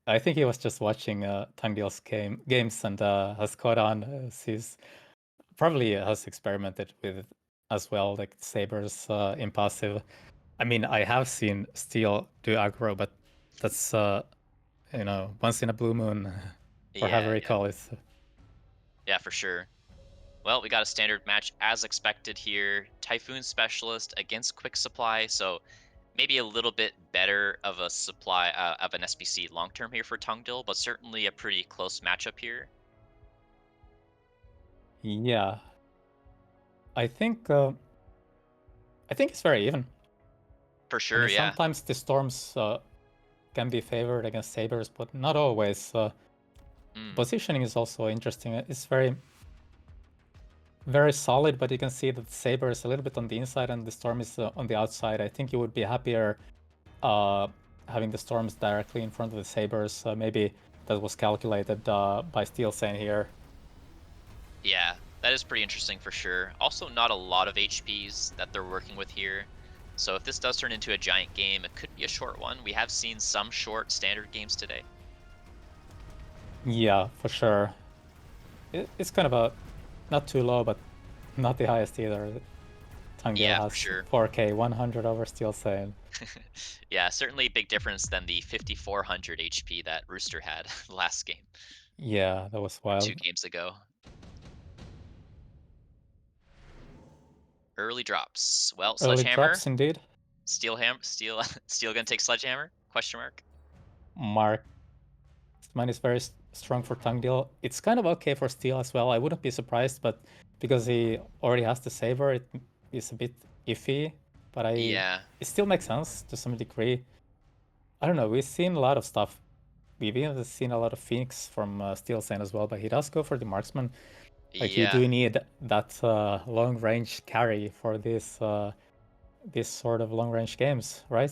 I think he was just watching Tangdil's games and has caught on. He's probably has experimented with as well, like Saber's impassive. I mean, I have seen Steel do aggro, but that's once in a blue moon, or however Yeah, you yeah, call it. yeah, for sure. Well, we got a standard match as expected here. Typhoon Specialist against Quick Supply, so maybe a little bit better of a supply of an SBC long term here for Tungdil, but certainly a pretty close matchup here. Yeah, I think uh, I think it's very even. For I sure, mean, yeah. sometimes the storms can be favored against sabers, but not always. Mm, Positioning is also interesting. It's very solid, but you can see that the Saber is a little bit on the inside and the Storm is on the outside. I think you would be happier uh, having the Storms directly in front of the Sabers. Maybe that was calculated by Steel Sane here. yeah, that is pretty interesting for sure. Also, not a lot of HPs that they're working with here. So if this does turn into a giant game, it could be a short one. We have seen some short standard games today. Yeah, for sure. It's kind of a not too low, but Not the highest either. Tangdale Yeah, for has sure. 4k, 100 over Steel Saiyan. Yeah, certainly a big difference than the 5400 HP that Rooster had last game Yeah, that was or 2 wild. games ago. Early drops. Well, Early Sledgehammer, drops indeed. Steel Steel gonna take Sledgehammer? Question mark. Mark mine is very strong for Tangdil. It's kind of okay for Steel as well. I wouldn't be surprised, but because he already has the Saber, it is a bit iffy. But Yeah. it still makes sense to some degree. I don't know. We've seen a lot of stuff. We've even seen a lot of Phoenix from Steel Saiyan as well, but he does go for the marksman. Like you Yeah. do need that long range carry for this sort of long range games, right?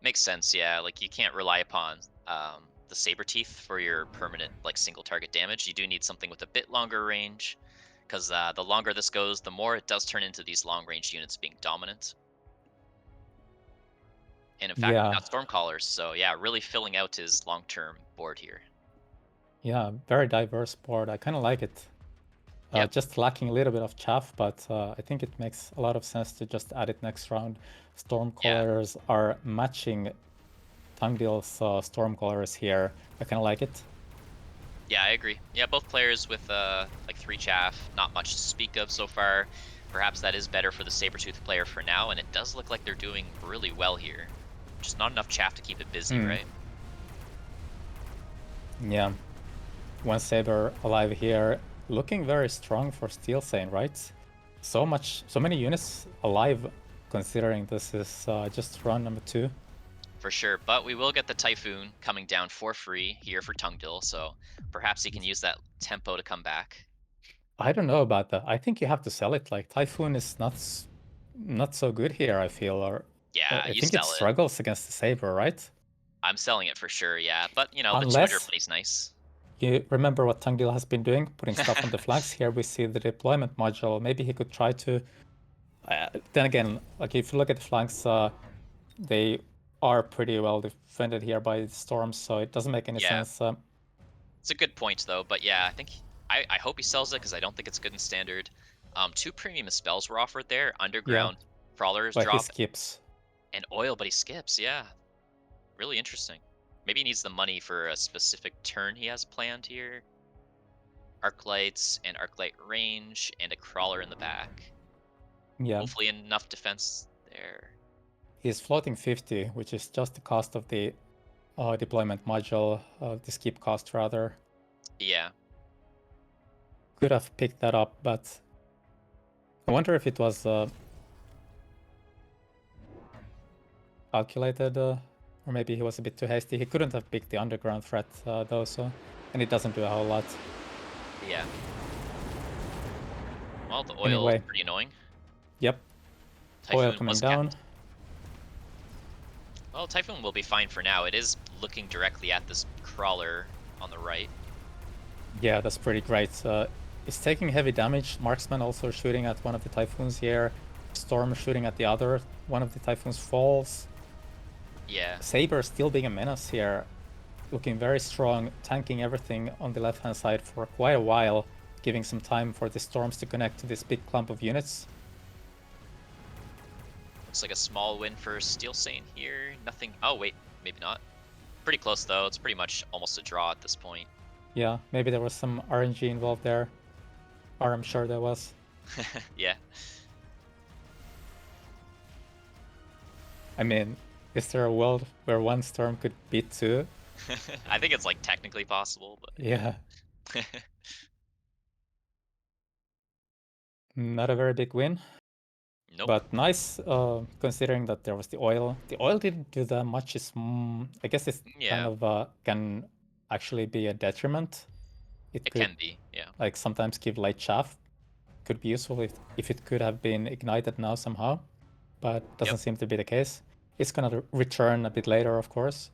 Makes sense, yeah. Like you can't rely upon the saber teeth for your permanent like single target damage. You do need something with a bit longer range, because the longer this goes, the more it does turn into these long range units being dominant. And in fact, we Yeah, got Stormcallers, so yeah, really filling out his long term board here. yeah, very diverse board. I kind of like it. Yep. Just lacking a little bit of chaff, but I think it makes a lot of sense to just add it next round. Yeah. Stormcallers are matching Tangdil's Stormcallers here. I kind of like it. Yeah, I agree. Yeah, both players with like 3 chaff, not much to speak of so far. Perhaps that is better for the Sabertooth player for now, and it does look like they're doing really well here. Just not enough chaff to keep it busy, Hmm. right? Yeah, one Saber alive here, looking very strong for Steel Saiyan, right? So many units alive, considering this is just run number 2. For sure, but we will get the Typhoon coming down for free here for Tungdil, so perhaps he can use that tempo to come back. I don't know about that. I think you have to sell it. Like Typhoon is not so good here, I feel, or Yeah, I you think it sell it. struggles against the Saber, right? I'm selling it for sure, yeah, but, you know, the 200 Unless money's nice. you remember what Tangdil has been doing, putting stuff on the flanks. Here we see the deployment module. Maybe he could try to. Then again, like if you look at the flanks, they are pretty well defended here by storms, so it doesn't make any Yeah, sense. it's a good point, though, but yeah, I think I hope he sells it because I don't think it's good in Standard. 2 premium spells were offered there, Yeah, Underground, Crawler's but he Drop, skips. and Oil, but he skips, yeah. Really interesting. Maybe he needs the money for a specific turn he has planned here. Arc lights and arc light range and a crawler in the back. Yeah, Hopefully enough defense there. he's floating 50, which is just the cost of the deployment module, the skip cost rather. Yeah. Could have picked that up, but I wonder if it was calculated, or maybe he was a bit too hasty. He couldn't have picked the underground threat though, so and it doesn't do a whole lot. Yeah. Well, the oil is Anyway, pretty annoying. yep, oil Typhoon coming was down. kept. Well, Typhoon will be fine for now. It is looking directly at this crawler on the right. Yeah, that's pretty great. It's taking heavy damage. Marksman also shooting at one of the Typhoons here. Storm shooting at the other. One of the Typhoons falls. Yeah. Saber still being a menace here. Looking very strong, tanking everything on the left-hand side for quite a while, giving some time for the storms to connect to this big clump of units. Looks like a small win for Steel Saint here. Nothing. Oh, wait. Maybe not. Pretty close, though. It's pretty much almost a draw at this point. Yeah, maybe there was some RNG involved there. Or I'm sure there was. Yeah. I mean, is there a world where one storm could beat two? I think it's like technically possible, but Yeah, yeah. not a very big win. Nope. But nice, considering that there was the oil. The oil didn't do that much. I guess it's kind Yeah, of can actually be a detriment. It it could can be. Yeah. like sometimes give light chaff. Could be useful if it could have been ignited now somehow, but Yep. doesn't seem to be the case. It's gonna return a bit later, of course,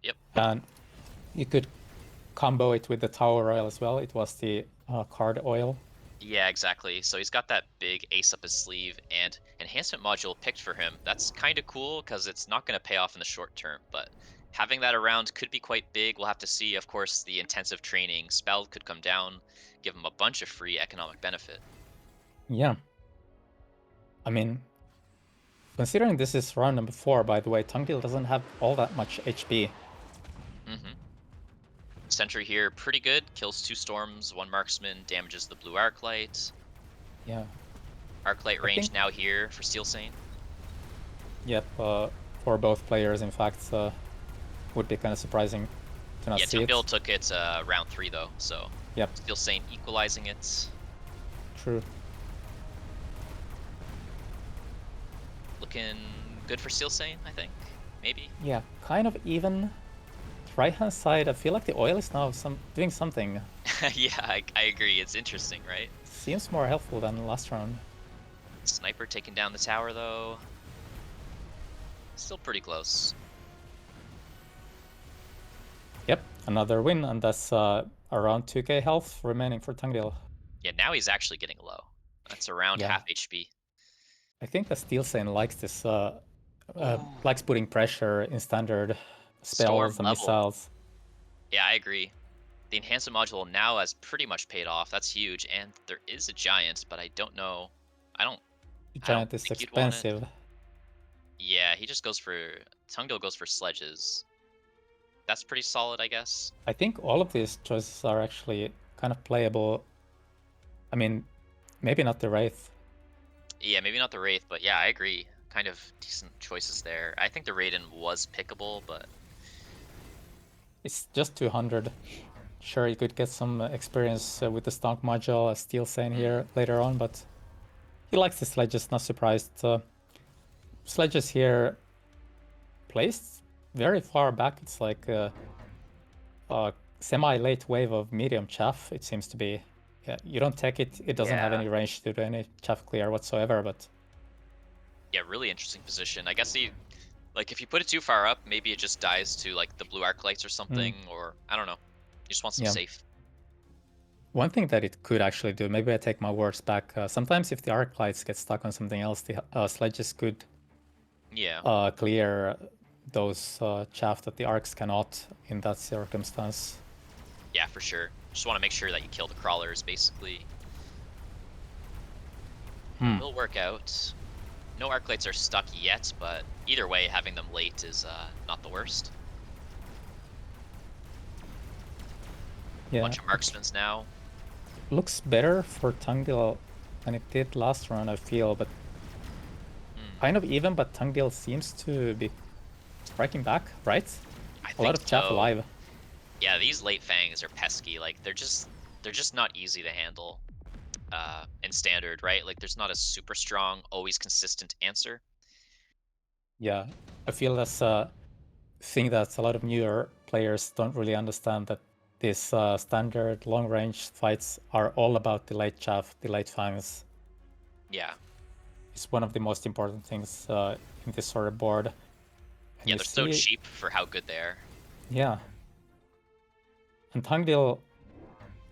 Yep. and you could combo it with the tower oil as well. It was the card oil. Yeah, exactly. So he's got that big ace up his sleeve and enhancement module picked for him. That's kind of cool because it's not going to pay off in the short term, but having that around could be quite big. We'll have to see. Of course, the intensive training spell could come down, give him a bunch of free economic benefit. Yeah. I mean, considering this is round number 4, by the way, Tungdil doesn't have all that much HP. Mm-hmm. Sentry here, pretty good. Kills 2 storms, 1 marksman, damages the blue arclight. Yeah. Arclight I range think, now here for Steel Saint. yep, for both players, in fact, would be kind of surprising to not Yeah, see Tungdil it. took it round 3 though, so Yep, Steel Saint equalizing it. true. Looking good for Steel Saint, I think. Maybe. Yeah, kind of even. Right-hand side, I feel like the oil is now doing something. Yeah, I agree. It's interesting, right? Seems more helpful than last round. Sniper taking down the tower though. Still pretty close. Yep, another win, and that's around 2k health remaining for Tungdil. Yeah, now he's actually getting low. That's around Yeah, half HP. I think the Steel Saint likes this, Ooh. likes putting pressure in standard Storm spells and level. missiles. Yeah, I agree. The enhancement module now has pretty much paid off. That's huge. And there is a giant, but I don't know. I don't I don't Giant is think you'd want it. expensive. Yeah, he just goes for Tungdil goes for sledges. That's pretty solid, I guess. I think all of these choices are actually kind of playable. I mean, maybe not the Wraith. Yeah, maybe not the Wraith, but yeah, I agree. Kind of decent choices there. I think the Raiden was pickable, but It's just 200. Sure, you could get some experience with the Stonk module, as Steel saying here later on, but he likes the sledges, not surprised. Sledges here placed very far back. It's like a semi-late wave of medium chaff, it seems to be. Yeah, you don't take it, it doesn't have yeah. any range to do any chaff clear whatsoever, but Yeah, really interesting position. I guess he like if you put it too far up, maybe it just dies to like the blue arc lights or something, or I don't know. You just want some yeah. safe. One thing that it could actually do, maybe I take my words back, sometimes if the arc lights get stuck on something else, the sledges could Yeah. clear those chaff that the arcs cannot in that circumstance. Yeah, for sure. Just want to make sure that you kill the crawlers, basically. Will work out. No arc lights are stuck yet, but either way, having them late is not the worst. Yeah, Bunch of marksmans now. looks better for Tungdil than it did last round, I feel, but kind of even, but Tungdil seems to be striking back, right? I A lot think of chaff so. alive. Yeah, these late fangs are pesky. Like they're just not easy to handle in standard, right? Like there's not a super strong, always consistent answer. Yeah, I feel that's a thing that a lot of newer players don't really understand, that these standard long-range fights are all about the late chaff, the late fangs. Yeah. It's one of the most important things in this sort of board. And Yeah, you they're so see, cheap for how good they are. yeah. And Tungdil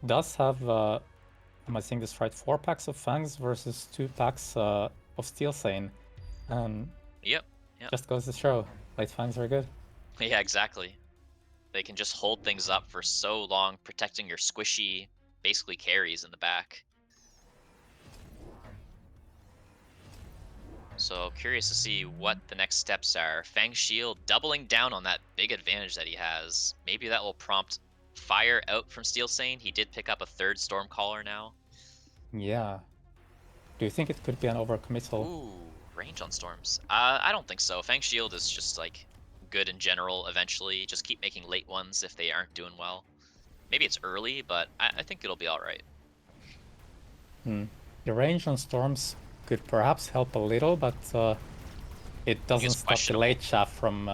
does have, am I saying this right, 4 packs of fangs versus 2 packs of Steel Sane. And Yep. just goes to show, late fangs are good. Yeah, exactly. They can just hold things up for so long, protecting your squishy, basically carries in the back. So curious to see what the next steps are. Fang Shield doubling down on that big advantage that he has. Maybe that will prompt fire out from Steel Sane. He did pick up a 3rd Stormcaller now. Yeah. Do you think it could be an overcommittal? Ooh, range on storms. I don't think so. Fang Shield is just like good in general eventually. Just keep making late ones if they aren't doing well. Maybe it's early, but I think it'll be alright. The range on storms could perhaps help a little, but it doesn't It's stop the questionable. late chaff from,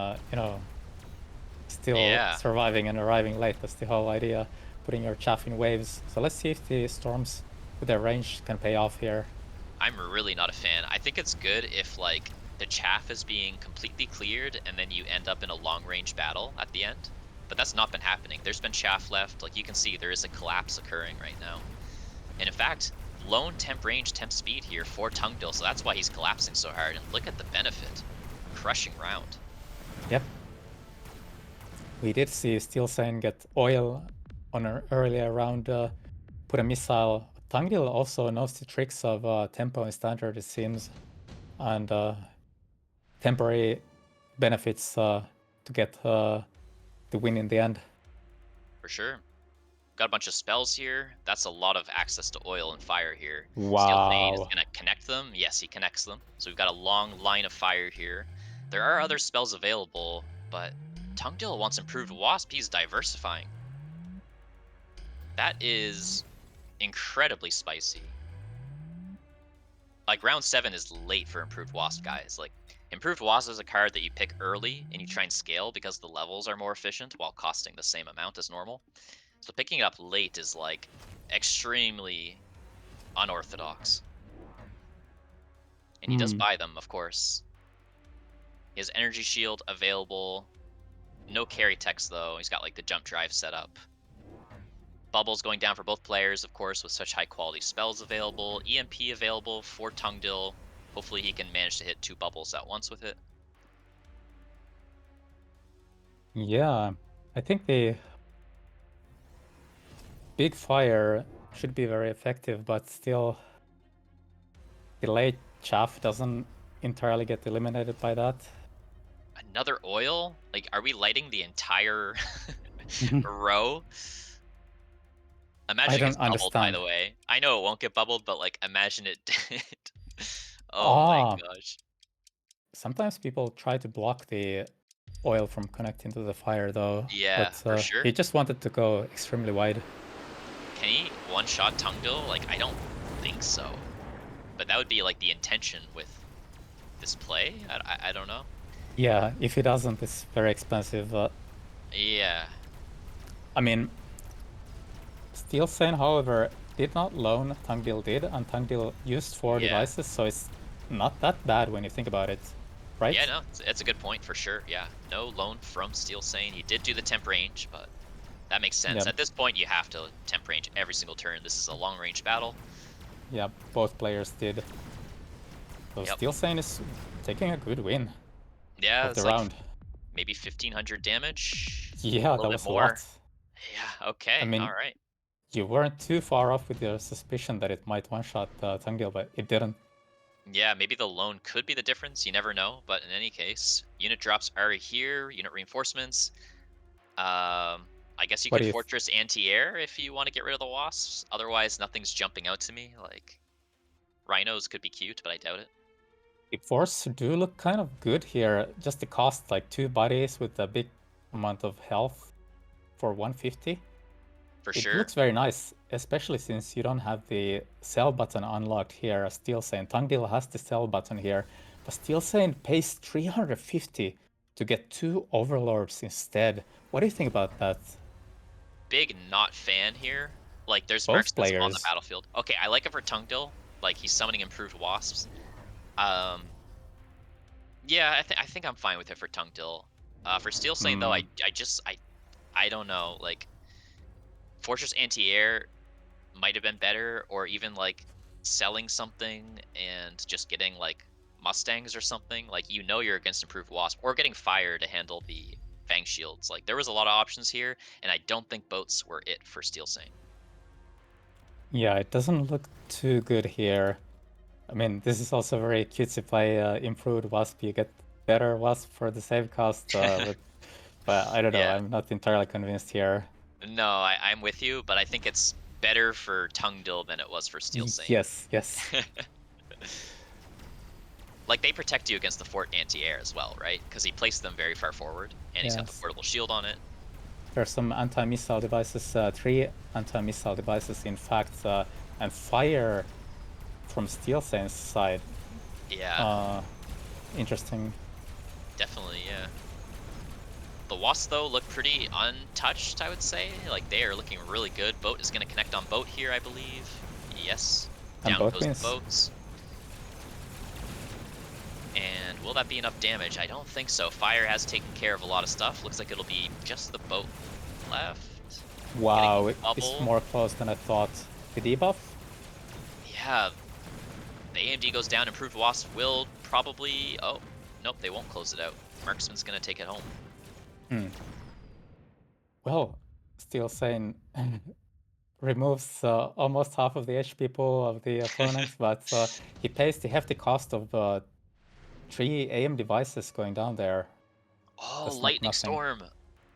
still Yeah. surviving and arriving late. That's the whole idea, putting your chaff in waves. So let's see if the storms with their range can pay off here. I'm really not a fan. I think it's good if like the chaff is being completely cleared and then you end up in a long range battle at the end. But that's not been happening. There's been chaff left. Like you can see there is a collapse occurring right now. And in fact, lone temp range, temp speed here for Tungdil, so that's why he's collapsing so hard. And look at the benefit. Crushing round. Yep. We did see Steel Sane get oil on an earlier round, put a missile, Tangil also knows the tricks of tempo and standard, it seems, and temporary benefits to get the win in the end. For sure. Got a bunch of spells here. That's a lot of access to oil and fire here. Steel Thane is Wow. going to connect them. Yes, he connects them. So we've got a long line of fire here. There are other spells available, but Tungdil wants improved Wasp. He's diversifying. That is incredibly spicy. Like, round 7 is late for improved Wasp, guys. Like, improved Wasp is a card that you pick early and you try and scale because the levels are more efficient while costing the same amount as normal. So picking it up late is, like, extremely unorthodox. And he does buy them, of course. He has Energy Shield available. No carry text, though. He's got, like, the jump drive set up. Bubbles going down for both players, of course, with such high-quality spells available. EMP available for Tungdil. Hopefully he can manage to hit 2 bubbles at once with it. Yeah, I think the big fire should be very effective, but still the late chaff doesn't entirely get eliminated by that. Another oil? Like, are we lighting the entire row? I Imagine it don't gets bubbled, by understand. the way. I know it won't get bubbled, but, like, imagine it did. Oh my Ah, gosh. sometimes people try to block the oil from connecting to the fire though, Yeah, but for he sure. just wanted to go extremely wide. Can he one-shot Tungdil? Like, I don't think so. But that would be, like, the intention with this play? I don't know. Yeah, if he doesn't, it's very expensive. Yeah. I mean, Steel Sane, however, did not loan, Tangdil did, and Tangdil used 4 Yeah. devices, so it's not that bad when you think about it, right? Yeah, no, it's a good point for sure. Yeah. No loan from Steel Sane. He did do the temp range, but that makes sense. Yeah, At this point, you have to temp range every single turn. This is a long-range battle. yeah, both players did. So Yep. Steel Sane is taking a good win Yeah, of the it's like round. maybe 1,500 damage. A Yeah, little that bit was a more. lot. Yeah, I okay. All mean, right. you weren't too far off with your suspicion that it might one-shot Tangdil, but it didn't. Yeah, maybe the loan could be the difference. You never know. But in any case, unit drops are here. Unit reinforcements. I guess you What could do you fortress anti-air if you want to get rid of the wasps. Otherwise, nothing's jumping out to me. Like, rhinos could be cute, but I doubt it. The force do look kind of good here. Just the cost, like 2 bodies with a big amount of health for 150. For It sure. looks very nice, especially since you don't have the sell button unlocked here. Steel Saint Tangdil has the sell button here, but Steel Saint pays 350 to get 2 overlords instead. What do you think about that? Big not fan here. Like, there's Both marksmans on the players. battlefield. Okay, I like it for Tungdil. Like, he's summoning improved wasps. Um, yeah, I think I'm fine with it for Tungdil. For Steel Saint, though, Hmm. I don't know. Like, Fortress Anti-Air might have been better, or even, like, selling something and just getting, like, Mustangs or something. Like, you know you're against improved wasp, or getting fire to handle the Fang shields. Like, there was a lot of options here, and I don't think boats were it for Steel Saint. Yeah, it doesn't look too good here. I mean, this is also very cutesy play. Improved Wasp, you get better Wasp for the save cost, but I don't know. Yeah. I'm not entirely convinced here. No, I'm with you, but I think it's better for Tungdil than it was for Steel Saint. Yes, yes. Like, they protect you against the fort anti-air as well, right? Because he placed them very far forward, and he's got the Yes. portable shield on it. There's some anti-missile devices, 3 anti-missile devices, in fact, and fire from Steel Saint's side. Yeah, Interesting. definitely, yeah. The wasps, though, look pretty untouched, I would say. Like, they are looking really good. Boat is going to connect on boat here, I believe. Yes. And Down both goes the wins. boats. And will that be enough damage? I don't think so. Fire has taken care of a lot of stuff. Looks like it'll be just the boat left. Getting Wow, the it's bubble. more close than I thought. The debuff? Yeah, the AMD goes down. Improved wasp will probably... Oh, nope, they won't close it out. Marksman's going to take it home. Hmm. Well, Steel Saint removes almost half of the HP pool of the opponents, but he pays the hefty cost of 3 AM devices going down there. Oh, That's not Lightning nothing. Storm.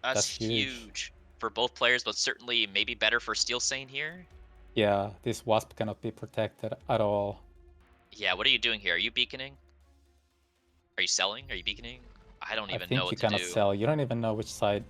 That's That's huge. huge for both players, but certainly maybe better for Steel Sane here. Yeah, this Wasp cannot be protected at all. Yeah, what are you doing here? Are you beaconing? Are you selling? Are you beaconing? I don't I even know think what you to cannot do. sell. You don't even know which side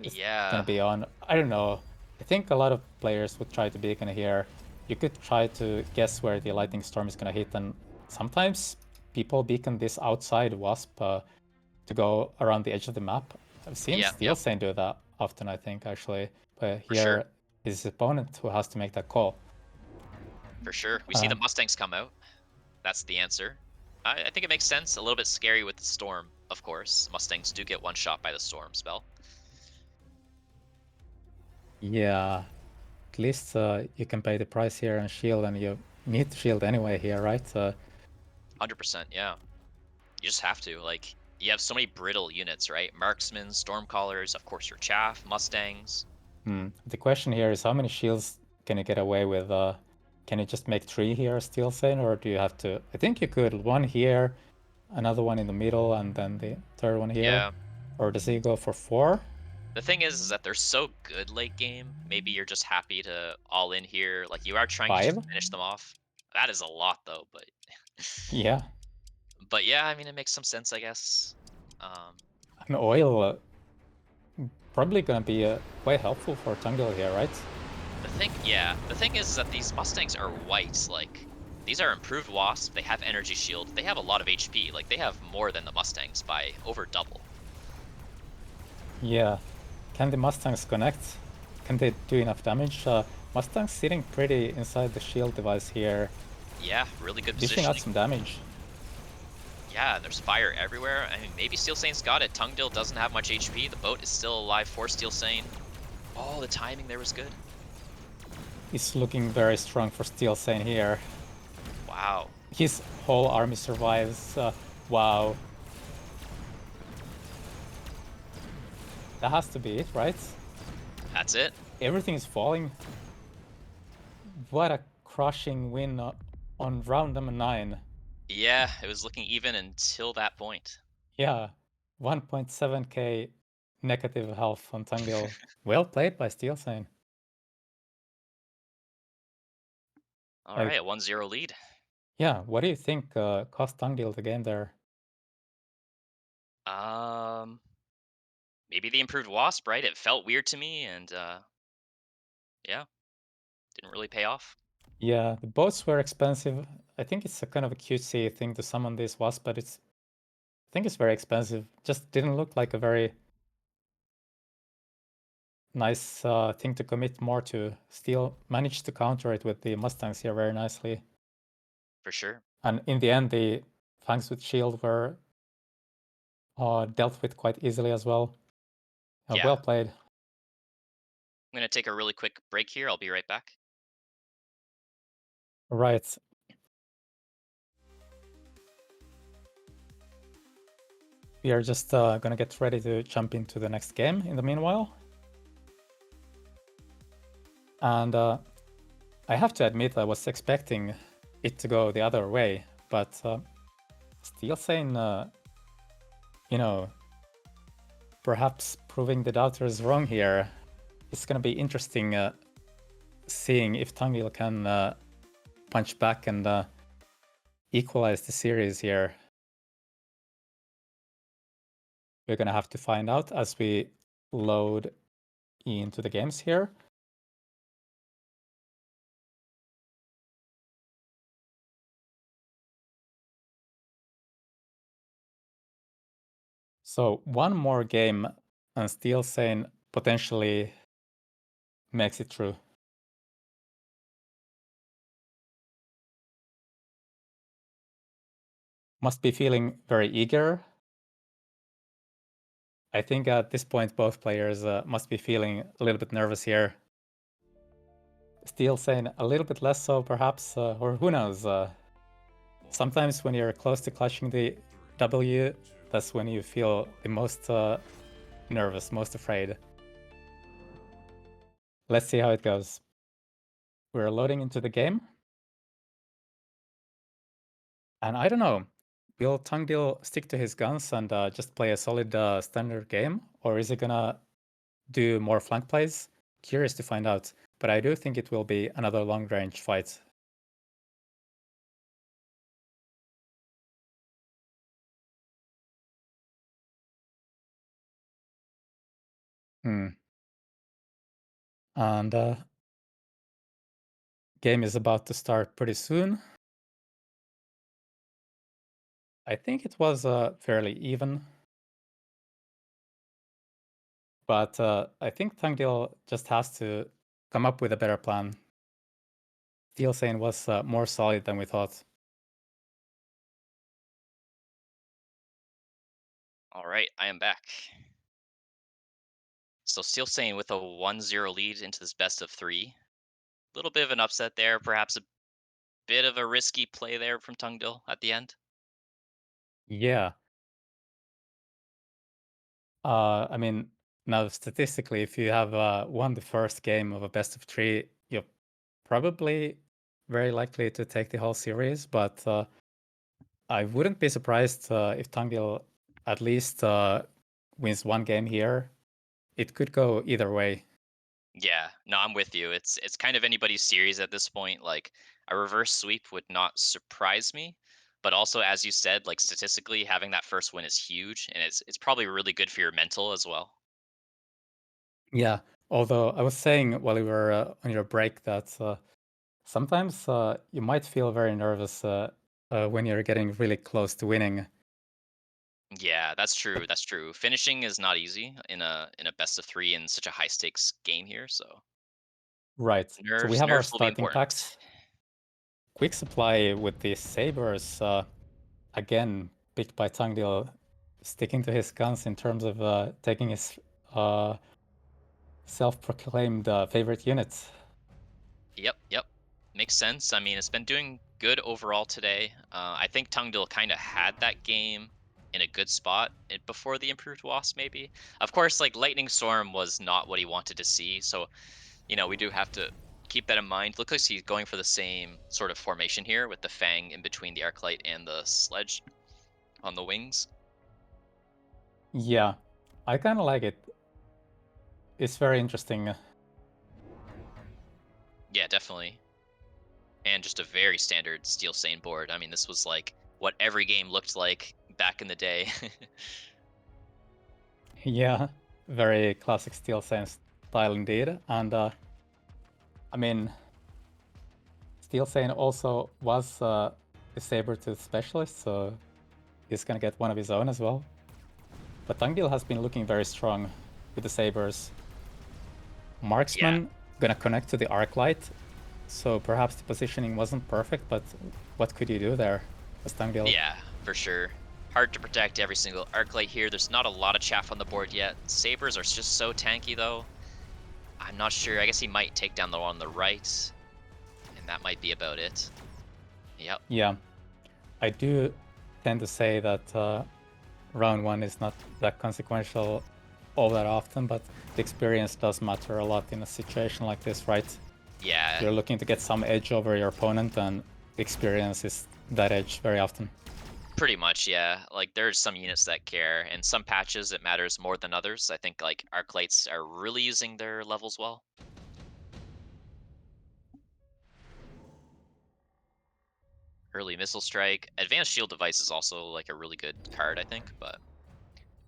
is gonna Yeah. be on. I don't know. I think a lot of players would try to beacon here. You could try to guess where the lightning storm is gonna hit, and sometimes people beacon this outside Wasp to go around the edge of the map. I've seen Yeah, Steel yep, Sane do that often, I think, actually. But for sure. here is his opponent who has to make that call. For sure. We see the And Mustangs come out. That's the answer. I think it makes sense. A little bit scary with the storm, of course. Mustangs do get one shot by the storm spell. yeah, at least you can pay the price here and shield, and you need to shield anyway here, right? 100%, yeah. You just have to. Like, you have so many brittle units, right? Marksmen, Stormcallers, of course your Chaff, Mustangs. The question here is how many shields can you get away with? Can you just make 3 here, Steel Sane, or do you have to? I think you could. One here, another one in the middle, and then the third one here. Yeah. Or does he go for 4? The thing is that they're so good late game. Maybe you're just happy to all in here. Like, you are trying to just 5? finish them off. That is a lot, though, but... Yeah. But yeah, I mean, it makes some sense, I guess. Um, An oil probably gonna be quite helpful for Tungle here, right? the thing is that these Mustangs are white. Like, these are improved Wasp. They have energy shield. They have a lot of HP. Like, they have more than the Mustangs by over double. Yeah. Can the Mustangs connect? Can they do enough damage? Mustang's sitting pretty inside the shield device here, Yeah, really good dishing out positioning. some damage. Yeah, there's fire everywhere. I mean, maybe Steel Sane's got it. Tungdil doesn't have much HP. The boat is still alive for Steel Sane. Oh, the timing there was good. It's looking very strong for Steel Sane here. Wow. His whole army survives. Wow. That has to be it, right? That's it. Everything is falling. What a crushing win on round number 9. Yeah, it was looking even until that point. Yeah, 1.7k negative health on Tungdil. Well played by Steel Sane. All Like, right, a 1-0 lead. yeah, what do you think cost Tungdil the game there? Um, maybe the improved Wasp, right? It felt weird to me, and yeah, didn't really pay off. Yeah, the boats were expensive. I think it's a kind of a cutesy thing to summon this Wasp, but I think it's very expensive. Just didn't look like a very nice thing to commit more to. Still managed to counter it with the Mustangs here very nicely. For sure. And in the end, the Fangs with Shield were dealt with quite easily as well. Yeah. Well played. I'm gonna take a really quick break here. I'll be right back. Right. We are just gonna get ready to jump into the next game in the meanwhile. And I have to admit I was expecting it to go the other way, but Steel Sane, you know, perhaps proving the doubters wrong here. It's gonna be interesting seeing if Tungil can punch back and equalize the series here. We're gonna have to find out as we load into the games here. So one more game and Steel Sane potentially makes it through. Must be feeling very eager. I think at this point both players must be feeling a little bit nervous here. Steel Sane a little bit less so perhaps, or who knows. Sometimes when you're close to clutching the W, that's when you feel the most nervous, most afraid. Let's see how it goes. We're loading into the game. And I don't know, will Tungdil stick to his guns and just play a solid standard game? Or is he gonna do more flank plays? Curious to find out. But I do think it will be another long range fight. Hmm. And game is about to start pretty soon. I think it was fairly even. But I think Tangdil just has to come up with a better plan. Steel Sane was more solid than we thought. All right, I am back. So still saying with a 1-0 lead into this best of 3. Little bit of an upset there, perhaps a bit of a risky play there from Tungdil at the end. Yeah. I mean, now statistically, if you have won the first game of a best of 3, you're probably very likely to take the whole series. But I wouldn't be surprised if Tangdil at least wins one game here. It could go either way. Yeah, no, I'm with you. It's kind of anybody's series at this point. Like a reverse sweep would not surprise me, but also as you said, like statistically having that first win is huge and it's probably really good for your mental as well. Yeah. Although I was saying while you were on your break that sometimes you might feel very nervous when you're getting really close to winning. Yeah, that's true. That's true. Finishing is not easy in a best of 3 in such a high stakes game here, so Right. So we have our nerves will be starting important. packs. Quick supply with the sabers. Again, picked by Tangdil, sticking to his guns in terms of taking his uh, self-proclaimed favorite unit. Yep, yep. Makes sense. I mean, it's been doing good overall today. I think Tungdil kind of had that game in a good spot before the improved wasp, maybe. Of course, like Lightning Storm was not what he wanted to see, so we do have to keep that in mind. Looks like he's going for the same sort of formation here with the Fang in between the Arclight and the Sledge on the wings. Yeah, I kind of like it. It's very interesting. Yeah, definitely. And just a very standard Steel Sane board. I mean, this was like what every game looked like back in the day. Yeah, very classic Steel Sane style indeed. And I mean, Steel Sane also was a saber-tooth specialist, so he's gonna get one of his own as well. But Tangdil has been looking very strong with the sabers. Yeah, Marksman gonna connect to the Arclight, so perhaps the positioning wasn't perfect, but what could you do there as Tangdil? yeah, for sure. Hard to protect every single Arclight here. There's not a lot of chaff on the board yet. Sabers are just so tanky, though. I'm not sure. I guess he might take down the one on the right, and that might be about it. Yep. Yeah, I do tend to say that round one is not that consequential all that often, but the experience does matter a lot in a situation like this, right? Yeah, You're looking to get some edge over your opponent, and the experience is that edge very often. pretty much, yeah. Like, there's some units that care, and some patches it matters more than others. I think, like, Arclights are really using their levels well. Early Missile Strike. Advanced Shield Device is also, like, a really good card, I think, but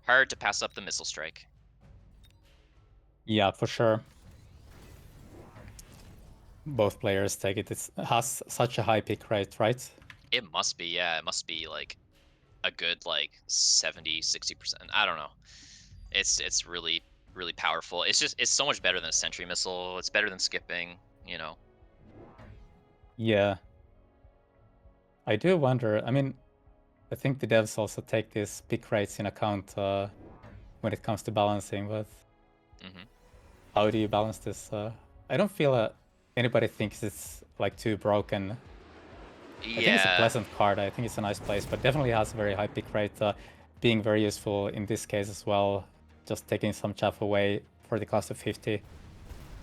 hard to pass up the Missile Strike. Yeah, for sure. Both players take it. It has such a high pick rate, right? It must be, yeah, it must be, like, a good, like, 70, 60%. I don't know. It's really, really powerful. It's so much better than a Sentry Missile. It's better than skipping. Yeah, I do wonder. I mean, I think the devs also take these pick rates in account when it comes to balancing, but Hmm. how do you balance this? I don't feel anybody thinks it's like too broken. I think it's a Yeah, pleasant card. I think it's a nice place, but definitely has a very high pick rate, being very useful in this case as well. Just taking some chaff away for the cost of 50.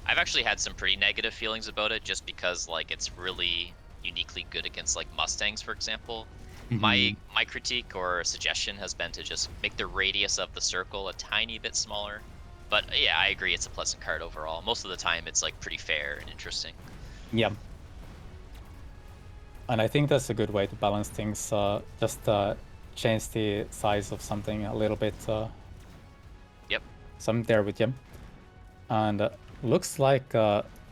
I've actually had some pretty negative feelings about it just because like it's really uniquely good against like Mustangs, for example. Hmm. My critique or suggestion has been to just make the radius of the circle a tiny bit smaller. But yeah, I agree it's a pleasant card overall. Most of the time it's like pretty fair and interesting. Yeah. And I think that's a good way to balance things. Just change the size of something a little bit. Yep. So I'm there with you. And looks like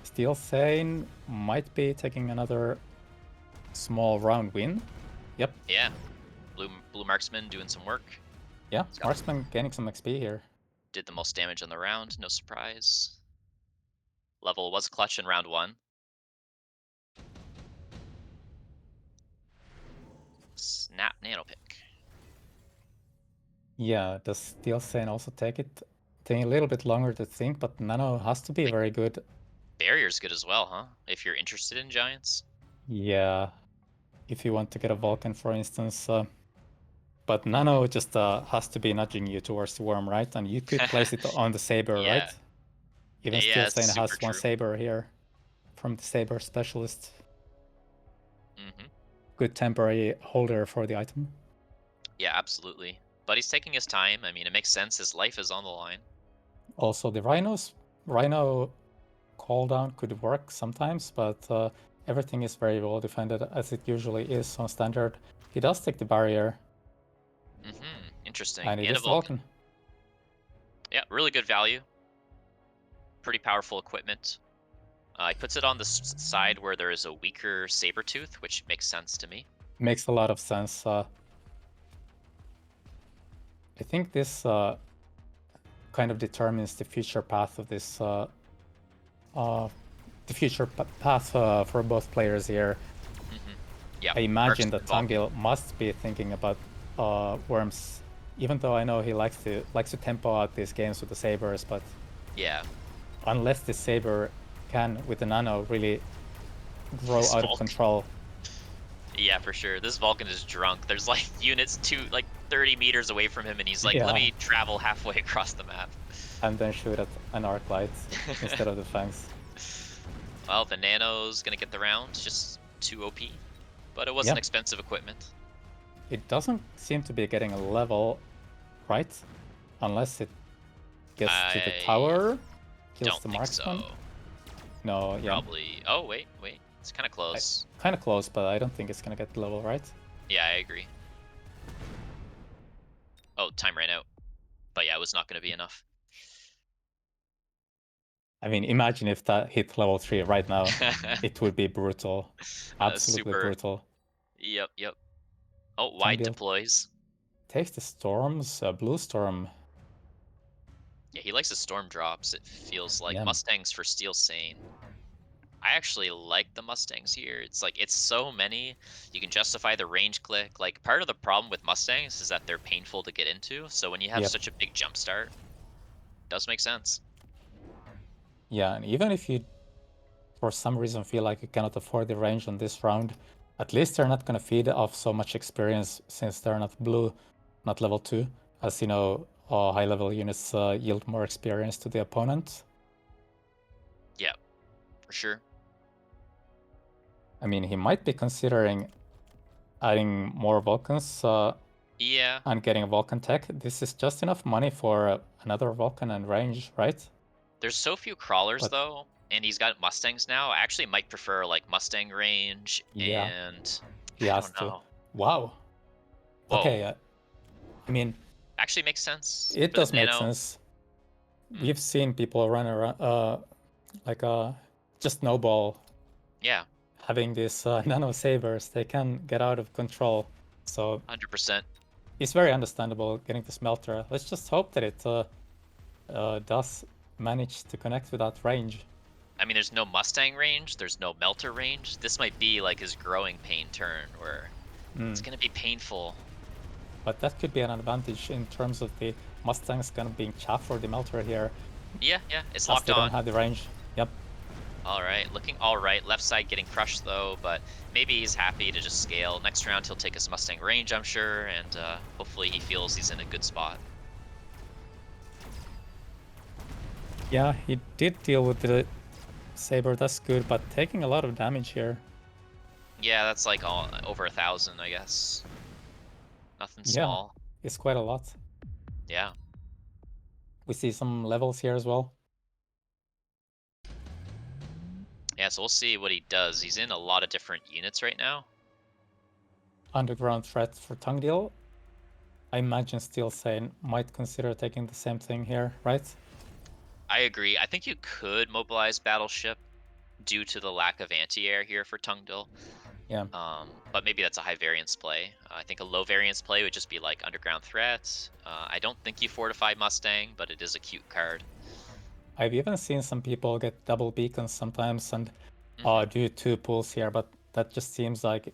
Steel Sane might be taking another small round win. Yep. Yeah. Blue Marksman doing some work. Yeah, Got- Marksman gaining some XP here. Did the most damage on the round, no surprise. Level was clutch in round 1. Snap Nano Pick. Yeah, does Steel Sane also take it? Taking a little bit longer to think, but Nano has to be Like, very good. Barrier's good as well, huh? If you're interested in giants. Yeah, if you want to get a Vulcan, for instance. But Nano just has to be nudging you towards the worm, right? And you could place it on the Saber, Yeah. right? Even Steel Yeah, it's Sane super has one true. Saber here from the Saber specialist. Hmm. Good temporary holder for the item. Yeah, absolutely. But he's taking his time. I mean, it makes sense. His life is on the line. Also, the Rhino cooldown could work sometimes, but everything is very well defended as it usually is on standard. He does take the barrier, Interesting. and it And a is the Vulcan. Vulcan. Yeah, really good value. Pretty powerful equipment. He puts it on the side where there is a weaker Sabertooth, which makes sense to me. Makes a lot of sense. I think this kind of determines the future path of this the future path for both players here. Yeah, I imagine Marksman that Vulcan. Tangil must be thinking about worms, even though I know he likes to tempo out these games with the sabers, but Yeah. unless this saber can, with the nano, really grow This out of Vulcan. control. Yeah, for sure. This Vulcan is drunk. There's like units like 30 meters away from him, and he's like, let Yeah, me travel halfway across the map. and then shoot at an arc light instead of the fangs. Well, the Nano's gonna get the round, just too OP. But it was an Yeah, expensive equipment. it doesn't seem to be getting a level, right? Unless it gets to the I tower, kills don't the think so. marksman. No, yeah, Probably. Oh, wait. It's kind of close. kind of close, but I don't think it's gonna get the level, right? Yeah, I agree. Oh, time ran out. But yeah, it was not gonna be enough. I mean, imagine if that hit level 3 right now. It would be brutal. Absolutely Super. brutal. Yep. Oh, wide Tangil deploys. takes the storms, blue storm. Yeah, he likes the storm drops. It feels like Yeah, Mustangs for Steel Sane. I actually like the Mustangs here. It's like it's so many. You can justify the range click. Like part of the problem with Mustangs is that they're painful to get into. So when you have yep. such a big jump start, it does make sense. Yeah, and even if you, for some reason, feel like you cannot afford the range on this round, at least they're not going to feed off so much experience since they're not blue, not level 2. As you know, high-level units yield more experience to the opponent. Yeah, for sure. I mean, he might be considering adding more Vulcans Yeah, and getting a Vulcan tech. This is just enough money for another Vulcan and range, right? there's so few crawlers But though, and he's got Mustangs now. I actually might prefer like Mustang range, yeah, and he I has don't to. know. Wow. Whoa, Okay, I mean, actually makes sense it for the does make Nano. sense. Hmm. We've seen people run around, like just snowball Yeah, having these nano sabers. They can get out of control. So 100%. it's very understandable getting the smelter. Let's just hope that it does manage to connect with that range. I mean, there's no Mustang range, there's no Melter range. This might be like his growing pain turn where it's Mm. gonna be painful. But that could be an advantage in terms of the Mustangs kind of being chaff for the melter here, Yeah, it's as locked they don't on. have the range. Yep. All right, looking all right. Left side getting crushed though, but maybe he's happy to just scale. Next round he'll take his Mustang range, I'm sure, and hopefully he feels he's in a good spot. Yeah, he did deal with the Saber, that's good, but taking a lot of damage here. Yeah, that's like all over 1,000, I guess. Nothing Yeah, small. it's quite a lot. Yeah. We see some levels here as well. Yeah, so we'll see what he does. He's in a lot of different units right now. Underground threat for Tungdeal. I imagine Steel Sane might consider taking the same thing here, right? I agree. I think you could mobilize Battleship due to the lack of anti-air here for Tungdil. Yeah. But maybe that's a high variance play. I think a low variance play would just be like Underground Threat. I don't think you fortify Mustang, but it is a cute card. I've even seen some people get double beacons sometimes and Hmm. do 2 pulls here, but that just seems like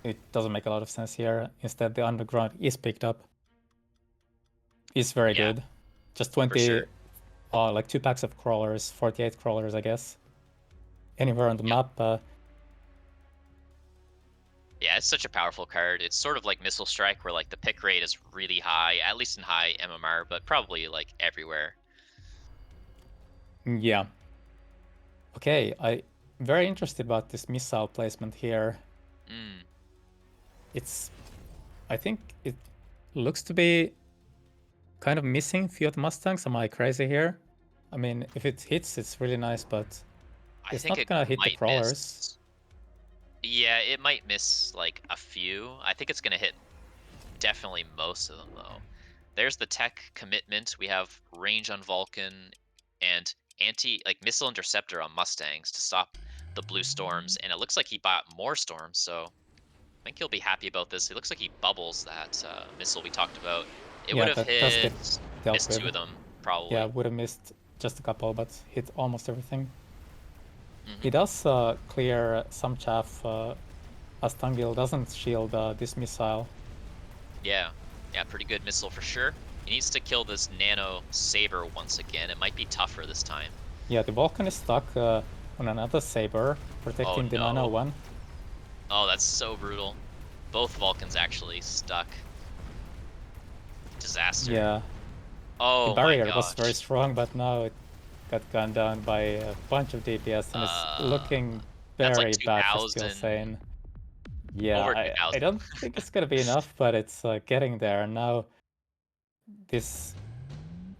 it doesn't make a lot of sense here. Instead, the underground is picked up. Is very Yeah, good. Just for 20, sure. like 2 packs of crawlers, 48 crawlers, I guess. Anywhere on the Yeah. map. Yeah, it's such a powerful card. It's sort of like Missile Strike, where like the pick rate is really high, at least in high MMR, but probably like everywhere. Yeah. Okay, I very interested about this missile placement here. Mm. It's, I think it looks to be kind of missing a few of the Mustangs. Am I crazy here? I mean, if it hits, it's really nice, but I it's think not it gonna hit the might crawlers. miss. Yeah, it might miss like a few. I think it's gonna hit definitely most of them though. There's the tech commitment. We have range on Vulcan and anti like missile interceptor on Mustangs to stop the blue storms, and it looks like he bought more storms, so I think he'll be happy about this. It looks like he bubbles that missile we talked about. It would Yeah, have that does get dealt missed two with. of them Yeah, probably. would have missed just a couple, but hit almost everything. He Hmm. does clear some chaff as Tungil doesn't shield this missile. Yeah, yeah, pretty good missile for sure. He needs to kill this nano saber once again. It might be tougher this time. Yeah, the Vulcan is stuck on another Saber, Oh protecting the Nano no. one. Oh, that's so brutal. Both Vulcans actually stuck. Disaster. Yeah, the Oh my barrier was very gosh. strong, but now it got gunned down by a bunch of DPS, and it's Uh, looking that's like very bad for Steel 2,000, Sane. Yeah, over I 2,000. don't think it's gonna be enough, but it's getting there. And now this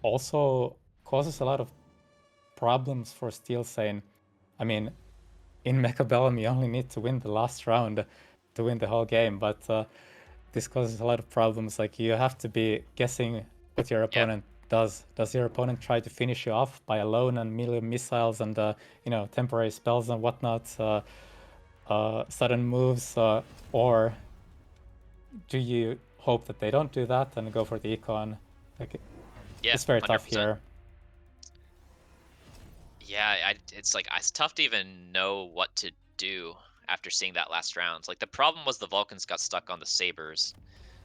also causes a lot of problems for Steel Sane. I mean, in Mechabellum, you only need to win the last round to win the whole game, but this causes a lot of problems. Like, you have to be guessing what your Yeah, opponent does. Does your opponent try to finish you off by alone and melee missiles and temporary spells and whatnot, sudden moves, or do you hope that they don't do that and go for the econ? Like, yeah, it's very tough 100%. here. Yeah, it's like it's tough to even know what to do after seeing that last round. Like the problem was the Vulcans got stuck on the Sabers.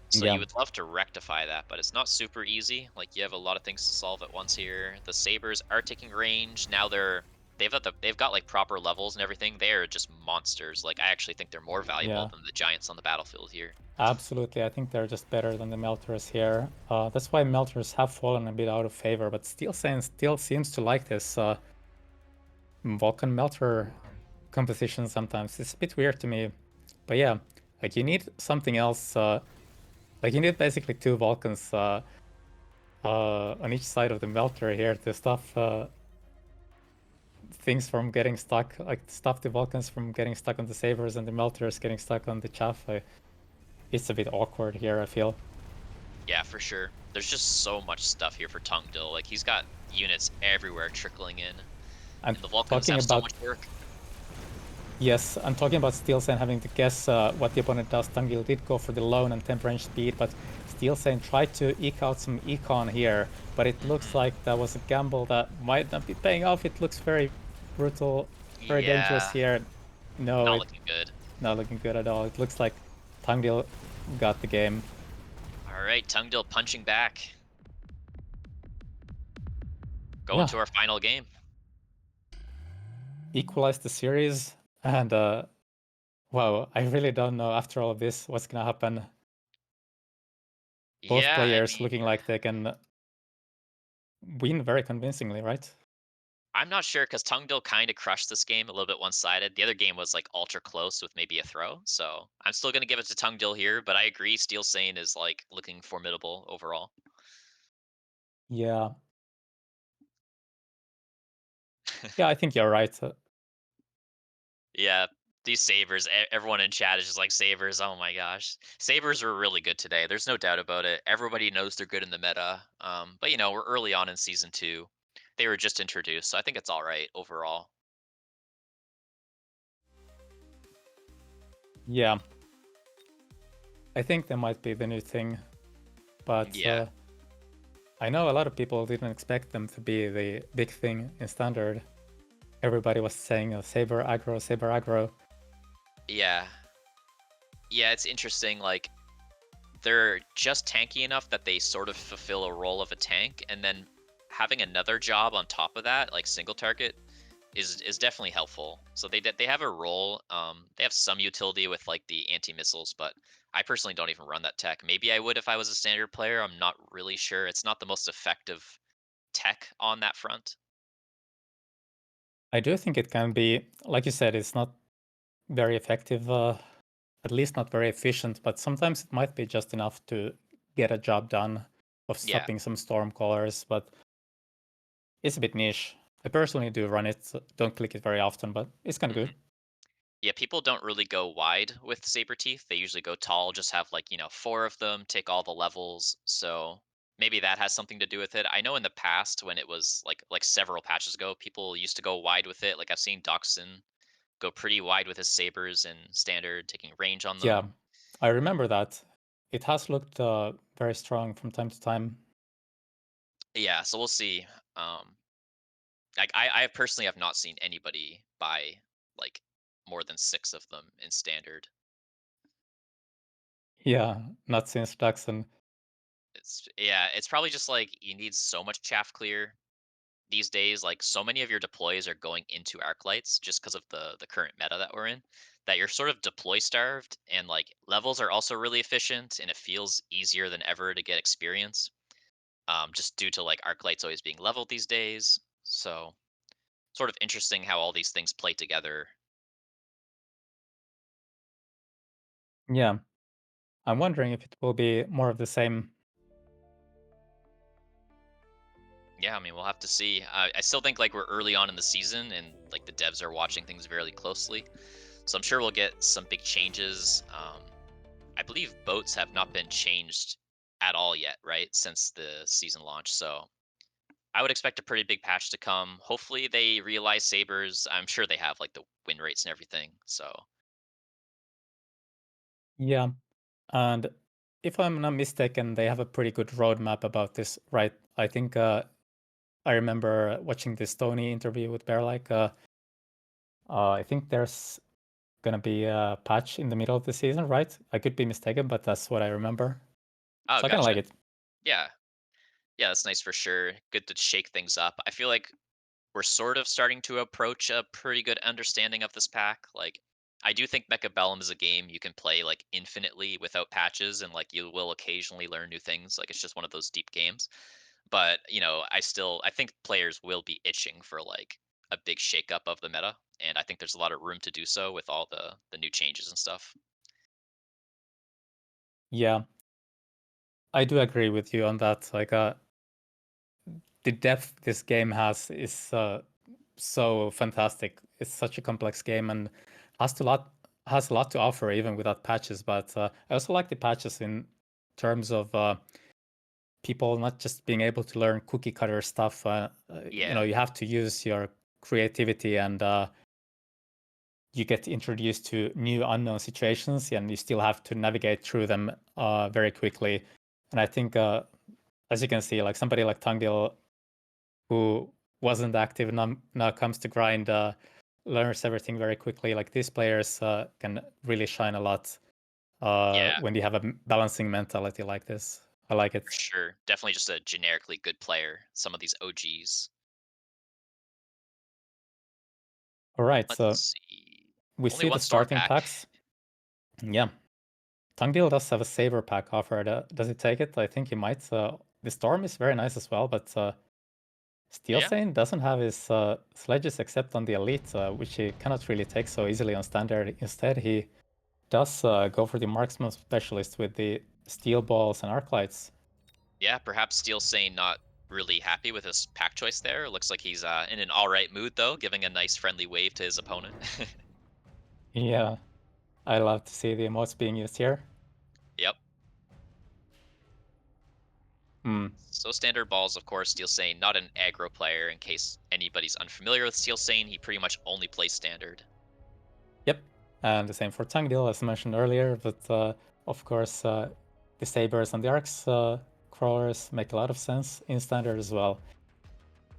So you Yeah, would love to rectify that, but it's not super easy. Like you have a lot of things to solve at once here. The Sabers are taking range. Now they've got like proper levels and everything. They are just monsters. Like I actually think they're more valuable yeah. than the giants on the battlefield here. Absolutely, I think they're just better than the Melters here. That's why Melters have fallen a bit out of favor, but Steel Saiyan still seems to like this Vulcan Melter composition sometimes. It's a bit weird to me. But yeah, like you need something else. Like you need basically 2 Vulcans on each side of the Melter here to stop things from getting stuck. Like stop the Vulcans from getting stuck on the Sabers and the Melters getting stuck on the Chaff. It's a bit awkward here, I feel. Yeah, for sure. There's just so much stuff here for Tungdil. Like he's got units everywhere trickling in, And and the Vulcans talking have so about much work. Yes, I'm talking about Steelsen having to guess what the opponent does. Tungil did go for the lone and temp range speed, but Steelsen tried to eke out some econ here, but it looks Hmm. like that was a gamble that might not be paying off. It looks very brutal, very dangerous Yeah, here. No, not it's looking good. not looking good at all. It looks like Tungil got the game. All right, Tungdil punching back. Going Yeah, to our final game. equalized the series, and wow, I really don't know after all of this what's gonna happen. Both Yeah, I players mean, looking like they can win very convincingly, right? I'm not sure because Tungdil kind of crushed this game a little bit one-sided. The other game was like ultra close with maybe a throw. So I'm still gonna give it to Tungdil here, but I agree Steel Sane is like looking formidable overall. Yeah. Yeah, I think you're right. Yeah, these sabers. Everyone in chat is just like sabers. Oh my gosh, sabers were really good today. There's no doubt about it. Everybody knows they're good in the meta. But you know we're early on in season 2. They were just introduced, so I think it's all right overall. Yeah, I think that might be the new thing, but Yeah, I know a lot of people didn't expect them to be the big thing in standard. Everybody was saying saber aggro, saber aggro. yeah, yeah. It's interesting. Like they're just tanky enough that they sort of fulfill a role of a tank, and then having another job on top of that, like single target, is definitely helpful. So they have a role. They have some utility with like the anti missiles, but I personally don't even run that tech. Maybe I would if I was a standard player. I'm not really sure. It's not the most effective tech on that front. I do think it can be, like you said, it's not very effective, at least not very efficient, but sometimes it might be just enough to get a job done of Yeah. stopping some storm callers, but it's a bit niche. I personally do run it, so don't click it very often, but it's kind of hmm good. Yeah, people don't really go wide with saber teeth. They usually go tall, just have like, 4 of them, take all the levels. So maybe that has something to do with it. I know in the past when it was like several patches ago, people used to go wide with it. Like I've seen Doxson go pretty wide with his sabers in standard, taking range on Yeah, them. I remember that. It has looked very strong from time to time. Yeah, so we'll see. Um like I personally have not seen anybody buy like more than 6 of them in standard. Yeah, not since Daxon. It's probably just like you need so much chaff clear these days. Like so many of your deploys are going into arc lights just because of the current meta that we're in, that you're sort of deploy starved, and like levels are also really efficient and it feels easier than ever to get experience, just due to like arc lights always being leveled these days. So sort of interesting how all these things play together. Yeah, I'm wondering if it will be more of the same. Yeah, I mean, we'll have to see. I still think like we're early on in the season and like the devs are watching things very closely, so I'm sure we'll get some big changes. I believe boats have not been changed at all yet, right? Since the season launch. So I would expect a pretty big patch to come. Hopefully they realize sabers. I'm sure they have like the win rates and everything. So Yeah, and if I'm not mistaken, they have a pretty good roadmap about this, right? I think I remember watching this Tony interview with Bear. I think there's gonna be a patch in the middle of the season, right? I could be mistaken, but that's what I remember. oh, So I kind of like gotcha. it. Yeah, yeah, that's nice for sure. Good to shake things up. I feel like we're sort of starting to approach a pretty good understanding of this pack. Like, I do think Mecha Bellum is a game you can play like infinitely without patches, and like you will occasionally learn new things. Like, it's just one of those deep games. But I think players will be itching for like a big shakeup of the meta, and I think there's a lot of room to do so with all the new changes and stuff. Yeah, I do agree with you on that. The depth this game has is so fantastic. It's such a complex game and has a lot to offer even without patches. But I also like the patches in terms of people not just being able to learn cookie cutter stuff. Yeah, You have to use your creativity and you get introduced to new unknown situations and you still have to navigate through them very quickly. And I think, as you can see, like somebody like Tangdil who wasn't active now comes to grind, learns everything very quickly. Like these players can really shine a lot yeah, when you have a balancing mentality like this. I like for it. sure. Definitely just a generically good player. Some of these OGs. All right, so Let's see. we Only see the one storm starting pack. packs. Yeah, Tangdil does have a saber pack offered. Does he take it? I think he might. The storm is very nice as well, but Steel Yeah. Sane doesn't have his sledges except on the elite, which he cannot really take so easily on standard. Instead, he does go for the marksman specialist with the steel balls and arc lights. Yeah, perhaps Steel Sane not really happy with his pack choice there. Looks like he's in an alright mood though, giving a nice friendly wave to his opponent. Yeah, I love to see the emotes being used here. Yep. Hmm. So standard balls, of course, Steel Sane, not an aggro player. In case anybody's unfamiliar with Steel Sane, he pretty much only plays standard. Yep, and the same for Tangdil as mentioned earlier, but of course the sabers and the arcs crawlers make a lot of sense in standard as well.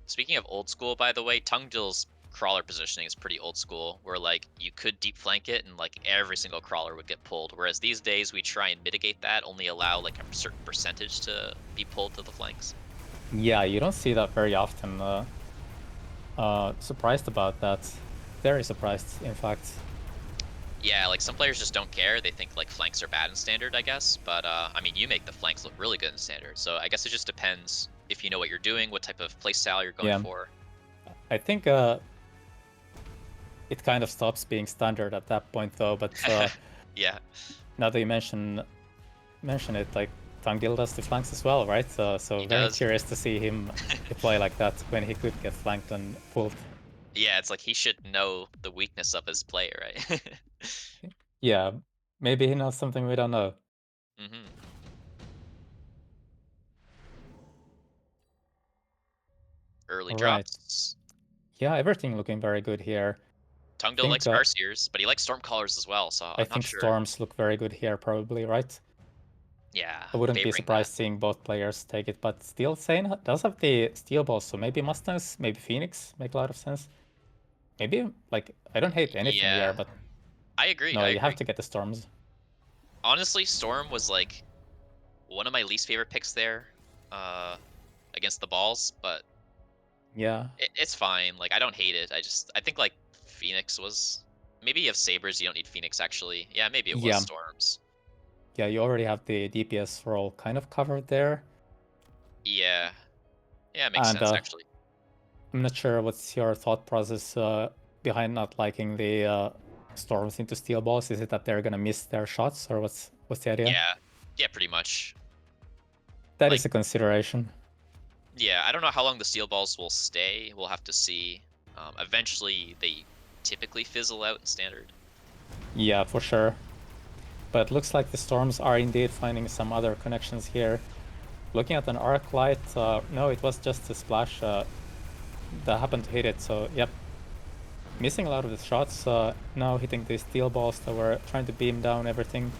Speaking of old school, by the way, Tungdil's crawler positioning is pretty old school, where like you could deep flank it and like every single crawler would get pulled. Whereas these days we try and mitigate that, only allow like a certain percentage to be pulled to the flanks. Yeah, you don't see that very often. Surprised about that. Very surprised, in fact. Yeah, like some players just don't care. They think like flanks are bad in standard, I guess. But I mean, you make the flanks look really good in standard. So I guess it just depends if you know what you're doing, what type of playstyle you're going Yeah, for. I think it kind of stops being standard at that point though, but Yeah. now that you mention it, like Tangdil does the flanks as well, right? So He very does. curious to see him play like that when he could get flanked and pulled. Yeah, it's like he should know the weakness of his play, right? Yeah, maybe he knows something we don't know. hmm Early All right. drops. Yeah, everything looking very good here. I Tungdil think likes Garciers, but he likes Stormcallers as well, so I I'm not think sure. storms look very good here, probably, right? Yeah, I wouldn't be favoring that. surprised seeing both players take it, but Steel Sane does have the steel balls, so maybe Mustangs, maybe Phoenix make a lot of sense. Maybe, like, I don't hate anything here, Yeah, but I agree. no, I you have agree. to get the storms. Honestly, Storm was like one of my least favorite picks there, uh, against the balls, but Yeah, it's fine. Like I don't hate it. I think like Phoenix was maybe you have Sabers. You don't need Phoenix actually. Yeah, maybe it was yeah, Storms. yeah, you already have the DPS role kind of covered there. Yeah, yeah, it makes And sense actually. I'm not sure what's your thought process behind not liking the storms into steel balls. Is it that they're gonna miss their shots, or what's the idea? Yeah, yeah, pretty much. That Like is a consideration. yeah, I don't know how long the steel balls will stay. We'll have to see. Eventually, they typically fizzle out in standard. Yeah, for sure. But it looks like the storms are indeed finding some other connections here. Looking at an arc light, no, it was just a splash that happened to hit it. So, yep, missing a lot of the shots. Now hitting the steel balls that were trying to beam down everything.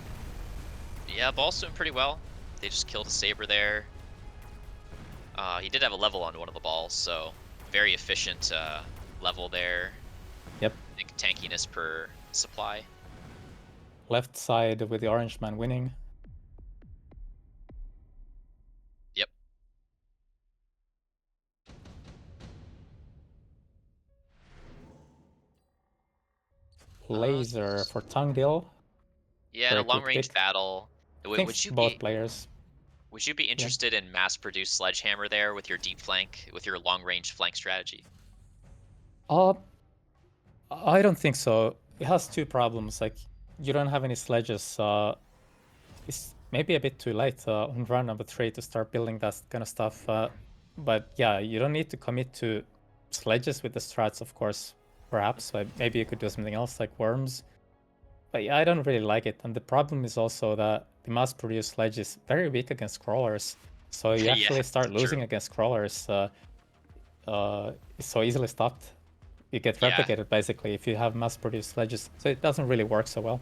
Yeah, ball's doing pretty well. They just killed a saber there. He did have a level on one of the balls, so very efficient level there. Yep, Big tankiness per supply. left side with the orange man winning. Yep. Laser for Tangdil. Yeah, in a Very long quick range pick. battle, I think both players. would you be Yeah. interested in mass produced sledgehammer there with your deep flank, with your long range flank strategy? Uh, I don't think so. It has two problems. Like, you don't have any sledges. It's maybe a bit too late on run number 3 to start building that kind of stuff. But yeah, you don't need to commit to sledges with the strats, of course. Perhaps, but maybe you could do something else like worms. But yeah, I don't really like it. And the problem is also that the mass-produced sledge is very weak against crawlers. So you Yeah, actually start true. losing against crawlers. It's so easily stopped. You get Yeah, replicated basically if you have mass-produced sledges. So it doesn't really work so well.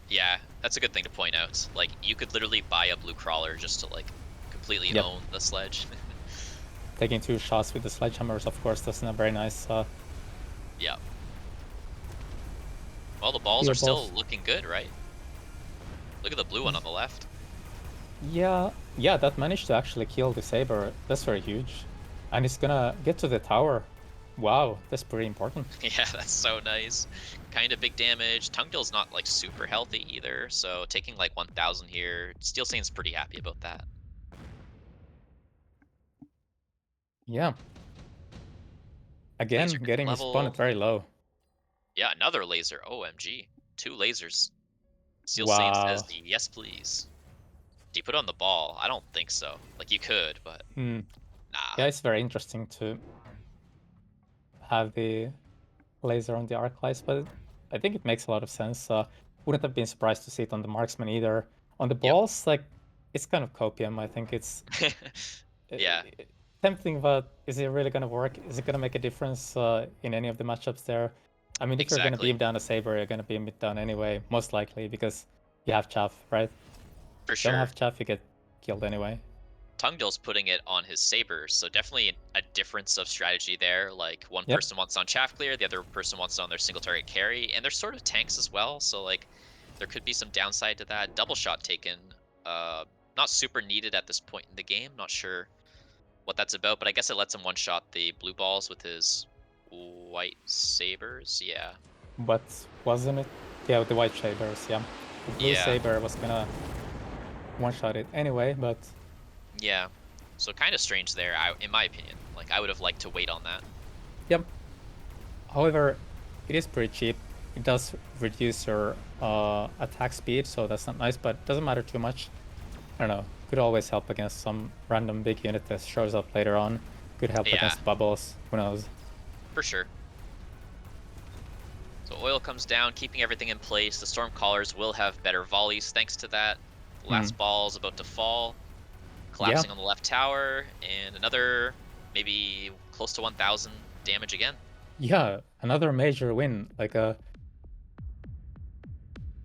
yeah, that's a good thing to point out. Like, you could literally buy a blue crawler just to, like, completely Yep. own the sledge. Taking 2 shots with the sledgehammers, of course, that's not very nice. Yeah. Well, the balls Steel are still balls. looking good, right? Look at the blue one on the left. Yeah, yeah, that managed to actually kill the saber. That's very huge. And it's gonna get to the tower. Wow, that's pretty important. Yeah, that's so nice. Kind of big damage. Tungdil's not, like, super healthy either, so taking, like, 1,000 here, Steel Saint's pretty happy about that. Yeah. Again, Laser can getting his level. opponent very low. Yeah, another laser. OMG. 2 lasers. Steel Sane says, Wow. yes, please. Do you put it on the ball? I don't think so. Like, you could, but Hmm. nah. Yeah, it's very interesting to have the laser on the arc lights, but I think it makes a lot of sense. Wouldn't have been surprised to see it on the marksman either. On the Yep. balls, like, it's kind of copium. I think it's Yeah, tempting, but is it really going to work? Is it going to make a difference in any of the matchups there? I mean, if you're going to exactly. beam down a saber, you're going to beam it down anyway, most likely, because you have chaff, right? For Don't sure. have chaff, you get killed anyway. Tungdill's putting it on his sabers, so definitely a difference of strategy there. Like, one Yep. person wants it on chaff clear, the other person wants it on their single target carry, and they're sort of tanks as well, so like there could be some downside to that. Double shot taken, not super needed at this point in the game. Not sure what that's about, but I guess it lets him one shot the blue balls with his white sabers. Yeah. But wasn't it? Yeah, with the white sabers, yeah. The blue Yeah. saber was gonna one-shot it anyway, but Yeah. So kind of strange there, in my opinion. Like, I would have liked to wait on that. yep. However, it is pretty cheap. It does reduce your attack speed, so that's not nice, but doesn't matter too much. I don't know. Could always help against some random big unit that shows up later on. Could help Yeah, against bubbles. Who knows? for sure. So oil comes down, keeping everything in place. The storm callers will have better volleys thanks to that. The Hmm. last ball is about to fall, Yeah. collapsing on the left tower, and another maybe close to 1,000 damage again. Yeah, another major win. Like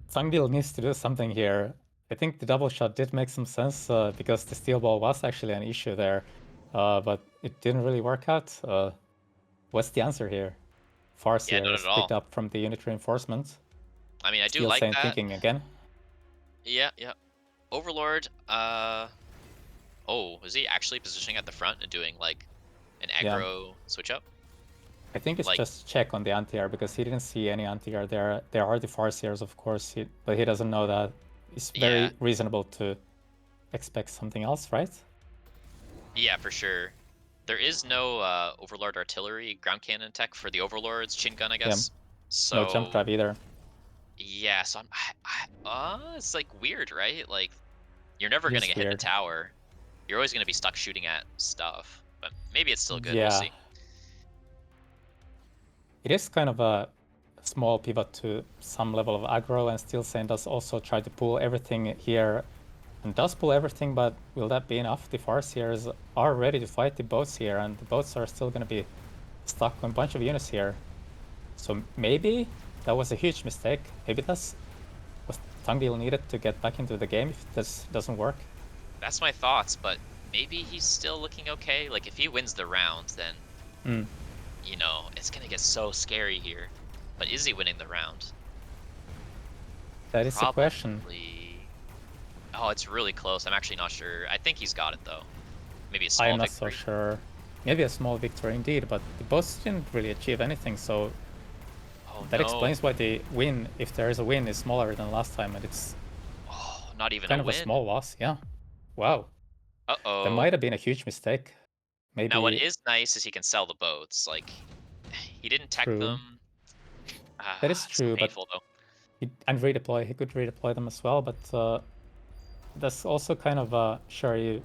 Sangdil needs to do something here. I think the double shot did make some sense because the steel ball was actually an issue there, but it didn't really work out. What's the answer here? Yeah, Farseer not is at all. picked up from the unit reinforcement. I mean, I do Steel like Saint that. thinking again. Yeah, yeah. Overlord, oh, is he actually positioning at the front and doing like an Yeah, aggro switch up? I think it's Like, just check on the anti-air because he didn't see any anti-air there. There are the Farseers, of course, but he doesn't know that. It's yeah, very reasonable to expect something else, right? yeah, for sure. There is no Overlord artillery ground cannon tech for the Overlord's chin gun, I Yeah, guess. no jump So drive either. yeah, so it's like weird, right? Like, you're never It gonna is get hit in the weird. tower. You're always gonna be stuck shooting at stuff. But maybe it's still good. We'll Yeah, see. it is kind of a small pivot to some level of aggro, and Steel Saint does also try to pull everything here, and does pull everything, but will that be enough? The Farseers are ready to fight the boats here, and the boats are still going to be stuck on a bunch of units here. So maybe that was a huge mistake. Maybe that's what Tangdil needed to get back into the game if this doesn't work. That's my thoughts, but maybe he's still looking okay. Like, if he wins the round, then Hmm. you know it's gonna get so scary here. But is he winning the round? That is the question. Probably. Oh, it's really close. I'm actually not sure. I think he's got it though. Maybe a I small am not so victory. sure. Maybe a small victory indeed, but the boats didn't really achieve anything, so Oh that no. explains why the win, if there is a win, is smaller than last time, and it's Oh, not even a kind of a win. small loss. Yeah. Wow. That Uh-oh. might have been a huge mistake. Now, what Maybe is nice is he can sell the boats. Like, he didn't tech true. them. That is It's so true, but painful though. and redeploy. He could redeploy them as well, but that's also kind of sure you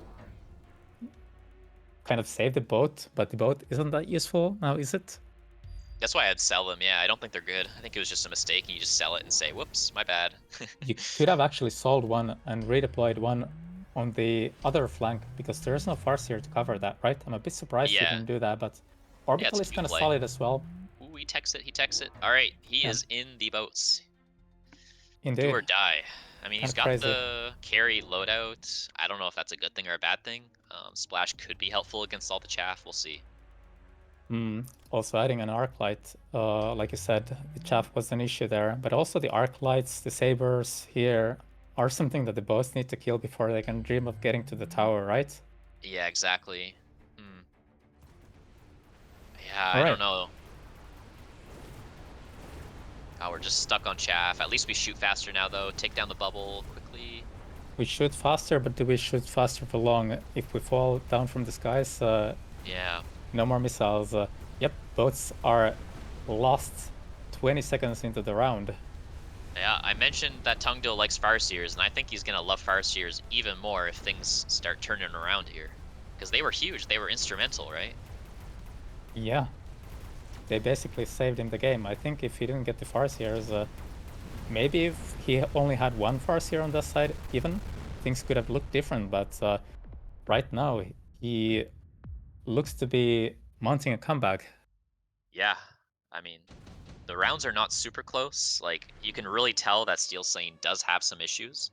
kind of save the boat, but the boat isn't that useful now, is it? That's why I'd sell them. Yeah, I don't think they're good. I think it was just a mistake, and you just sell it and say, "Whoops, my bad." You could have actually sold one and redeployed one on the other flank because there is no Farseer to cover that, right? I'm a bit surprised you Yeah, didn't do that, but yeah, Orbital it's a is new kind of play. solid as well. Ooh, he techs it. He techs it. All right, he Yeah, is in the boats. Do indeed. or die. I mean, Kind he's of got crazy. the carry loadout. I don't know if that's a good thing or a bad thing. Splash could be helpful against all the chaff. We'll see. Also adding an arc light, like you said, the chaff was an issue there, but also the arc lights, the sabers here are something that the boats need to kill before they can dream of getting to the tower, right? Yeah, exactly. Hmm. Yeah, All I right, don't know. Oh, we're just stuck on chaff. At least we shoot faster now, though. Take down the bubble quickly. we shoot faster, but do we shoot faster for long? If we fall down from the skies, Yeah. no more missiles. Yep, boats are lost 20 seconds into the round. Yeah, I mentioned that Tungdil likes Farseers, and I think he's gonna love Farseers even more if things start turning around here. Because they were huge, they were instrumental, right? Yeah, they basically saved him the game. I think if he didn't get the Farseers, maybe if he only had one Farseer on that side, even, things could have looked different. But right now, he looks to be mounting a comeback. Yeah, I mean, the rounds are not super close. Like, you can really tell that Steel Sane does have some issues.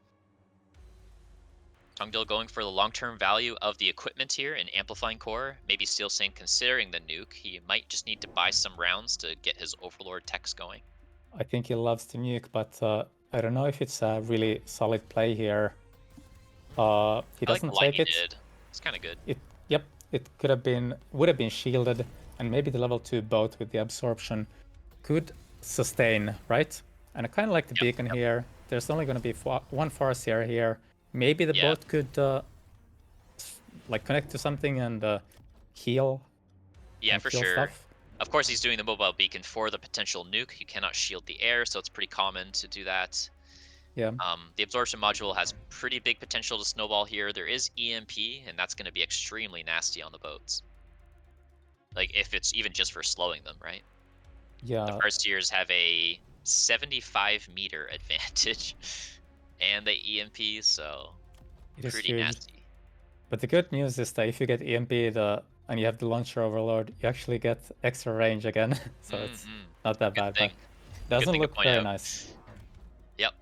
Tungdil going for the long-term value of the equipment here and amplifying core. Maybe Steel Sane considering the nuke. He might just need to buy some rounds to get his Overlord techs going. I think he loves to nuke, but I don't know if it's a really solid play here. He I like the doesn't line take he it. did. It's kind of good. Yep, it could have been, would have been shielded, and maybe the level 2 boat with the absorption could sustain, right? And I kind of like the Yep, beacon yep. here. There's only going to be one Farseer here. Maybe the Yeah, boat could like connect to something and heal yeah, and for kill sure. stuff. Of course, he's doing the mobile beacon for the potential nuke. You cannot shield the air, so it's pretty common to do that. Yeah, The absorption module has pretty big potential to snowball here. There is EMP, and that's going to be extremely nasty on the boats. Like, if it's even just for slowing them, right? The yeah, first years have a 75-meter advantage, and they EMP, so it is pretty huge. nasty. But the good news is that if you get EMP'd and you have the launcher overload, you actually get extra range again. So it's Mm-hmm. not that Good bad, but thing. it Good doesn't thing to look point very out. nice. Yep.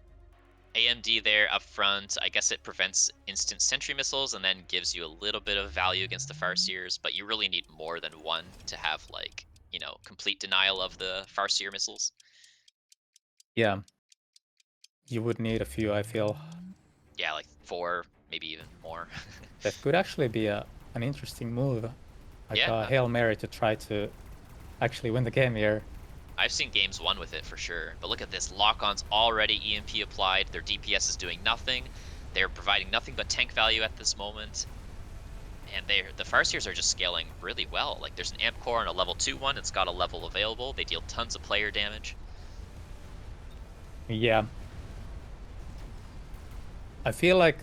AMD there up front. I guess it prevents instant sentry missiles and then gives you a little bit of value against the Farseers, but you really need more than one to have, like, complete denial of the Farseer missiles. Yeah, you would need a few, I feel. Yeah, like 4, maybe even more. That could actually be an interesting move. Like a Yeah, Hail Mary to try to actually win the game here. I've seen games won with it for sure. But look at this. Lock-on's already EMP applied. Their DPS is doing nothing. They're providing nothing but tank value at this moment. And the Farseers are just scaling really well. Like, there's an amp core and a level 2 one. It's got a level available. They deal tons of player damage. Yeah. I feel like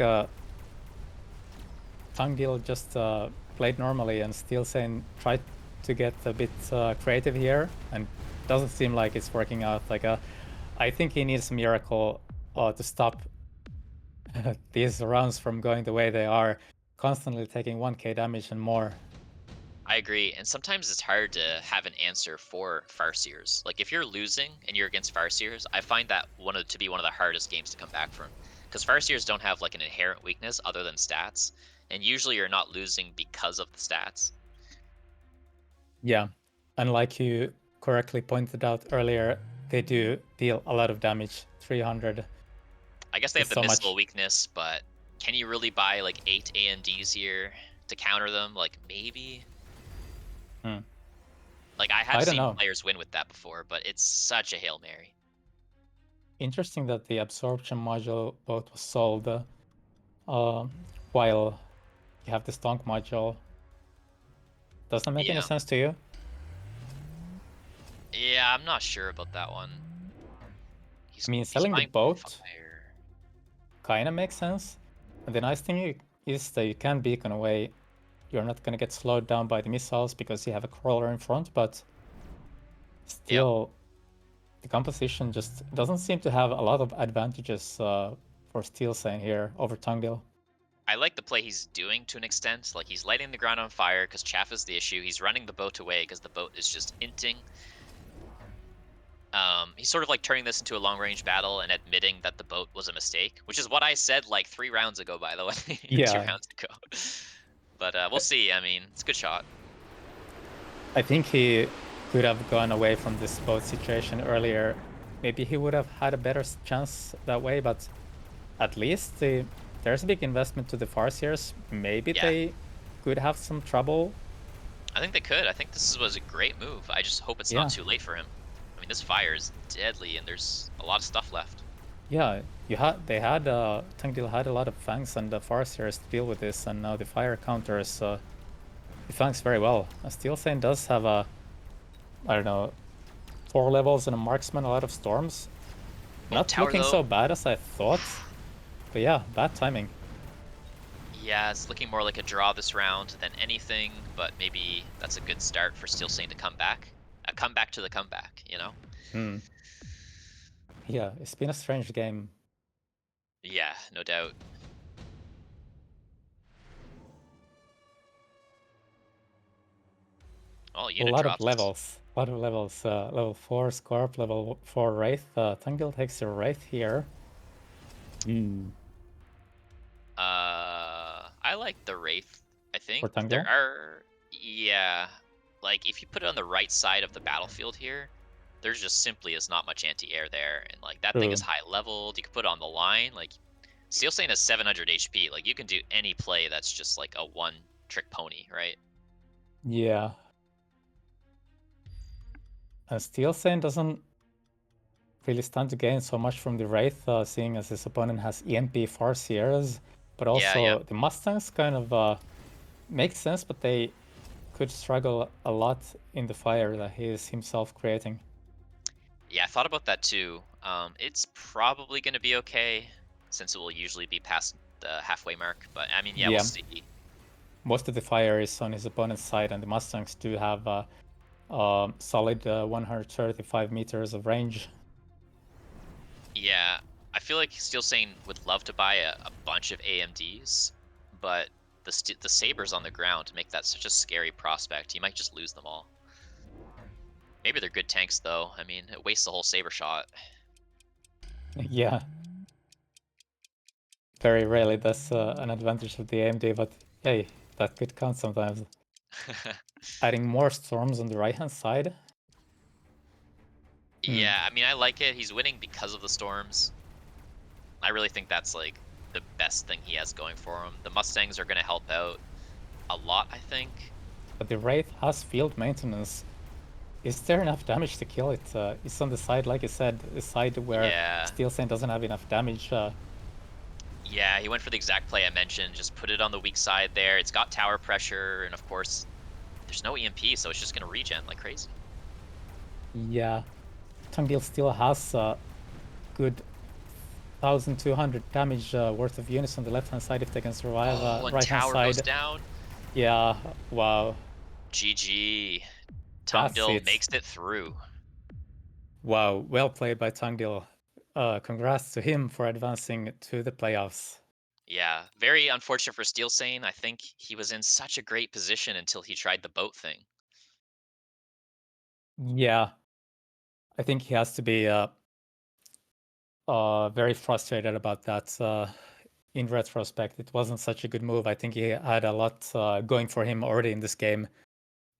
Tungdil just played normally and Steel Sane tried to get a bit creative here and doesn't seem like it's working out. Like I think he needs a miracle to stop these rounds from going the way they are, constantly taking 1k damage and more. I agree. And sometimes it's hard to have an answer for Farseers. Like, if you're losing and you're against Farseers, I find that to be one of the hardest games to come back from. Because Farseers don't have, like, an inherent weakness other than stats. And usually you're not losing because of the stats. Yeah, and like you correctly pointed out earlier, they do deal a lot of damage. 300 I guess they is have the so missile much. weakness, but can you really buy like 8 AMDs here to counter them? Like, maybe. Hmm. Like, I have I don't seen know. players win with that before, but it's such a Hail Mary. Interesting that the absorption module both was sold while you have the stonk module. Does that make any Yeah. sense to you? Yeah, I'm not sure about that one. I mean, He's selling the buying boat fire. kind of makes sense. And the nice thing is that you can beacon away. You're not going to get slowed down by the missiles because you have a crawler in front, but Yep. still, the composition just doesn't seem to have a lot of advantages for Steel Sane here over Tungdil. I like the play he's doing to an extent. Like, he's lighting the ground on fire because chaff is the issue. He's running the boat away because the boat is just inting. He's sort of like turning this into a long-range battle and admitting that the boat was a mistake, which is what I said like 3 rounds ago, by the way, or 2 Yeah, rounds ago. But we'll see. I mean, it's a good shot. I think he could have gone away from this boat situation earlier. Maybe he would have had a better chance that way, but at least there's a big investment to the Farseers. Maybe Yeah, they could have some trouble. I think they could. I think this was a great move. I just hope it's not Yeah, too late for him. I mean, this fire is deadly, and there's a lot of stuff left. yeah. Tungdil had a lot of Fangs and the Farseers to deal with this, and now the fire counters the Fangs very well. Steel Sane does have a I don't know, 4 levels and a marksman, a lot of storms. Oh, Not tower looking so though. bad as I thought, but yeah, bad timing. Yeah, it's looking more like a draw this round than anything, but maybe that's a good start for Steel Saint to come back. A comeback to the comeback, you know? Hmm. Yeah, it's been a strange game. Yeah, no doubt. Oh, A unit lot of drops. levels. A lot of levels. Level 4 Scarp, level 4 Wraith. Tungil takes a Wraith here. Hmm. I like the Wraith, I For think. There Tungil. are, yeah, like if you put it on the right side of the battlefield here, there's just simply is not much anti-air there, and like that thing is True. high leveled. You can put it on the line. Like Steel Saint has 700 HP. Like you can do any play that's just like a one trick pony, right? Yeah. Steel Saint doesn't really stand to gain so much from the Wraith, seeing as his opponent has EMP Farseers. But Yeah, yeah. also, the Mustangs kind of make sense, but they could struggle a lot in the fire that he is himself creating. Yeah, I thought about that too. It's probably going to be okay since it will usually be past the halfway mark. But I mean, yeah, we'll Yeah, see. most of the fire is on his opponent's side, and the Mustangs do have solid 135 meters of range. Yeah, I feel like Steel Saint would love to buy a bunch of AMDs, but the sabers on the ground make that such a scary prospect. He might just lose them all. Maybe they're good tanks though. I mean, it wastes the whole saber shot. Yeah, very rarely that's an advantage of the AMD, but hey, that could count sometimes. Adding more storms on the right-hand side. Hmm. Yeah, I mean, I like it. He's winning because of the storms. I really think that's like the best thing he has going for him. The Mustangs are going to help out a lot, I think. But the Wraith has field maintenance. Is there enough damage to kill it? It's on the side, like you said, the side where Yeah. Steel Saint doesn't have enough damage. Yeah, he went for the exact play I mentioned. Just put it on the weak side there. It's got tower pressure, and of course, there's no EMP, so it's just going to regen like crazy. Yeah, Tungil still has good 1,200 damage worth of units on the left-hand side if they can survive. Oh, and Right-hand tower goes side, down. yeah, wow, GG. that's Tongdil it. makes it through. Wow, well played by Tungil. Congrats to him for advancing to the playoffs. Yeah, very unfortunate for Steel Sane. I think he was in such a great position until he tried the boat thing. Yeah, I think he has to be very frustrated about that. In retrospect, it wasn't such a good move. I think he had a lot going for him already in this game,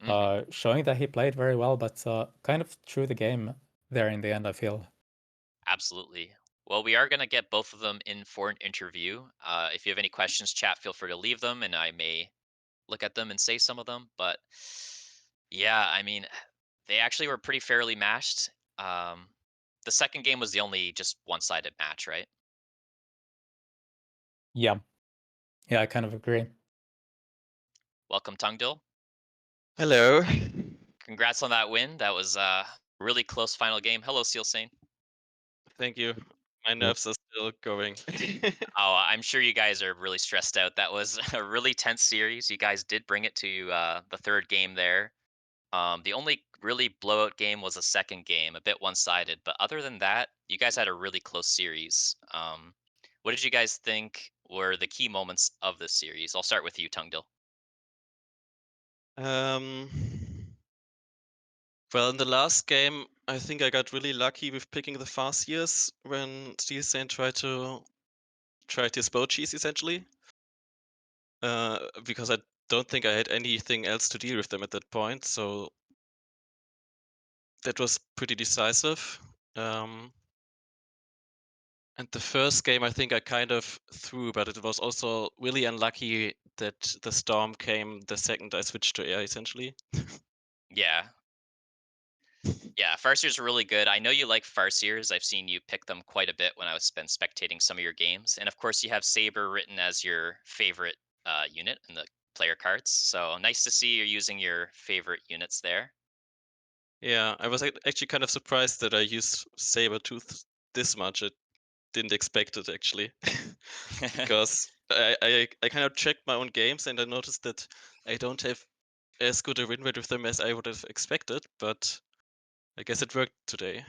Hmm. showing that he played very well, but kind of threw the game there in the end, I feel. Absolutely. Well, we are going to get both of them in for an interview. If you have any questions, chat, feel free to leave them, and I may look at them and say some of them. But yeah, I mean, they actually were pretty fairly matched. Um, the second game was the only just one-sided match, right? Yeah, yeah, I kind of agree. Welcome, Tungdil. Hello. Congrats on that win. That was a really close final game. Hello, Seal Sane. Thank you. My Cool. nerves are still going. Oh, I'm sure you guys are really stressed out. That was a really tense series. You guys did bring it to the third game there. The only really blowout game was a second game, a bit one-sided. But other than that, you guys had a really close series. What did you guys think were the key moments of this series? I'll start with you, Tungdil. um, well, in the last game, I think I got really lucky with picking the fast years when Steel Saint tried his bow cheese essentially. Because I don't think I had anything else to deal with them at that point, so that was pretty decisive. Um, and the first game, I think I kind of threw, but it was also really unlucky that the storm came the second I switched to air essentially. Yeah, yeah, Farseers are really good. I know you like Farseers. I've seen you pick them quite a bit when I was been spectating some of your games. And of course, you have Saber written as your favorite unit in the player cards. So nice to see you're using your favorite units there. Yeah, I was actually kind of surprised that I used Sabertooth this much. I didn't expect it actually, because I kind of checked my own games and I noticed that I don't have as good a win rate with them as I would have expected, but I guess it worked today.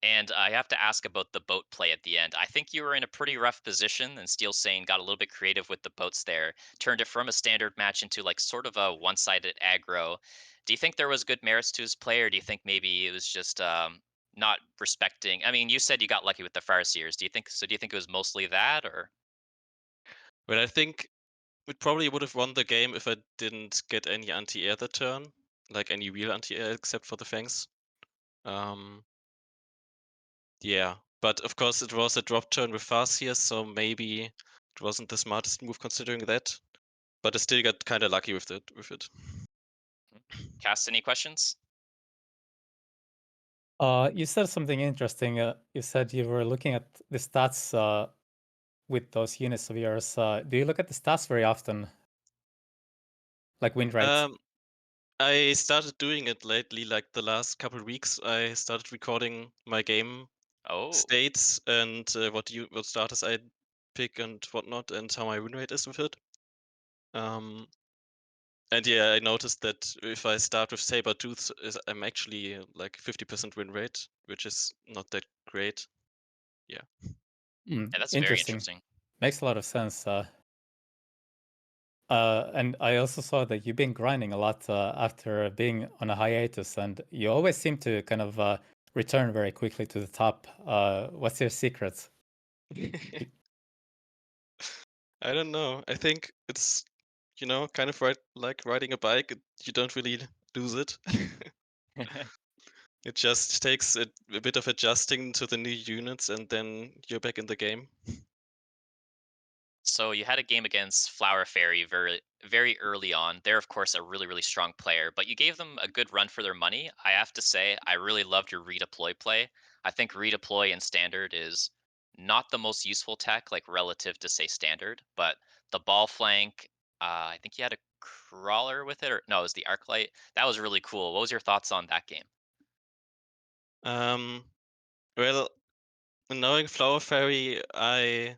And I have to ask about the boat play at the end. I think you were in a pretty rough position, and Steel Sane got a little bit creative with the boats there, turned it from a standard match into like sort of a one-sided aggro. Do you think there was good merits to his play, or do you think maybe it was just not respecting? I mean, you said you got lucky with the Farseers. Do you think so? Do you think it was mostly that, or? But I think it probably would have won the game if I didn't get any anti-air that turn, like any real anti-air except for the fangs. Um, yeah, but of course it was a drop turn with Farseer, so maybe it wasn't the smartest move considering that. But I still got kind of lucky with it. Cast, any questions? You said something interesting. You said you were looking at the stats with those units of yours. Do you look at the stats very often, like win rates? Um, I started doing it lately, like the last couple of weeks. I started recording my game Oh, states and what starters I pick and whatnot, and how my win rate is with it. And yeah, I noticed that if I start with Sabertooth, I'm actually like 50% win rate, which is not that great. Yeah. Mm, yeah, that's very interesting. interesting. Makes a lot of sense. And I also saw that you've been grinding a lot after being on a hiatus, and you always seem to kind of return very quickly to the top. What's your secret? I don't know. I think it's, kind of like riding a bike. You don't really lose it. It just takes a bit of adjusting to the new units, and then you're back in the game. So you had a game against Flower Fairy very early on. They're of course a really strong player, but you gave them a good run for their money. I have to say, I really loved your redeploy play. I think redeploy in standard is not the most useful tech, like relative to say standard, but the ball flank. I think you had a crawler with it, or no, it was the arc light. That was really cool. What was your thoughts on that game? Um, well, knowing Flower Fairy, I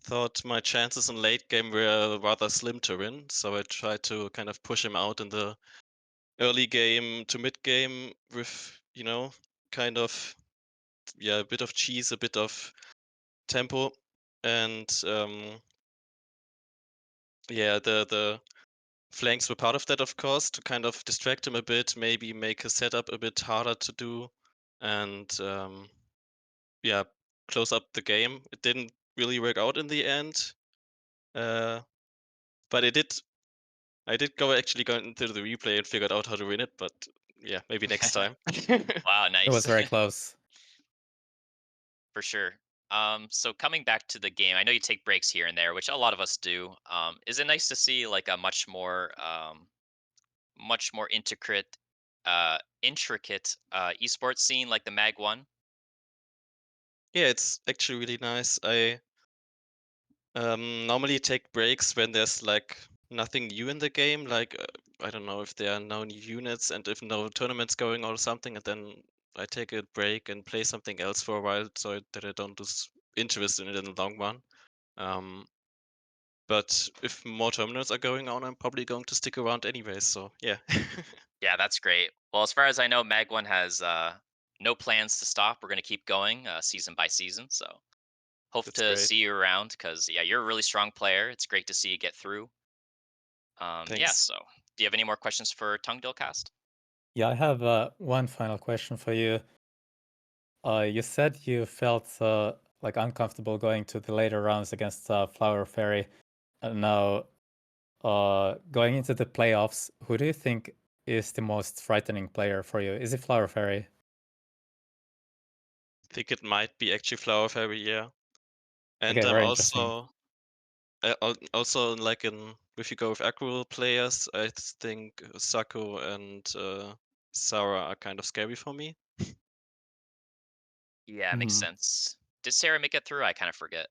thought my chances in late game were rather slim to win, so I tried to kind of push him out in the early game to mid game with, kind of, yeah, a bit of cheese, a bit of tempo, and yeah, the flanks were part of that, of course, to kind of distract him a bit, maybe make his setup a bit harder to do, and yeah, close up the game. It didn't really work out in the end, but I did actually go into the replay and figured out how to win it, but yeah, maybe next time. Wow, It was nice. very close. For sure. So coming back to the game, I know you take breaks here and there, which a lot of us do. Is it nice to see like a much more intricate esports scene like the MAG1? Yeah, it's actually really nice. I normally take breaks when there's like nothing new in the game, like I don't know if there are no new units and if no tournaments going or something, and then I take a break and play something else for a while so that I don't lose interest in it in the long run. Um, but if more tournaments are going on, I'm probably going to stick around anyways. So yeah, Yeah, that's great. Well, as far as I know, MAG1 has no plans to stop. We're going to keep going season by season. So hope that's to great. see you around because yeah, you're a really strong player. It's great to see you get through. Yeah. Thanks. So do you have any more questions for Tongue Cast? Yeah, I have one final question for you. You said you felt like uncomfortable going to the later rounds against Flower Fairy. Now, going into the playoffs, who do you think is the most frightening player for you? Is it Flower Fairy? I think it might be actually Flower Fairy, yeah. And Okay, I'm very interesting. also like if you go with aggro players, I think Sako and Sarah are kind of scary for me. Yeah, makes Mhm. sense. Did Sarah make it through? I kind of forget.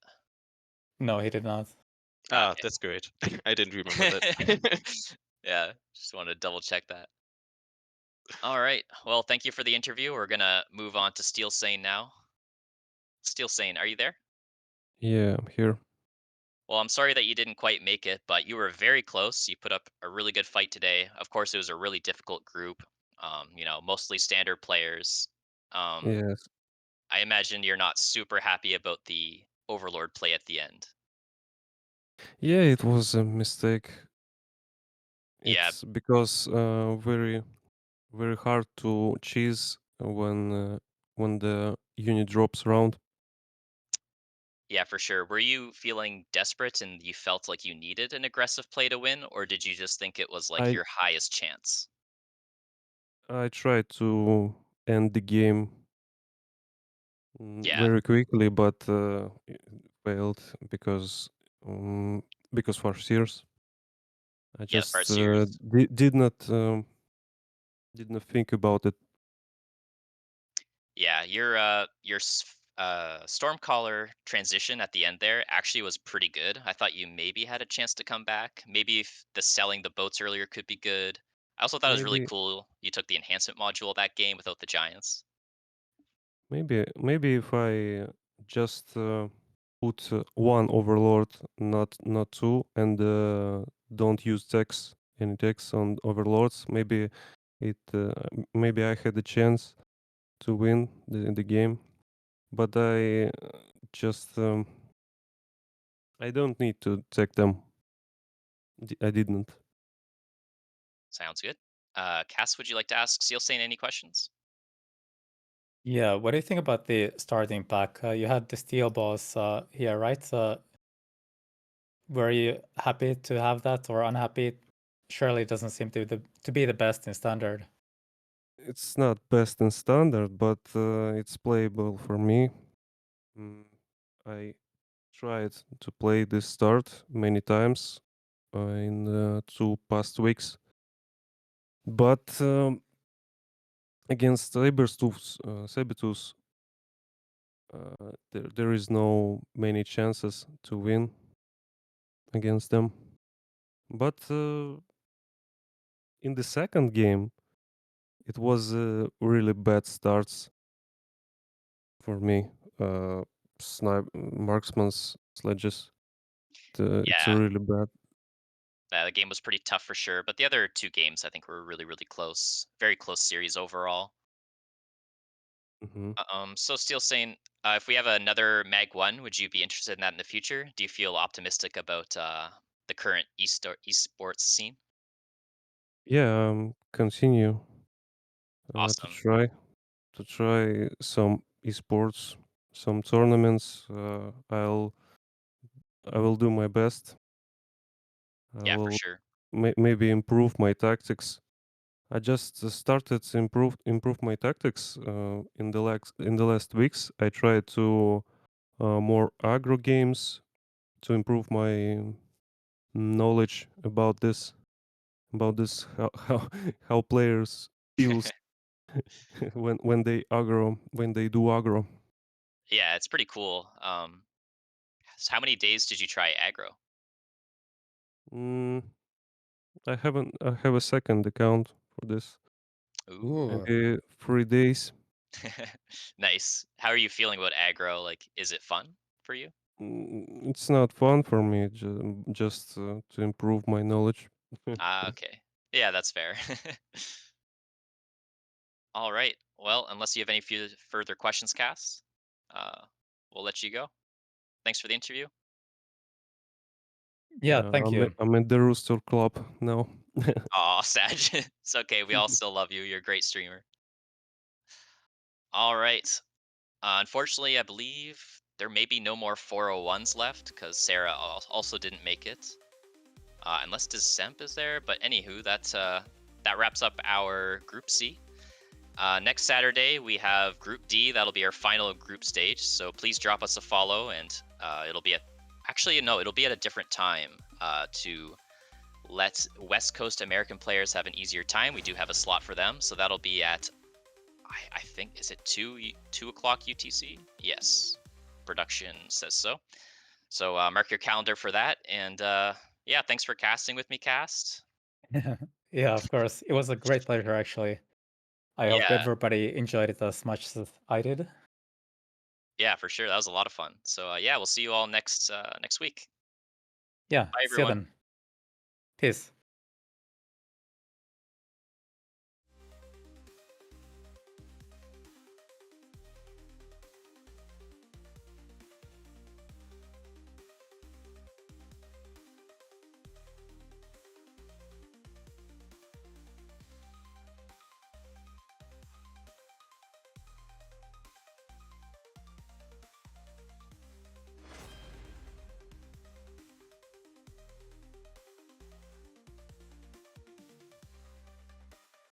No, he did not. Ah, Okay. that's great. I didn't remember that. Yeah, just wanted to double check that. All right. Well, thank you for the interview. We're gonna move on to Steel Sane now. Steel Sane, are you there? Yeah, I'm here. Well, I'm sorry that you didn't quite make it, but you were very close. You put up a really good fight today. Of course, it was a really difficult group. Mostly standard players. Um, Yes. I imagine you're not super happy about the Overlord play at the end. Yeah, it was a mistake. Yeah, It's because very hard to cheese when the unit drops around. yeah, for sure. Were you feeling desperate and you felt like you needed an aggressive play to win, or did you just think it was like I your highest chance? I tried to end the game Yeah, very quickly, but it failed because for Sears. I yeah, just Farseers. did not think about it. Yeah, your Stormcaller transition at the end there actually was pretty good. I thought you maybe had a chance to come back. Maybe if the selling the boats earlier could be good. I also thought it was really Maybe cool you took the enhancement module that game without the giants. maybe if I just put one overlord, not two, and don't use any text on overlords, maybe I had a chance to win the game. But just I don't need to take them. I didn't. Sounds good. Cass, would you like to ask Sealstain any questions? Yeah, what do you think about the starting pack? You had the steel boss here, right? Were you happy to have that or unhappy? Surely it doesn't seem to be the best in standard. It's not best in standard, but it's playable for me. Mm, I tried to play this start many times in the 2 past weeks, but against Sabertooth, there is no many chances to win against them. But in the second game, it was really bad starts for me. Marksman's sledges. It's Yeah, really bad. the game was pretty tough for sure, but the other two games I think were really, really close. Very close series overall. Mhm. So Steel saying, if we have another MAG1, would you be interested in that in the future? Do you feel optimistic about the current esports scene? Yeah, continue to Awesome. try some esports, some tournaments. I will do my best. I Yeah, for will sure. maybe improve my tactics. I just started to improve my tactics in the last weeks. I tried to more aggro games to improve my knowledge about this how how players feels when they do aggro. Yeah, it's pretty cool. How many days did you try aggro? Mm, I have a second account for this. Ooh, Ooh. Maybe 3 days. nice. How are you feeling about aggro? Like, is it fun for you? It's not fun for me just to improve my knowledge. Ah, okay. Yeah, that's fair. All right. Well, unless you have any further questions, Cass, uh, we'll let you go. Thanks for the interview. Yeah, thank you. I'm at the Rooster Club now. Aw, Sag. It's okay. We all still love you. You're a great streamer. All right. Unfortunately, I believe there may be no more 401s left because Sarah also didn't make it. Unless Decemp is there. But anywho, that wraps up our Group C. Next Saturday, we have Group D. That'll be our final group stage. So please drop us a follow, and it'll be at actually no, it'll be at a different time to let West Coast American players have an easier time. We do have a slot for them, so that'll be at I think is it 2 o'clock UTC? Yes, production says so. So mark your calendar for that, and yeah, thanks for casting with me, Cast. Yeah, of course. It was a great pleasure, actually. I hope Yeah. everybody enjoyed it as much as I did. Yeah, for sure. That was a lot of fun. So yeah, we'll see you all next week. Yeah, Bye, see you everyone. then. Peace.